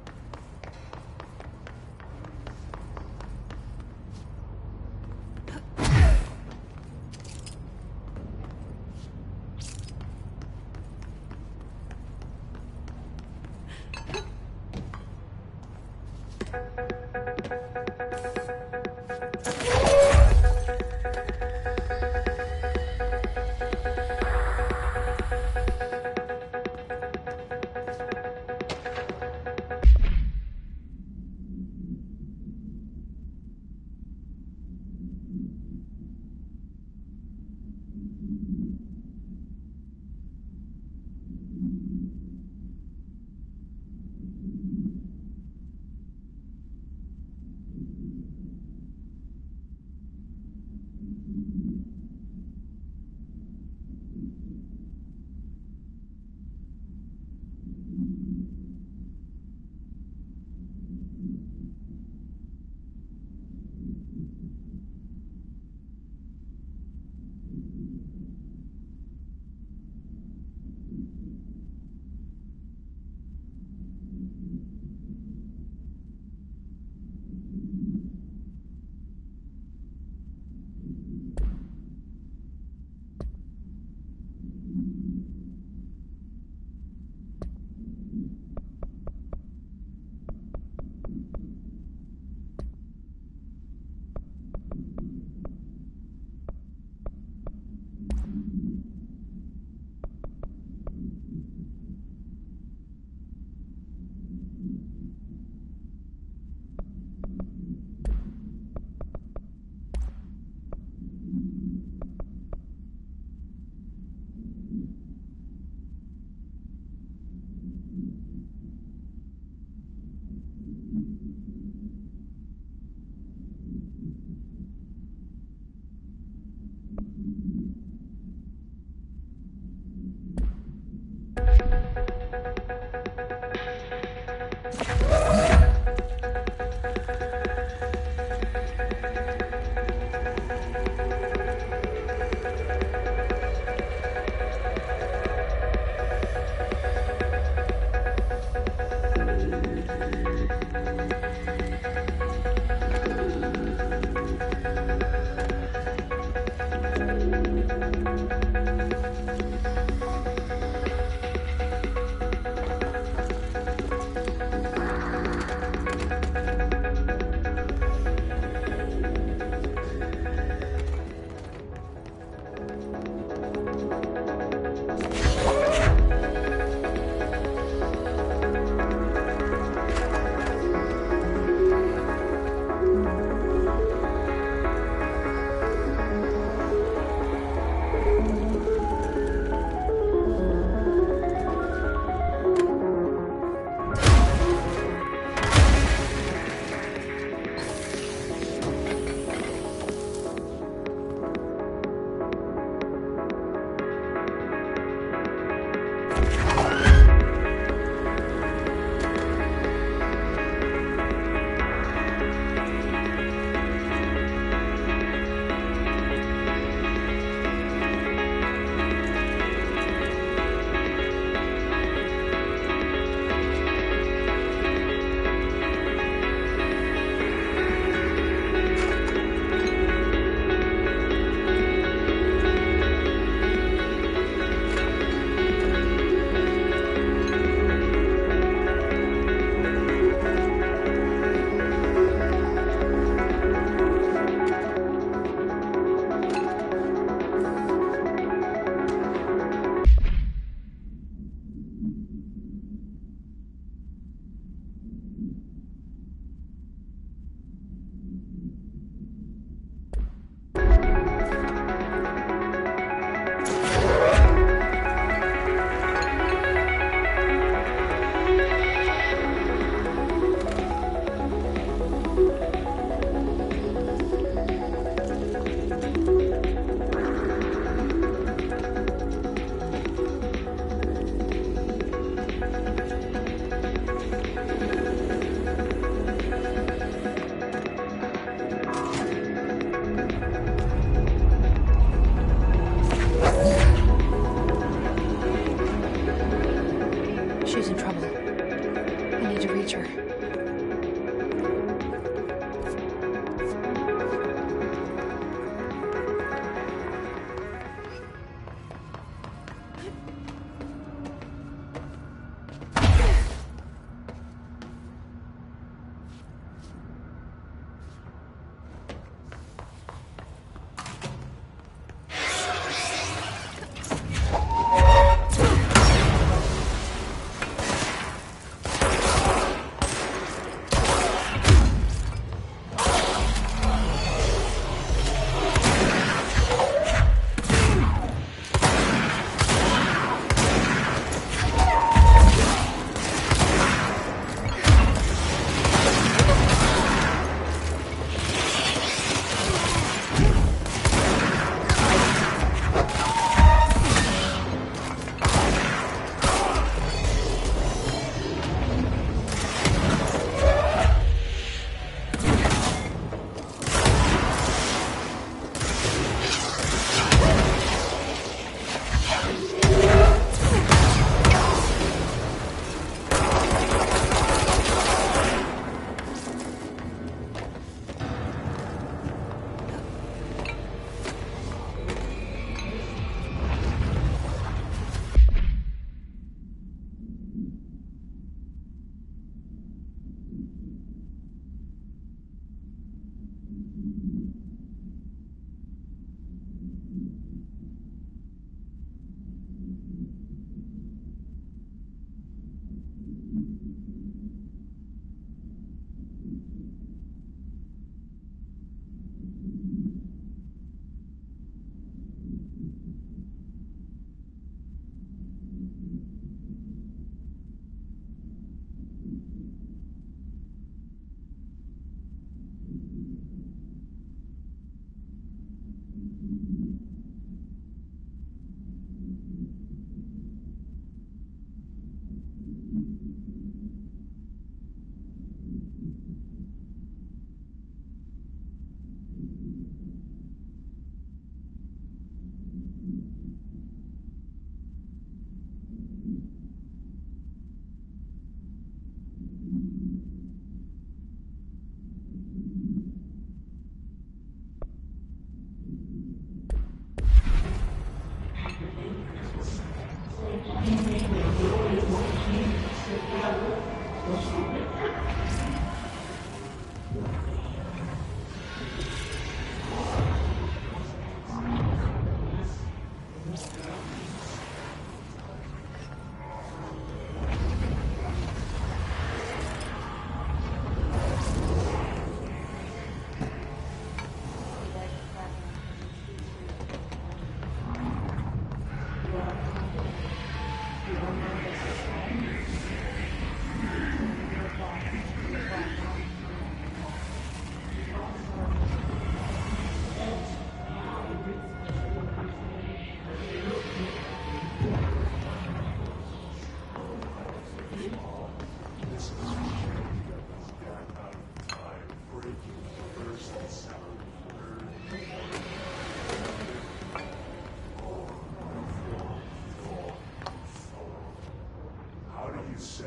How do you say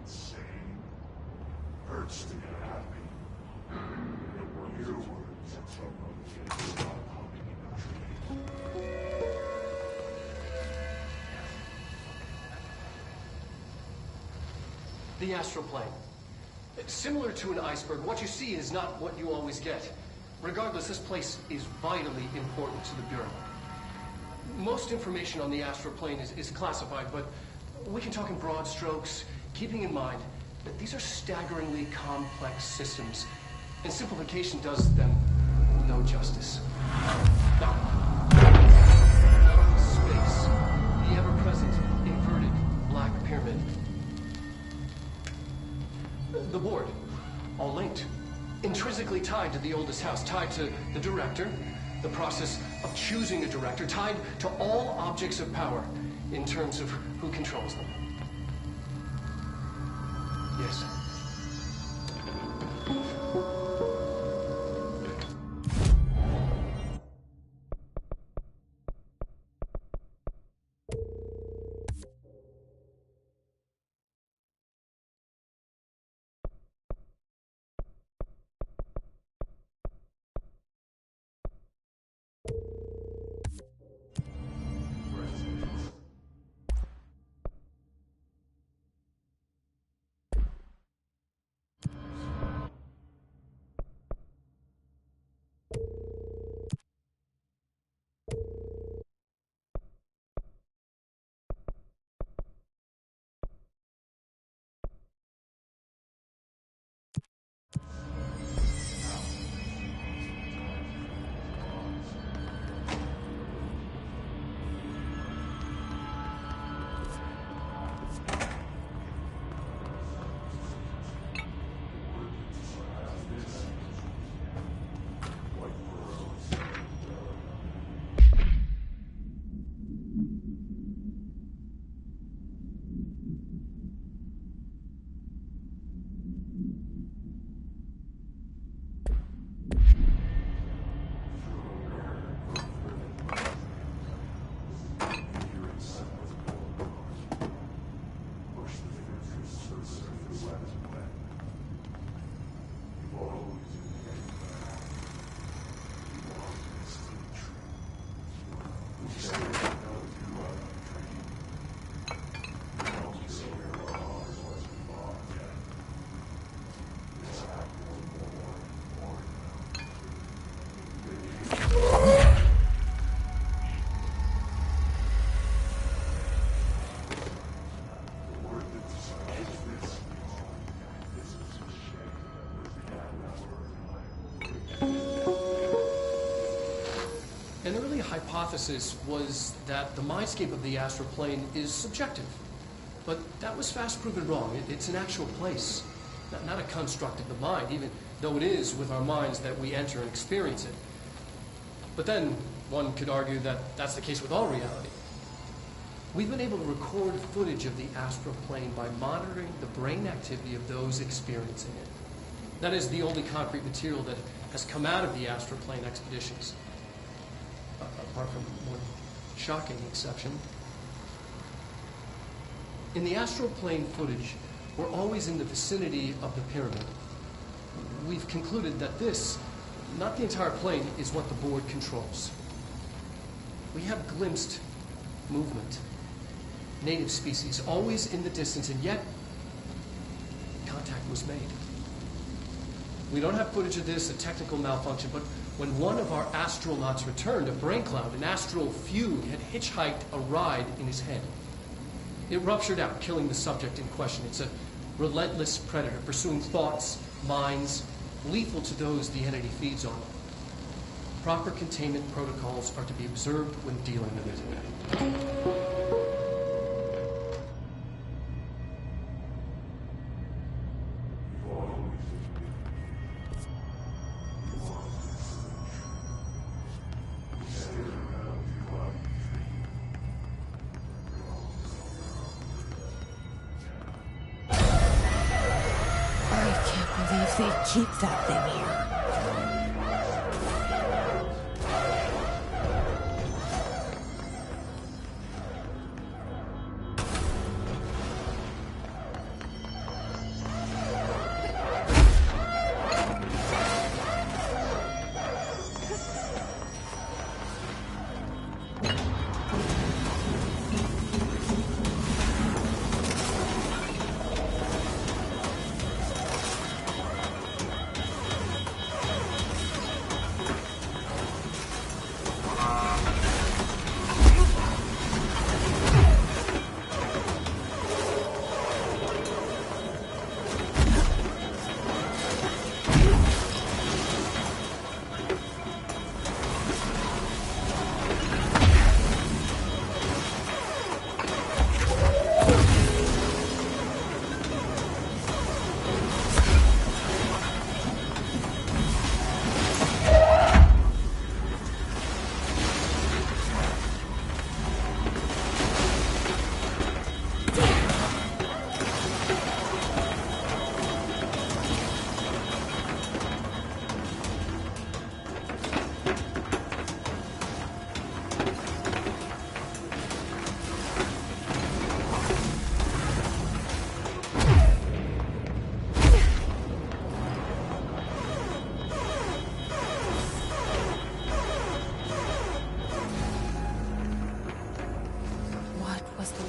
insane? Hurts to get happy. Your words stop humming in the dream. The astral plane. Similar to an iceberg, what you see is not what you always get. Regardless, this place is vitally important to the Bureau. Most information on the astral plane is classified, but we can talk in broad strokes, keeping in mind that these are staggeringly complex systems, and simplification does them no justice. Now, space, the ever-present inverted black pyramid. The board, all linked, intrinsically tied to the oldest house, tied to the director, the process of choosing a director, tied to all objects of power in terms of who controls them. Yes. An early hypothesis was that the mindscape of the astral plane is subjective. But that was fast proven wrong. It's an actual place, not a construct of the mind, even though it is with our minds that we enter and experience it. But then one could argue that that's the case with all reality. We've been able to record footage of the astral plane by monitoring the brain activity of those experiencing it. That is the only concrete material that has come out of the astral plane expeditions. Apart from one shocking exception. In the astral plane footage, we're always in the vicinity of the pyramid. We've concluded that this, not the entire plane, is what the board controls. We have glimpsed movement, native species, always in the distance, and yet contact was made. We don't have footage of this, a technical malfunction, but When one of our astronauts returned, a Braincloud, an astral fugue, had hitchhiked a ride in his head. It ruptured out, killing the subject in question. It's a relentless predator, pursuing thoughts, minds, lethal to those the entity feeds on. Proper containment protocols are to be observed when dealing with it. They keep that thing here.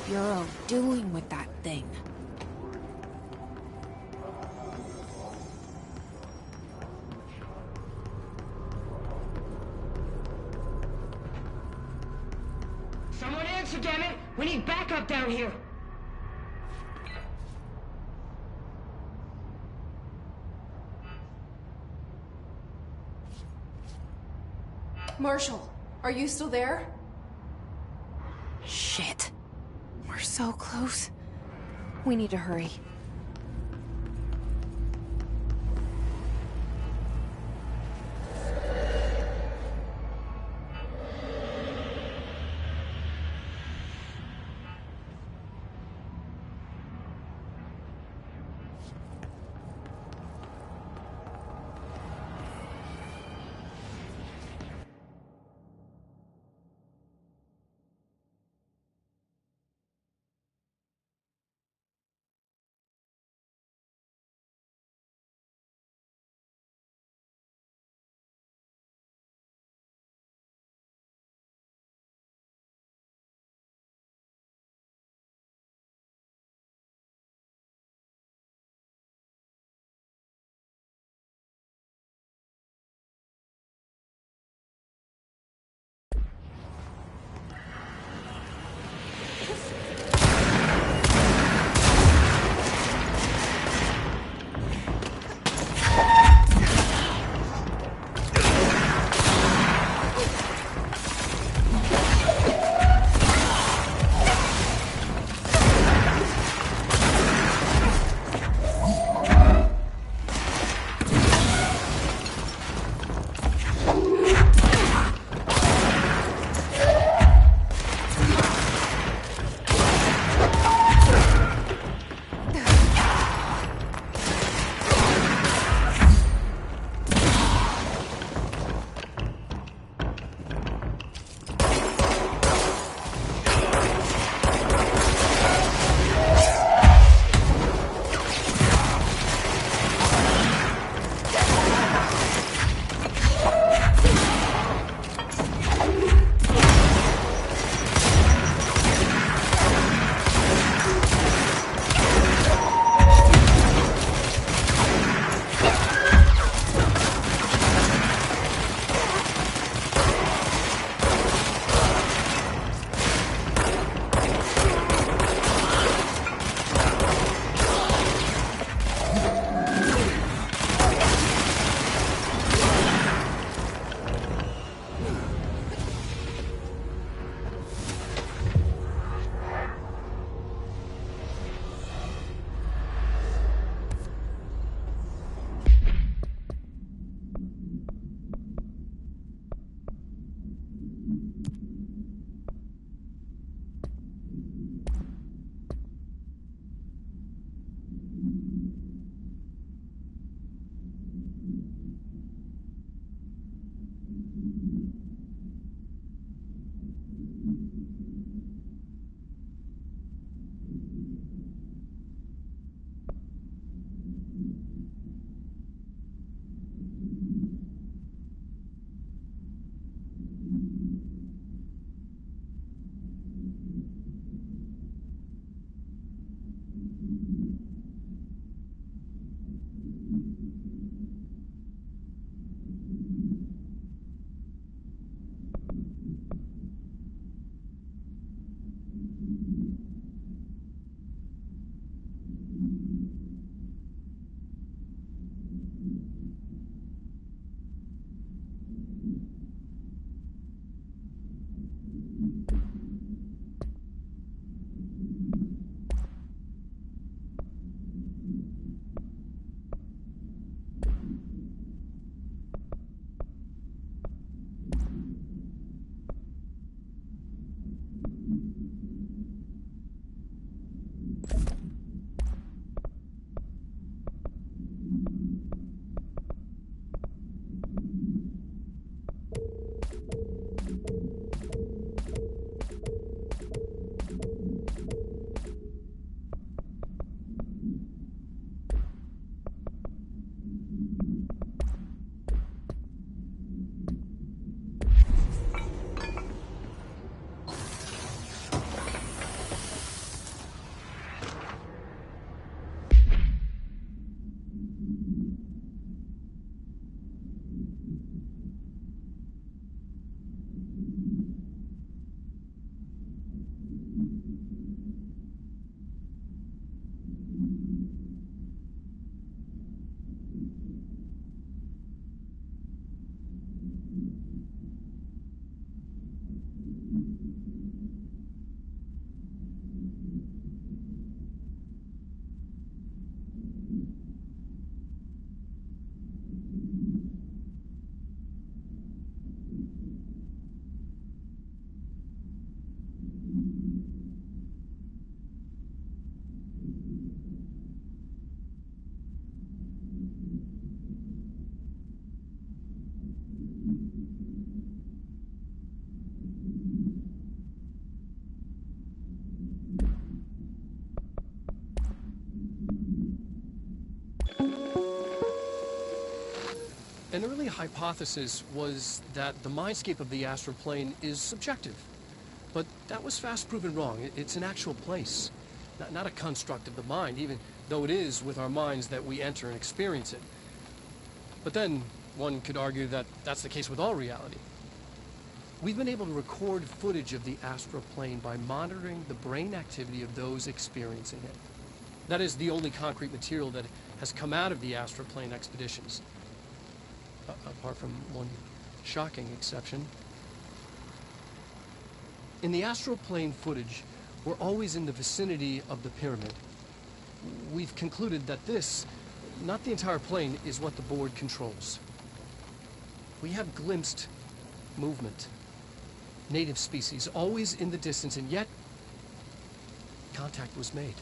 Bureau doing with that thing? Someone answer, damn it! We need backup down here! Marshall, are you still there? Shit. We're so close. We need to hurry. An early hypothesis was that the mindscape of the astral plane is subjective. But that was fast proven wrong. It's an actual place, not a construct of the mind, even though it is with our minds that we enter and experience it. But then one could argue that that's the case with all reality. We've been able to record footage of the astral plane by monitoring the brain activity of those experiencing it. That is the only concrete material that has come out of the astral plane expeditions. Apart from one shocking exception. In the astral plane footage, we're always in the vicinity of the pyramid. We've concluded that this, not the entire plane, is what the board controls. We have glimpsed movement, native species, always in the distance, and yet contact was made.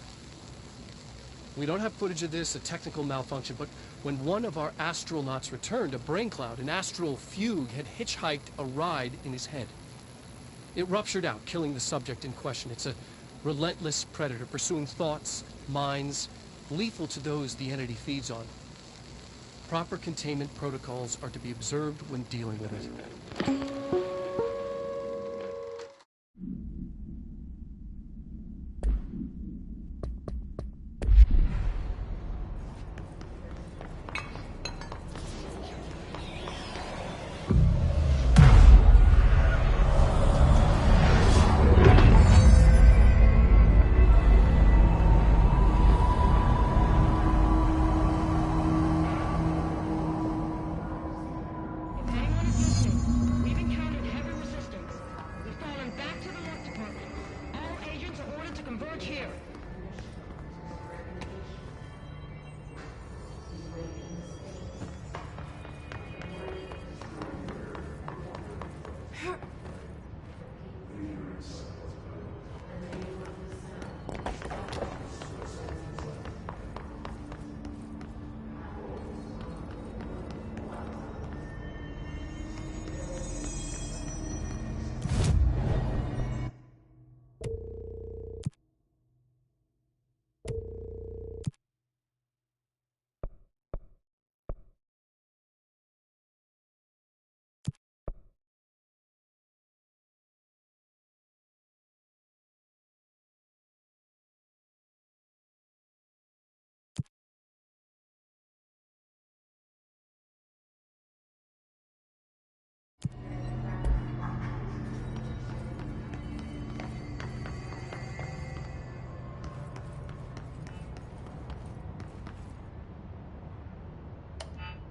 We don't have footage of this, a technical malfunction, but when one of our astronauts returned, a brain cloud, an astral fugue, had hitchhiked a ride in his head. It ruptured out, killing the subject in question. It's a relentless predator, pursuing thoughts, minds, lethal to those the entity feeds on. Proper containment protocols are to be observed when dealing with it.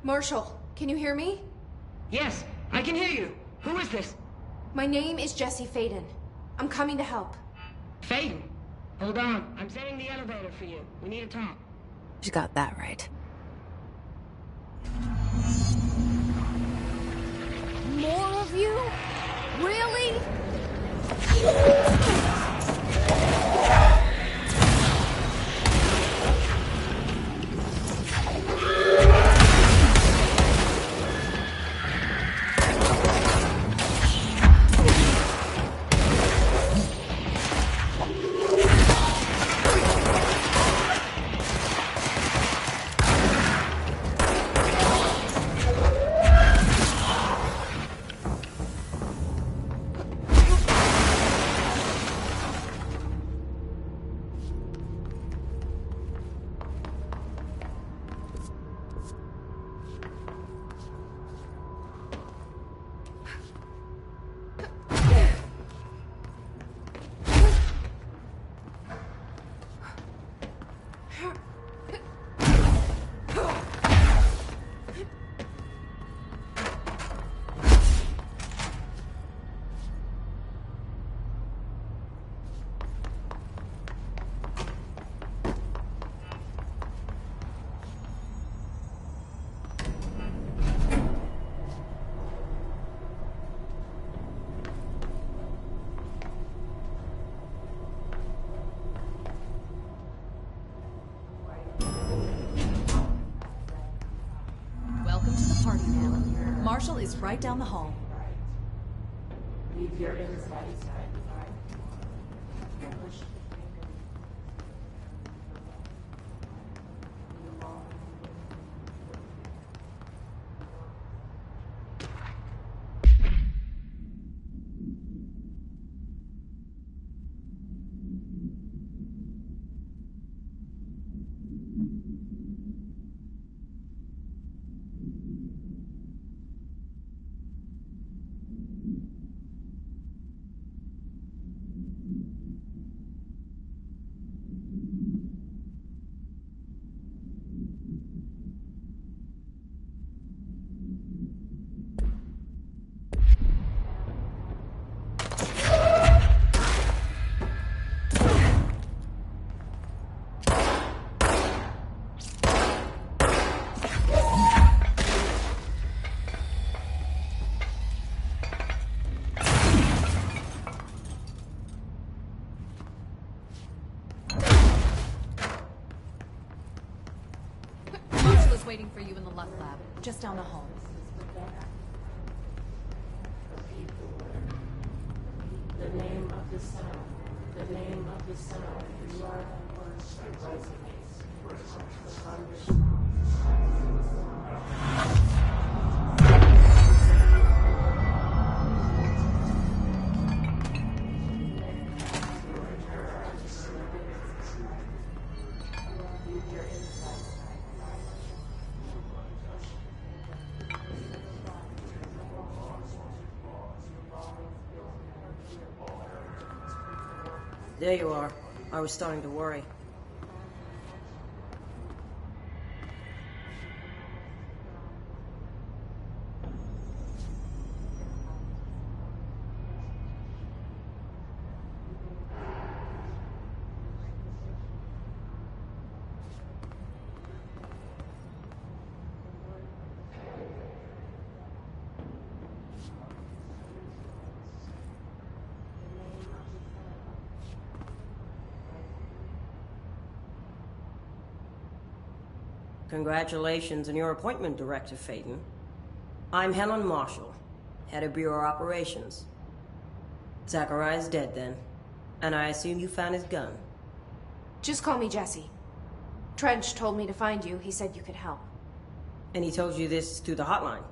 Marshall, can you hear me? Yes, I can hear you. Who is this? My name is Jesse Faden. I'm coming to help. Faden? Hold on. I'm setting the elevator for you. We need to talk. You got that right. More of you? Really? Marshall is right down the hall. Leave your inside. Rachel's waiting for you in the Luck Lab, just down the hall. The name of the sound. The name of the sound. You are the words that resonates. The thunderstorm. There you are. I was starting to worry. Congratulations on your appointment, Director Phaeton. I'm Helen Marshall, head of Bureau Operations. Zachariah's dead then, and I assume you found his gun. Just call me Jesse. Trench told me to find you. He said you could help. And he told you this through the hotline.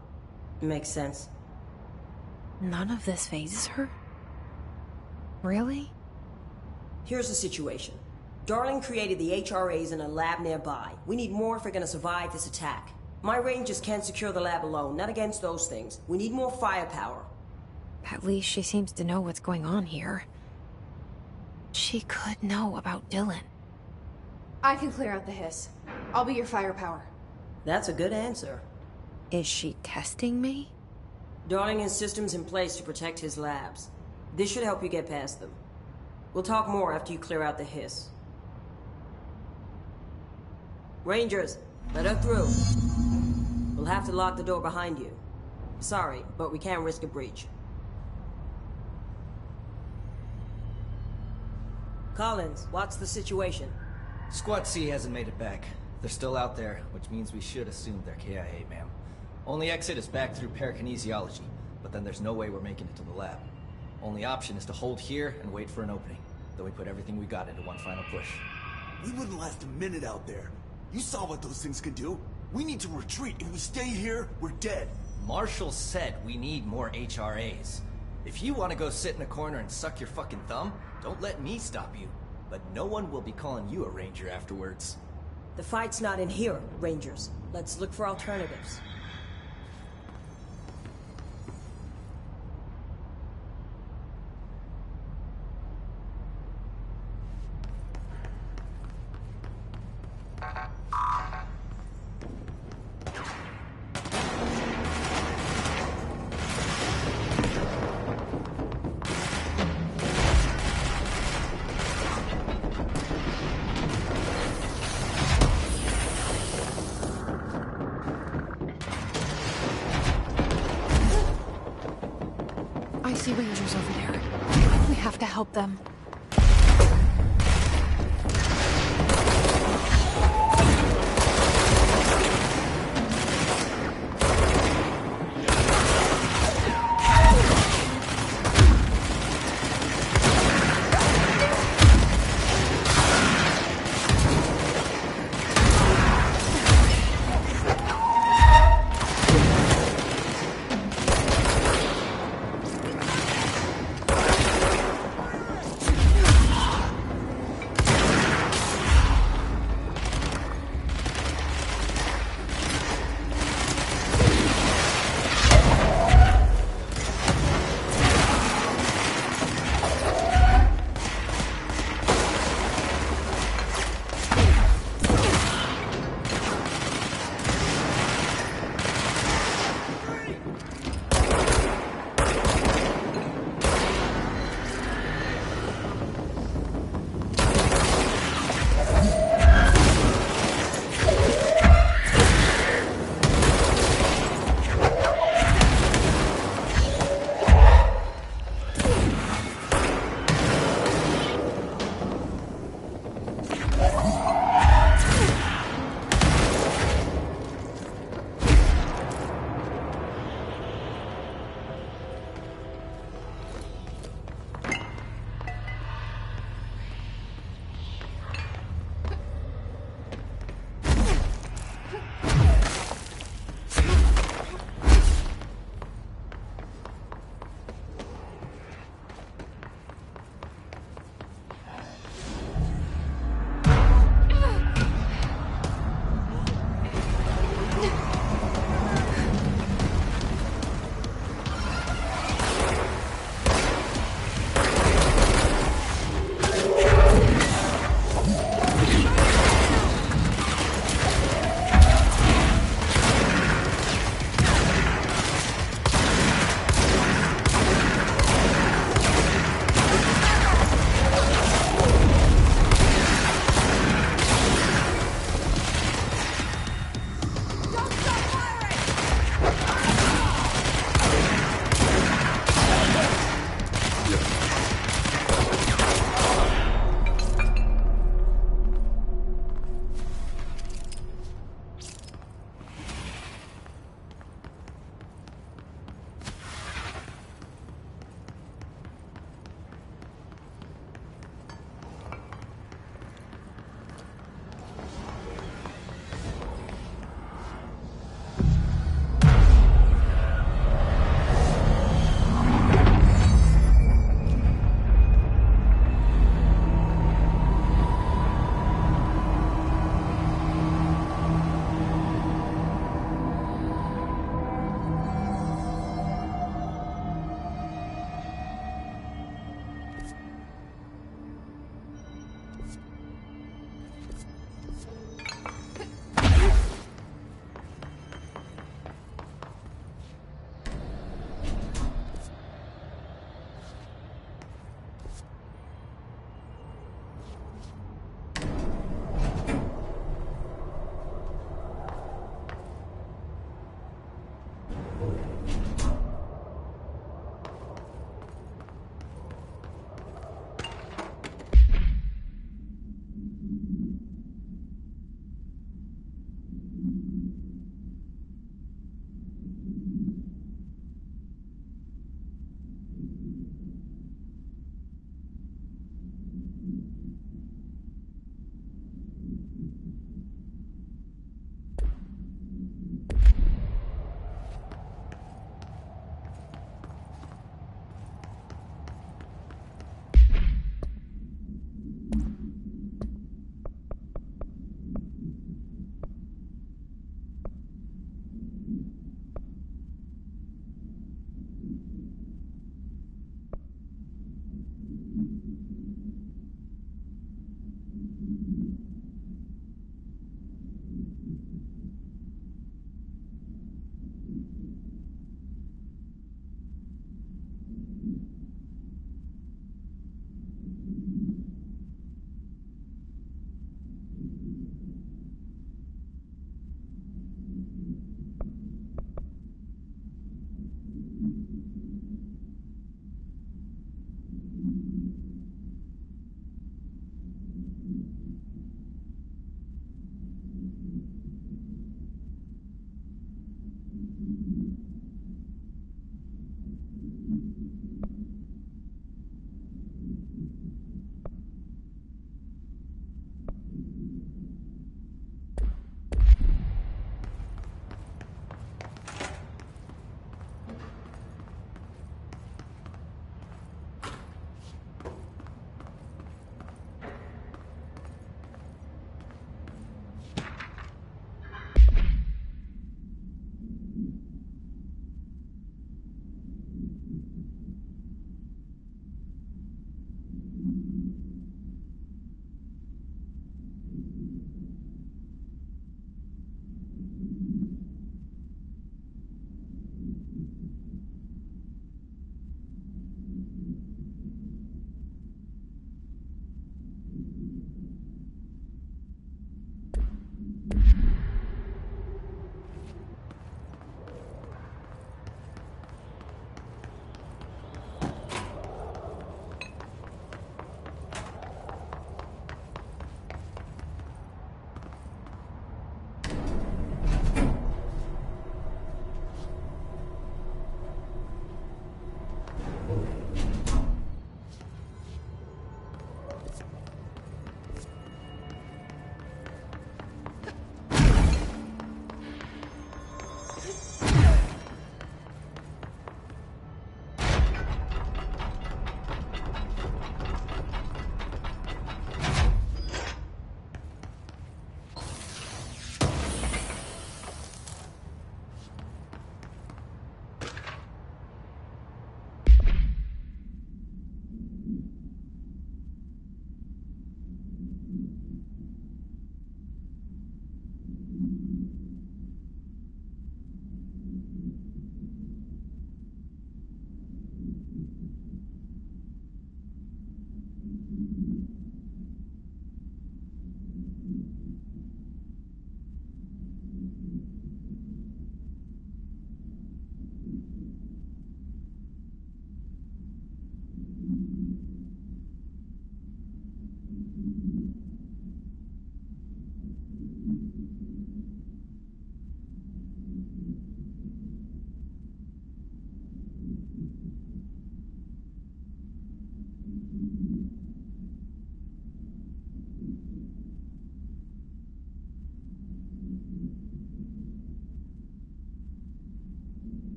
Makes sense. None of this phases her? Really? Here's the situation. Darling created the HRAs in a lab nearby. We need more if we're gonna survive this attack. My Rangers can't secure the lab alone, not against those things. We need more firepower. At least she seems to know what's going on here. She could know about Dylan. I can clear out the hiss. I'll be your firepower. That's a good answer. Is she testing me? Darling has systems in place to protect his labs. This should help you get past them. We'll talk more after you clear out the hiss. Rangers, let her through. We'll have to lock the door behind you. Sorry, but we can't risk a breach. Collins, what's the situation? Squad C hasn't made it back. They're still out there, which means we should assume they're KIA, ma'am. Only exit is back through parakinesiology, but then there's no way we're making it to the lab. Only option is to hold here and wait for an opening. Then we put everything we got into one final push. We wouldn't last a minute out there. You saw what those things can do. We need to retreat. If we stay here, we're dead. Marshall said we need more HRAs. If you want to go sit in a corner and suck your fucking thumb, don't let me stop you. But no one will be calling you a Ranger afterwards. The fight's not in here, Rangers. Let's look for alternatives. I see Rangers over there. We have to help them.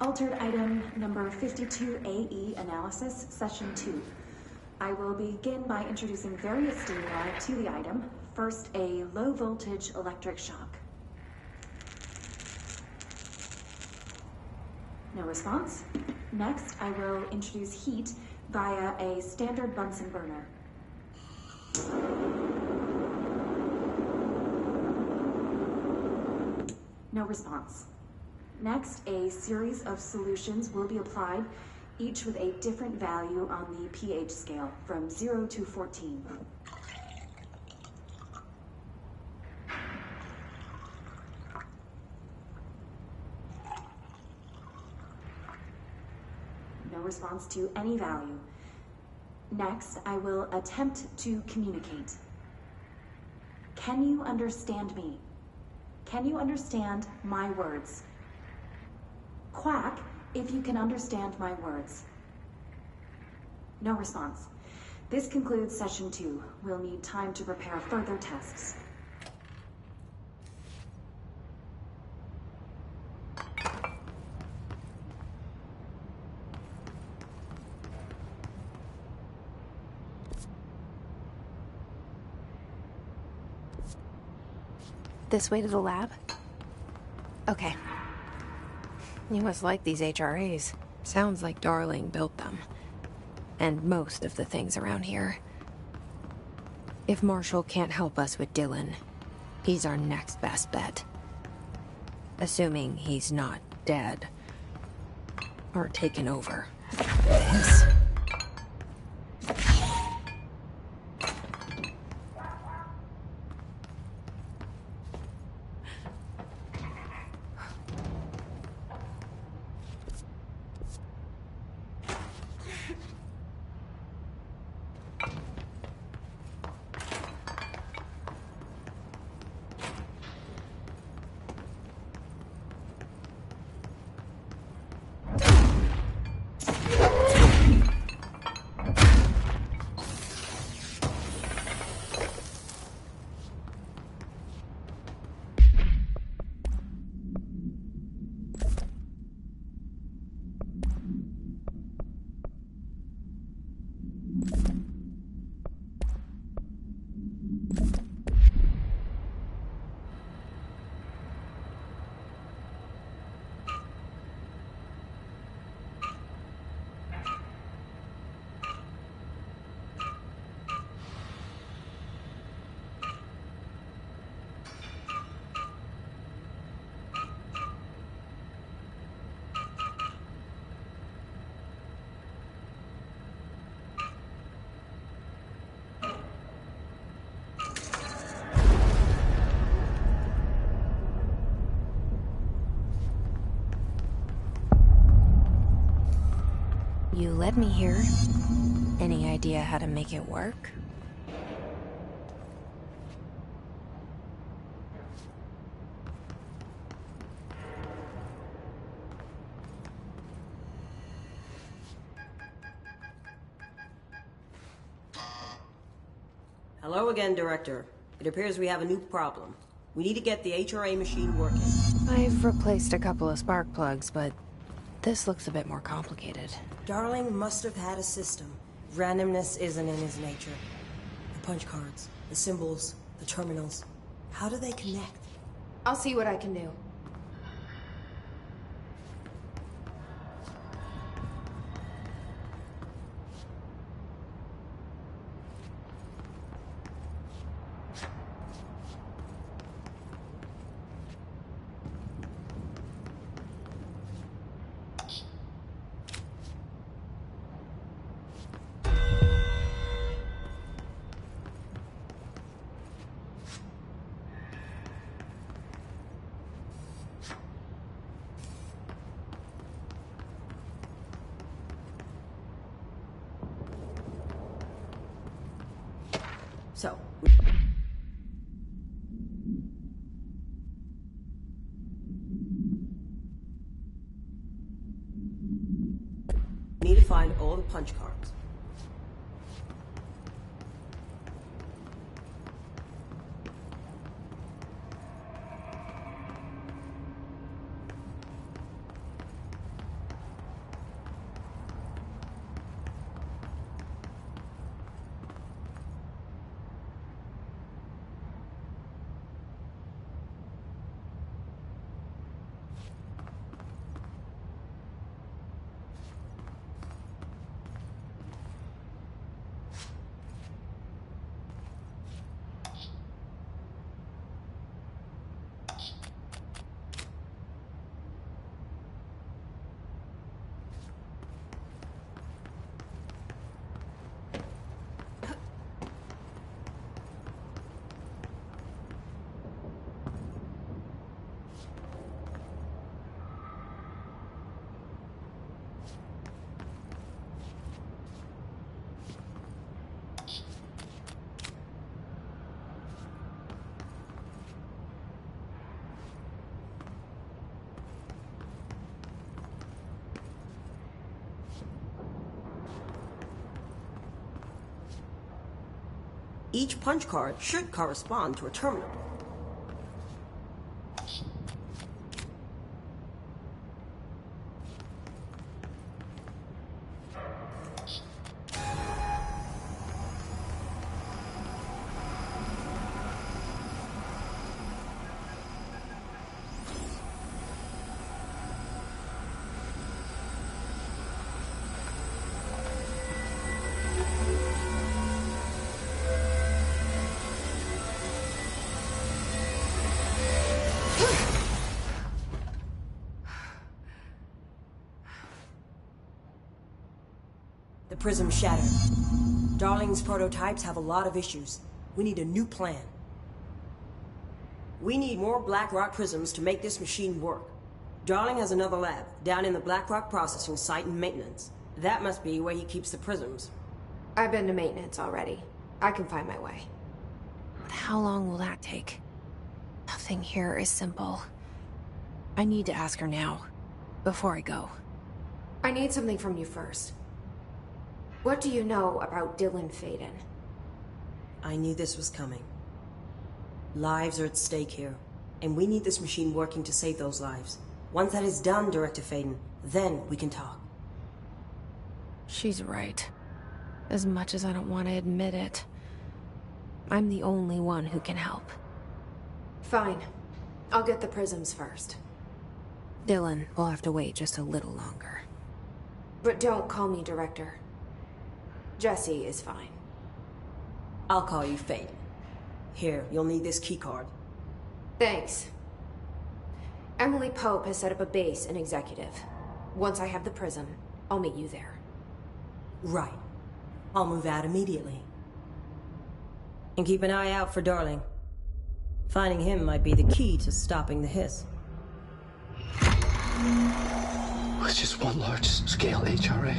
Altered item number 52AE analysis, session 2. I will begin by introducing various stimuli to the item. First, a low voltage electric shock. No response. Next, I will introduce heat via a standard Bunsen burner. No response. Next, a series of solutions will be applied, each with a different value on the pH scale, from 0 to 14. No response to any value. Next, I will attempt to communicate. Can you understand me? Can you understand my words? Quack if you can understand my words. No response. This concludes session 2. We'll need time to prepare further tests. This way to the lab? Okay. You must like these HRAs. Sounds like Darling built them. And most of the things around here. If Marshall can't help us with Dylan, he's our next best bet. Assuming he's not dead. Or taken over. This. You led me here. Any idea how to make it work? Hello again, Director. It appears we have a new problem. We need to get the HRA machine working. I've replaced a couple of spark plugs, but this looks a bit more complicated. Darling must have had a system. Randomness isn't in his nature. The punch cards, the symbols, the terminals. How do they connect? I'll see what I can do. So, we need to find all the punch cards. Each punch card should correspond to a terminal. The prism shattered. Darling's prototypes have a lot of issues. We need a new plan. We need more Blackrock prisms to make this machine work. Darling has another lab, down in the Blackrock processing site in maintenance. That must be where he keeps the prisms. I've been to maintenance already. I can find my way. But how long will that take? Nothing here is simple. I need to ask her now, before I go. I need something from you first. What do you know about Dylan Faden? I knew this was coming. Lives are at stake here, and we need this machine working to save those lives. Once that is done, Director Faden, then we can talk. She's right. As much as I don't want to admit it, I'm the only one who can help. Fine. I'll get the prisms first. Dylan will have to wait just a little longer. But don't call me Director. Jesse is fine. I'll call you Faden. Here, you'll need this keycard. Thanks. Emily Pope has set up a base in Executive. Once I have the prism, I'll meet you there. Right. I'll move out immediately. And keep an eye out for Darling. Finding him might be the key to stopping the hiss. With just one large-scale HRA.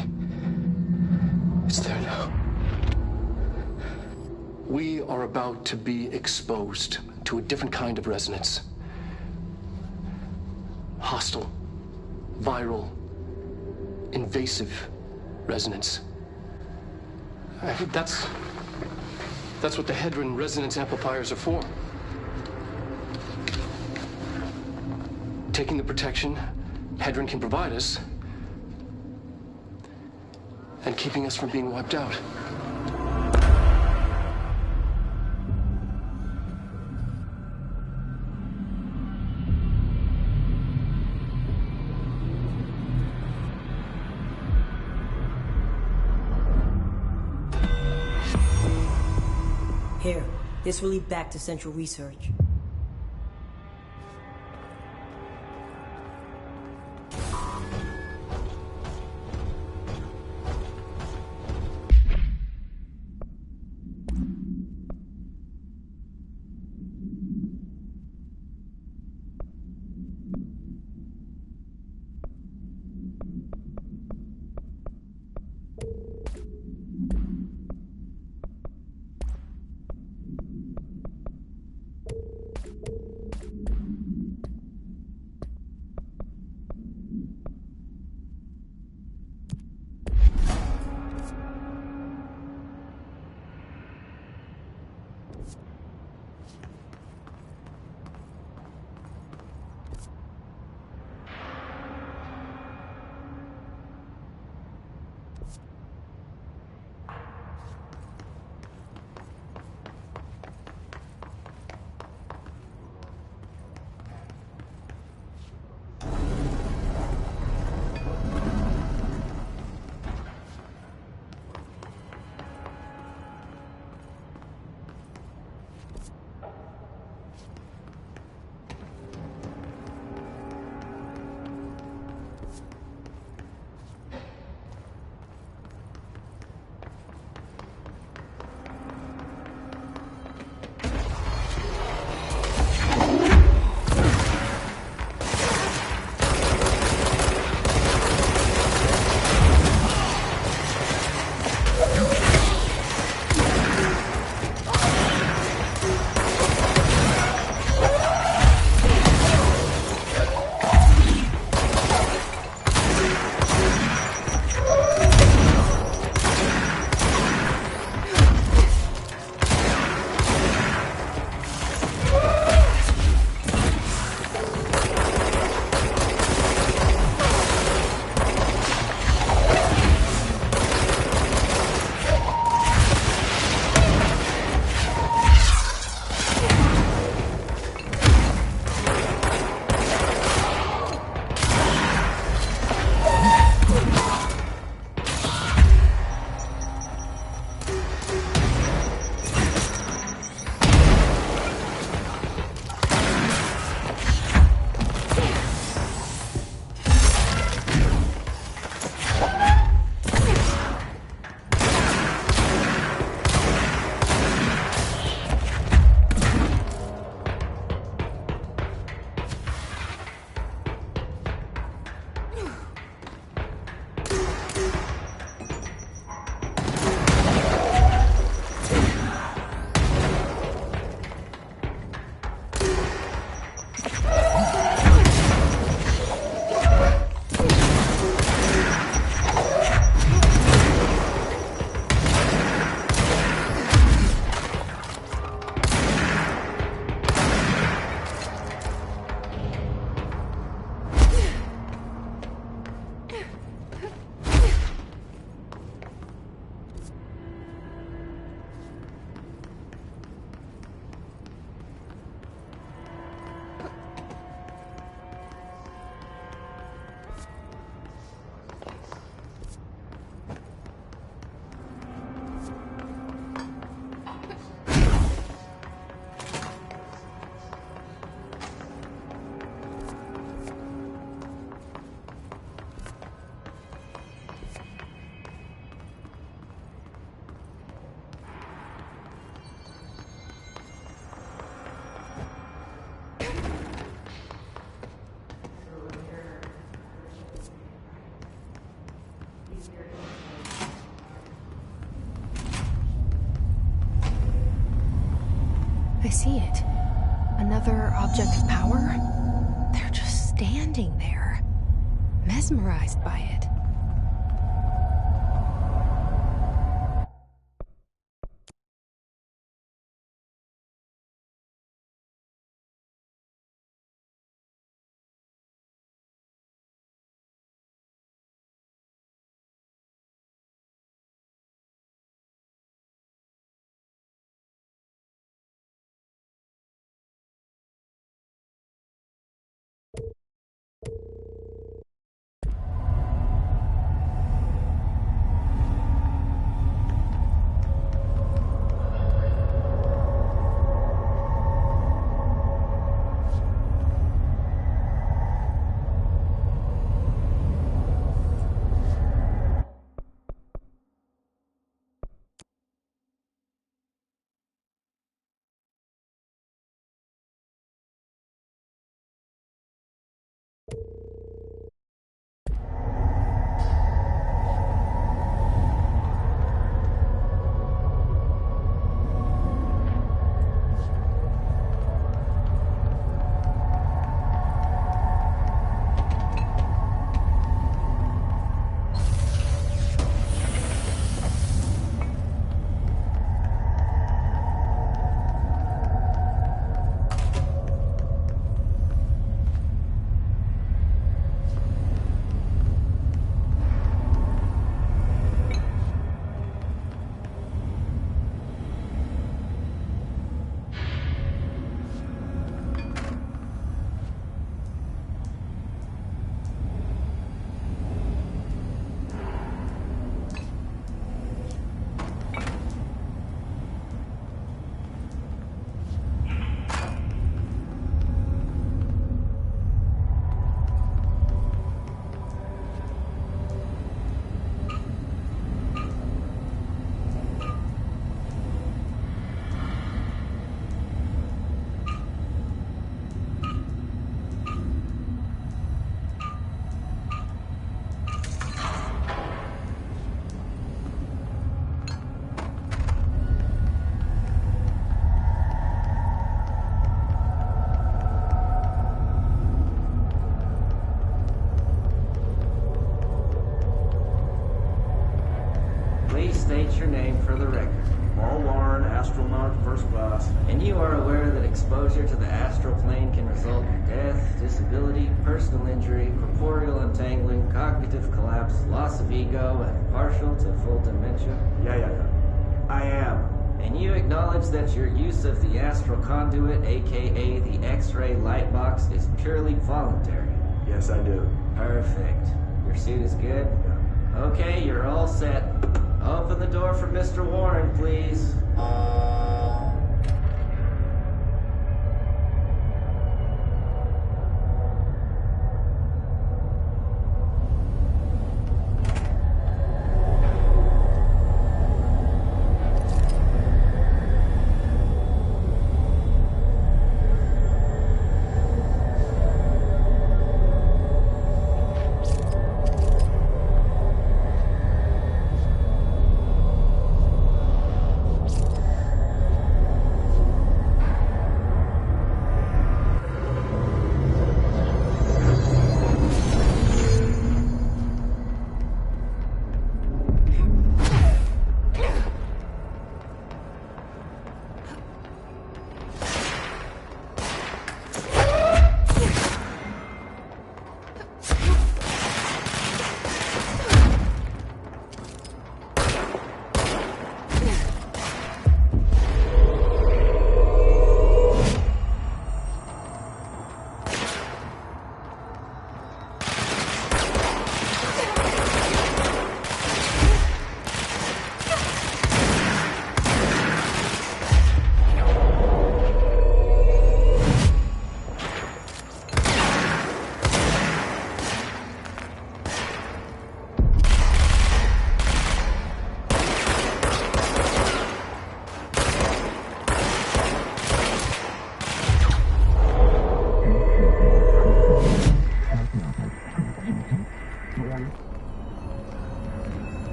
It's there now. We are about to be exposed to a different kind of resonance. Hostile, viral, invasive resonance. That's what the Hedron resonance amplifiers are for. Taking the protection Hedron can provide us, and keeping us from being wiped out. Here, this will lead back to Central Research. I see it. Another object of power? They're just standing there, mesmerized by it. Star, first class. And you are aware that exposure to the astral plane can result in death, disability, personal injury, corporeal untangling, cognitive collapse, loss of ego, and partial to full dementia? Yeah. I am. And you acknowledge that your use of the astral conduit, aka the X-ray light box, is purely voluntary? Yes, I do. Perfect. Your suit is good? Yeah. Okay, you're all set. Open the door for Mr. Warren, please.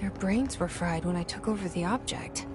Their brains were fried when I took over the object.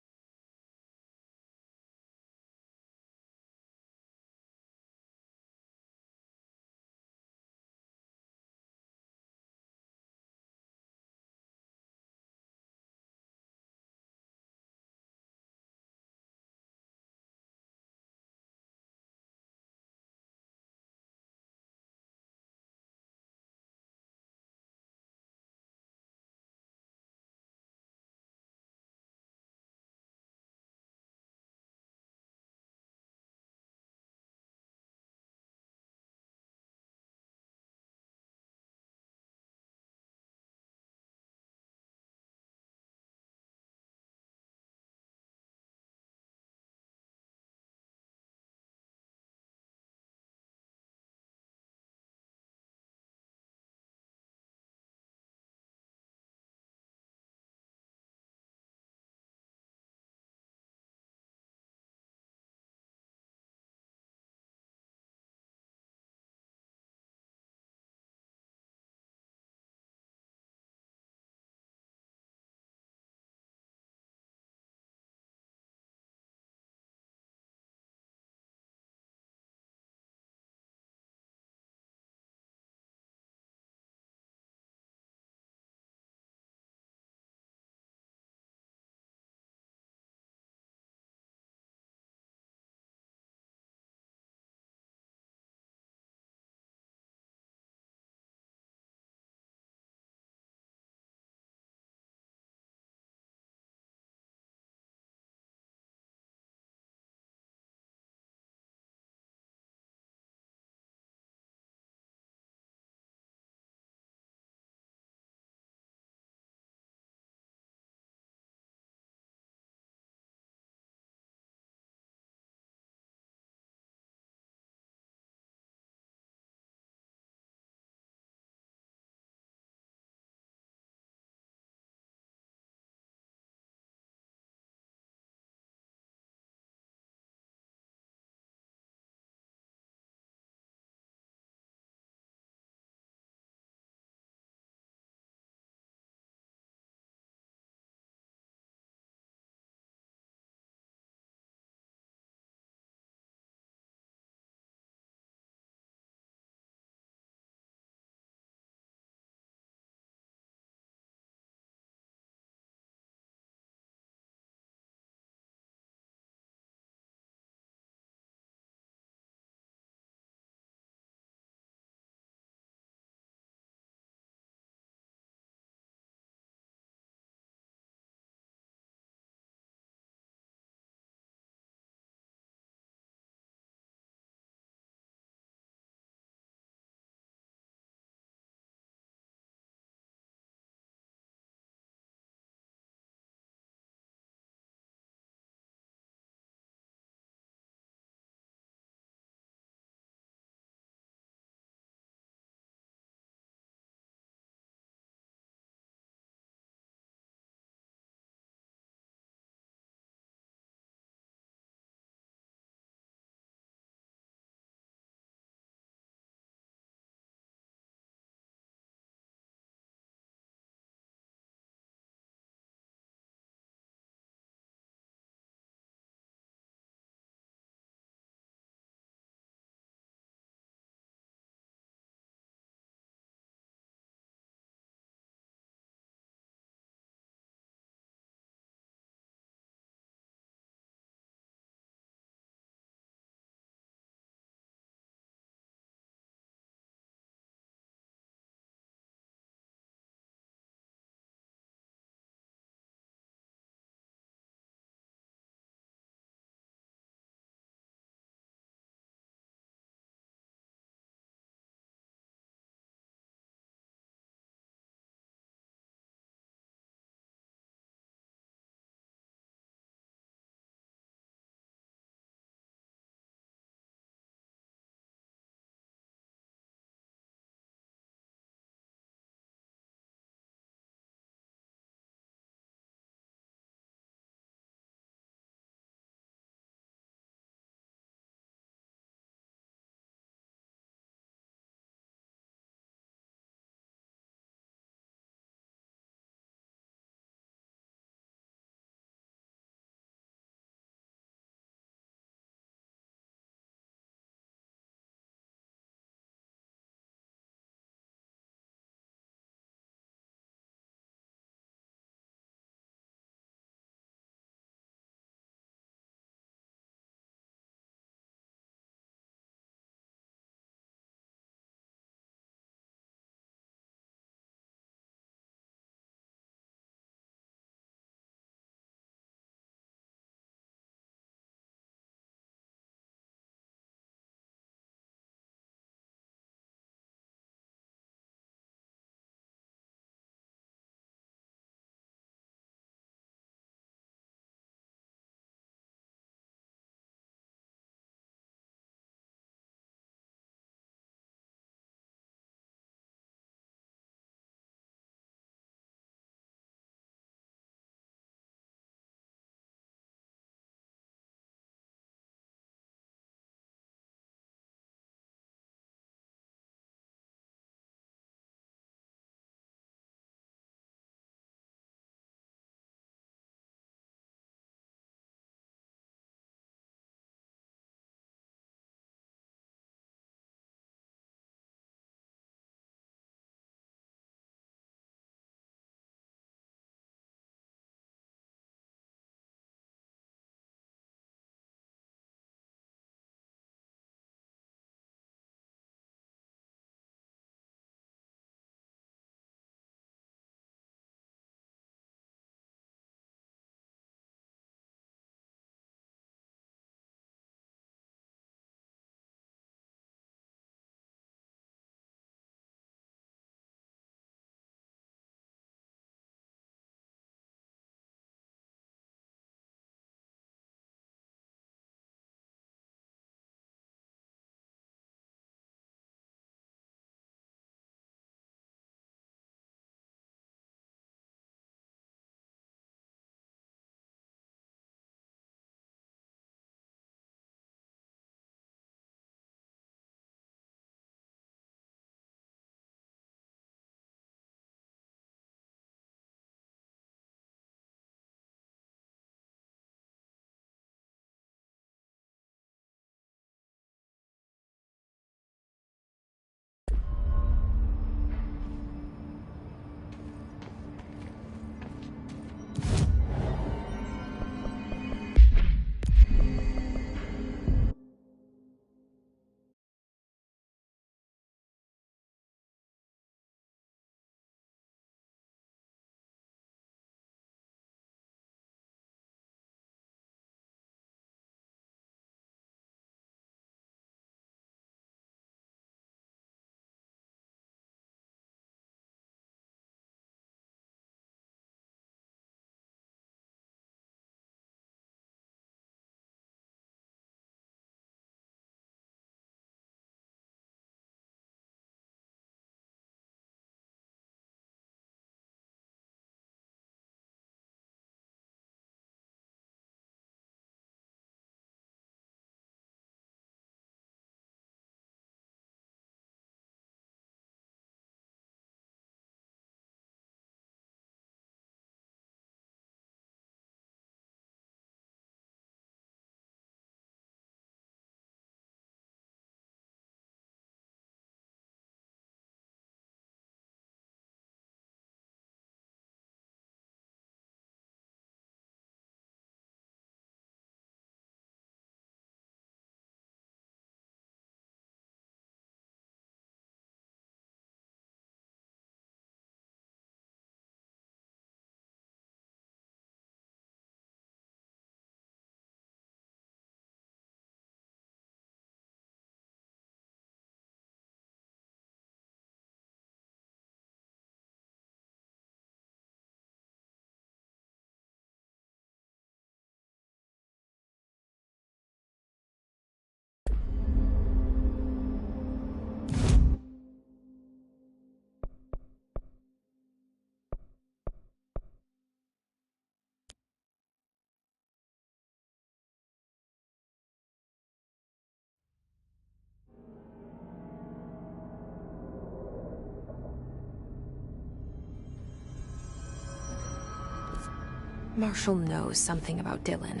Marshall knows something about Dylan.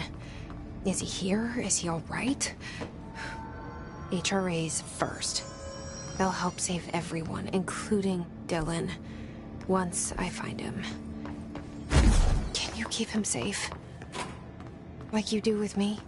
Is he here? Is he all right? HRAs first. They'll help save everyone, including Dylan, once I find him. Can you keep him safe? Like you do with me?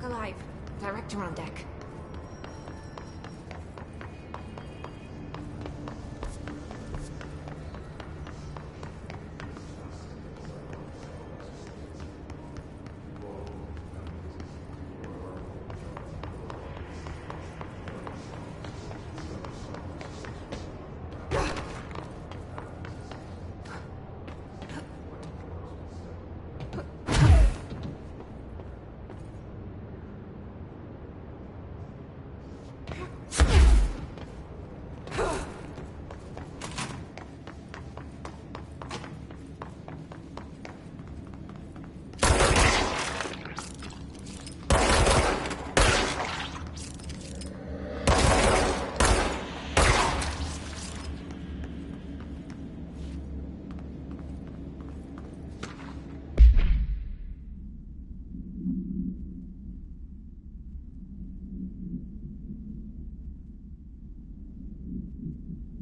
alive. Director on deck.